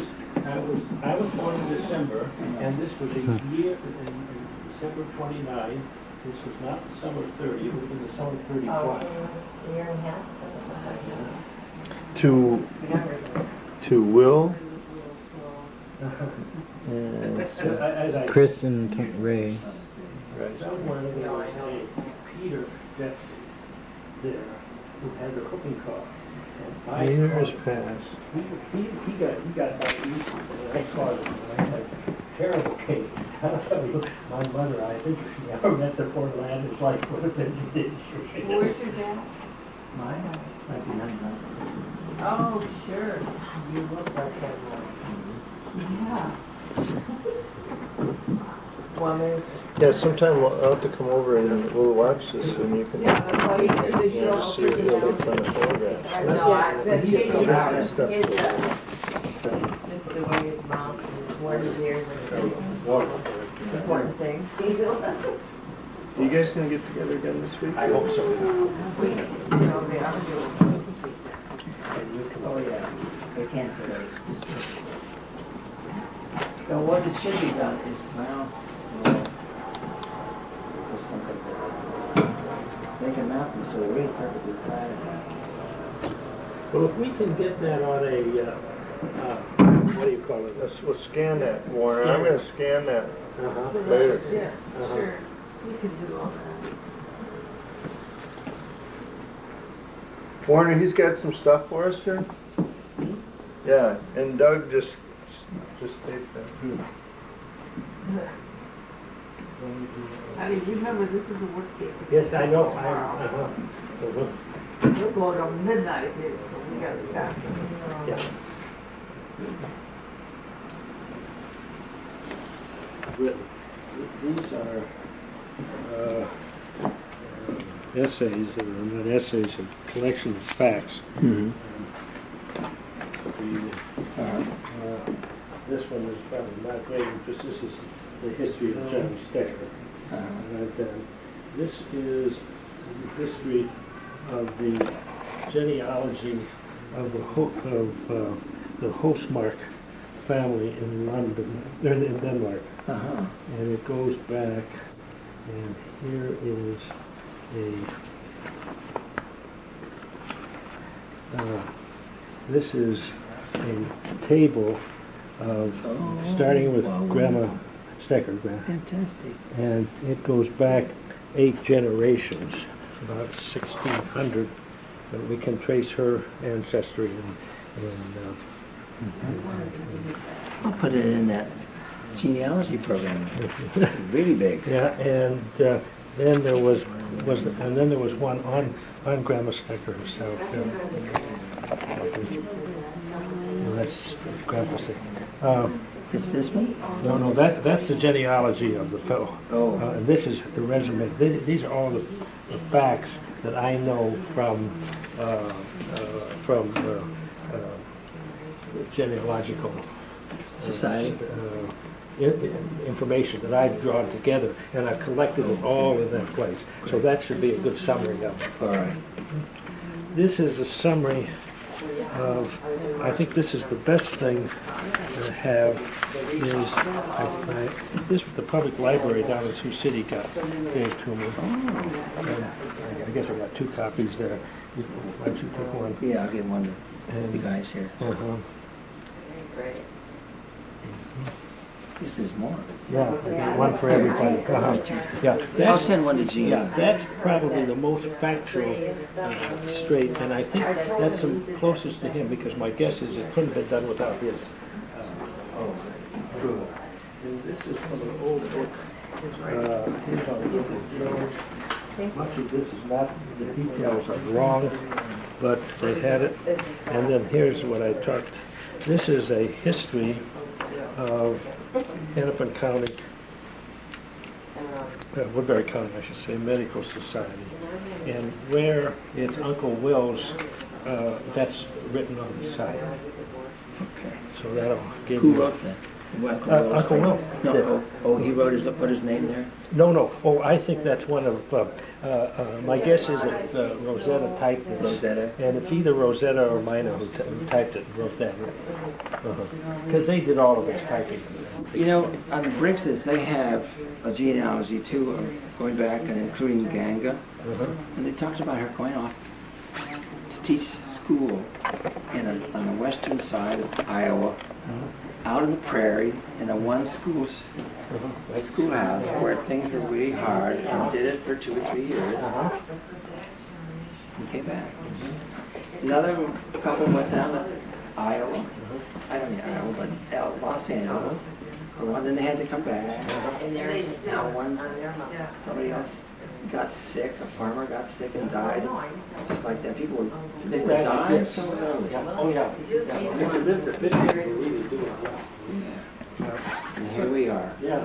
born in December, and this was a year, in December 29. This was not the summer of 30, it would have been the summer of 35. Year and a half. To Will As I Chris and Ray. somewhere there was a Peter Jepson there who had the cooking car. And I years called- past. He got back east, and I saw him, and I had a terrible case. I'll tell you, my mother, I think if she ever met the poor lad, his life would have been disastrous. Where's your dad? Mine? 1999. Oh, sure. You look like that Yeah. one. Woman. Yeah, sometime I'll have to come over and we'll watch this and you can, Yeah, that's why you do the you know, see a really ton of photographs. No, I said he Yeah. just the way his mouth and where his ears and important thing. You guys gonna get together again this week? I hope so. Oh, yeah. They can't today. So what it should be done is, well, just something to make a map so we're really perfectly flat. Well, if we can get that on a, what do you call it? We'll scan that, Warren. I'm gonna scan that later. Yeah, Uh-huh. sure. We can do all that. Warner, he's got some stuff for us here? Yeah, and Doug just take that. I mean, remember, this is a work day. Yes, I know. We'll go till midnight here, so we got to stop. Yeah. These are essays, or not essays, a collection of facts. Mm-hmm. This one is probably not great, because this is the history of John Stecker. And this is the history of the genealogy of the Hostmark family in London, in Denmark. Uh-huh. And it goes back, and here is this is a table of, starting with Grandma Stecker, Fantastic. and it goes back 8 generations, about 1600, and we can trace her ancestry and I'll put it in that genealogy program. Really big. yeah, and then there was one on Grandma Stecker herself. And that's Grandma Stecker. Is this one? No, that's the genealogy of the fellow. Oh. And this is the resume. These are all the facts that I know from genealogical Society. information that I've drawn together, and I've collected it all in that place. So that should be a good summary of it. All right. This is a summary I think this is the best thing to have is, this was the public library down in Sioux City gave to me. And I guess I got 2 copies there. Why don't you take one? Yeah, I'll give one to the guys here. Great. This is more. Yeah, I got one for everybody. Yeah, I'll that's, send one to Gene. yeah, that's probably the most factual, straight, and I think that's the closest to him, because my guess is it couldn't have been done without his approval. And this is from an old book. Here's how it goes. Much of this is not, the details are wrong, but they had it. And then here's what I talked. This is a history of Hennepin County, Woodbury County, I should say, Medical Society. And where it's Uncle Will's, that's written on the side. Okay. So that'll give Who you... wrote that? Uncle Will. No, oh, he wrote his, put his name there? No. Oh, I think that's one of, my guess is that Rosetta typed this. Rosetta? And it's either Rosetta or Mina who typed it and wrote that. Because they did all of its typing. You know, on the Brinkses, they have a genealogy too, going back and including Ganga. And they talked about her going off to teach school on the western side of Iowa, out in the prairie, in a schoolhouse where things were really hard, and did it for 2 or 3 years, and came back. Another couple went down to Iowa, I don't know Iowa, but Los Angeles, for one, then they had to come back. And there's Now one, somebody else got sick, a farmer got sick and died, just like that. People would, they would die so early. Oh, yeah. If you live the 50s, you really do it well. Yeah. And here we are. Yeah.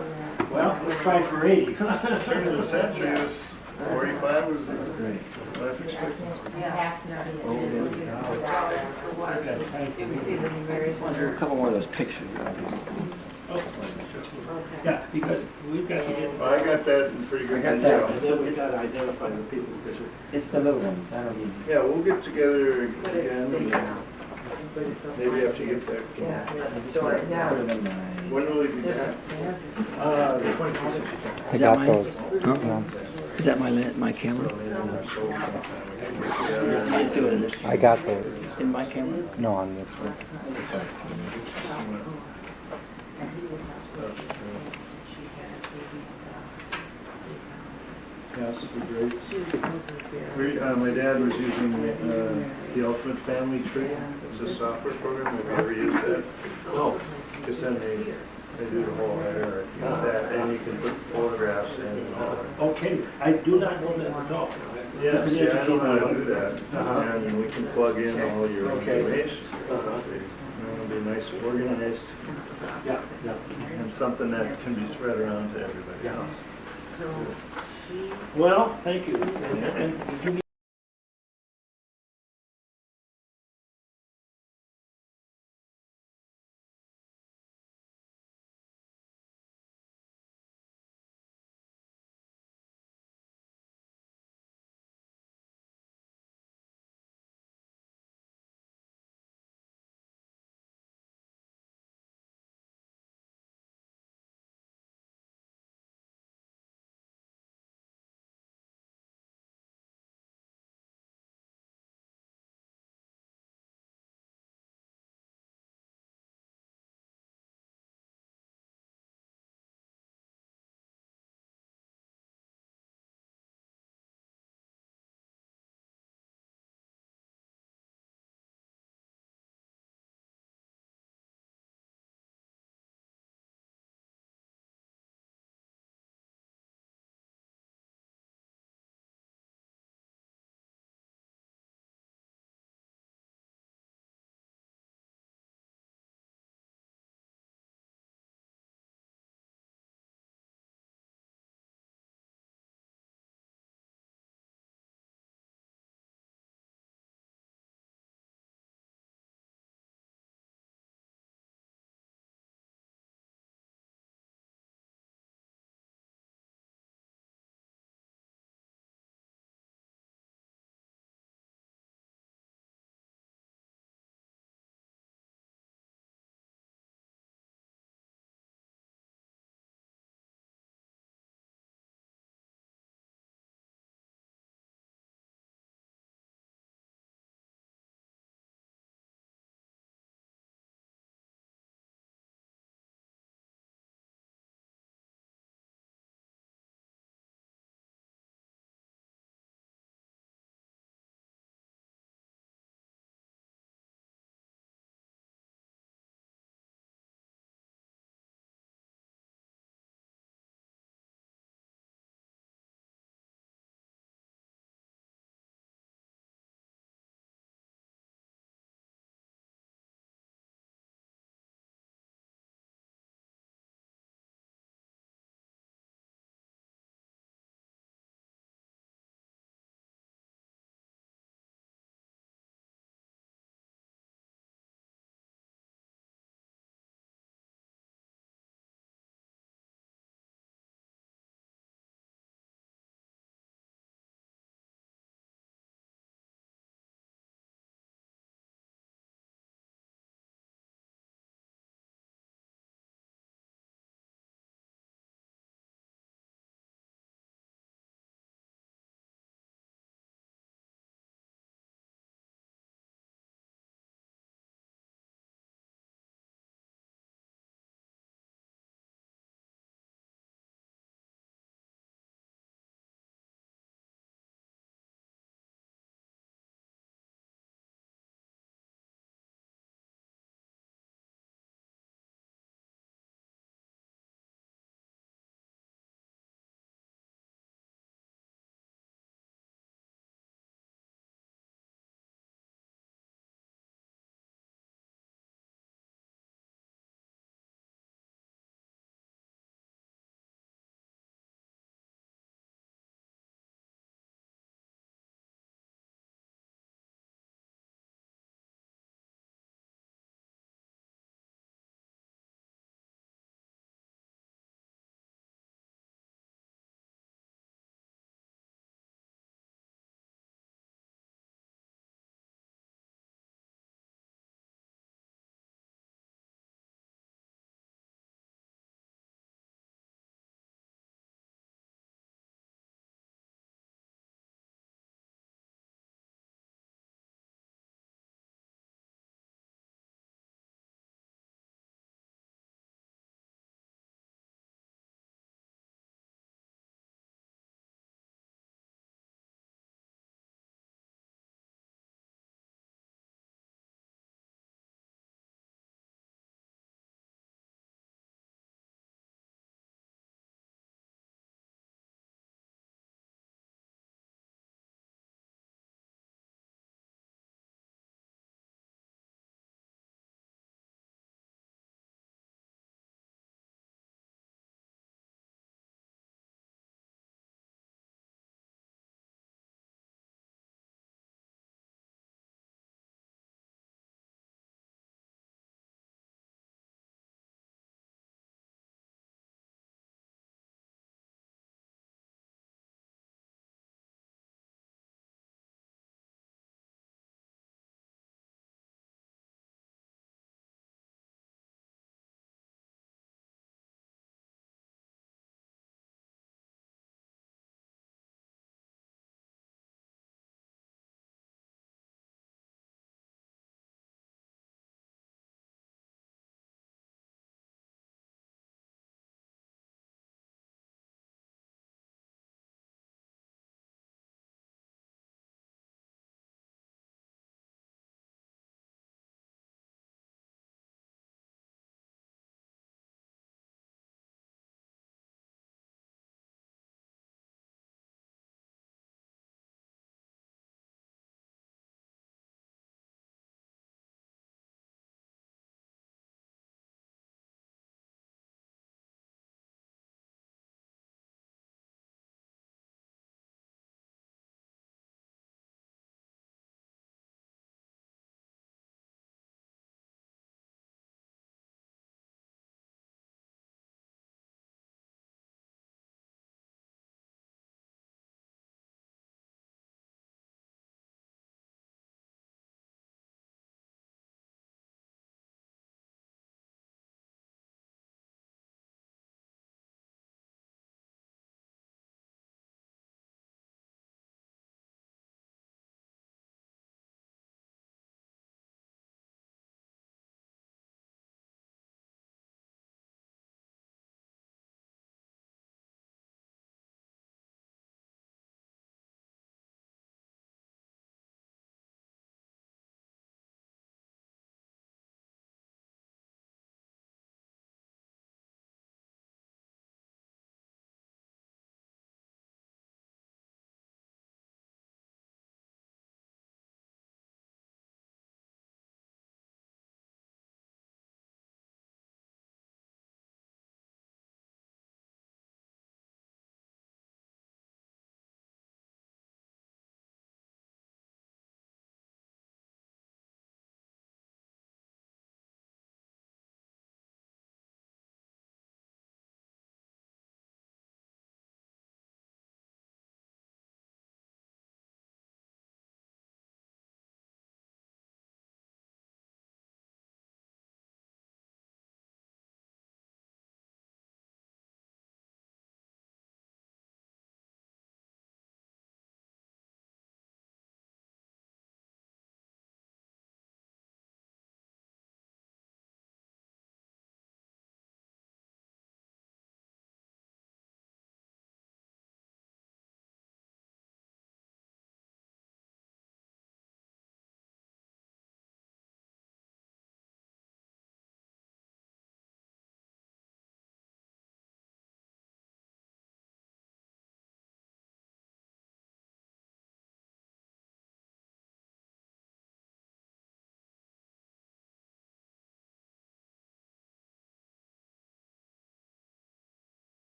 Well, let's try for 80. Turn of the century is 45 was the Great. life expectancy. There are a couple more of those pictures. Yeah, because we've got to get... Well, I got that in pretty good I got detail. that. And then we've got to identify the people, because It's the little ones, I don't need. Yeah, we'll get together again, maybe after you get back. Put them in my... When will we be back? the 26th. I Is that got mine? those. Huh? Yeah. Is that my camera? I didn't do it in this camera. I got those. In my camera? No, on this one. Yeah, super great. My dad was using the Ultimate Family Tree. It's a software program. Have you ever used that? No. Because then they do the whole header. That, and you can put photographs in and all that. Okay, I do not know that at all. Yeah, I know how to do that. And we can plug in all your Okay. information. It'll be nice, organized, Yeah. and something that can be spread around to everybody Yeah. else. Well, thank you. And give me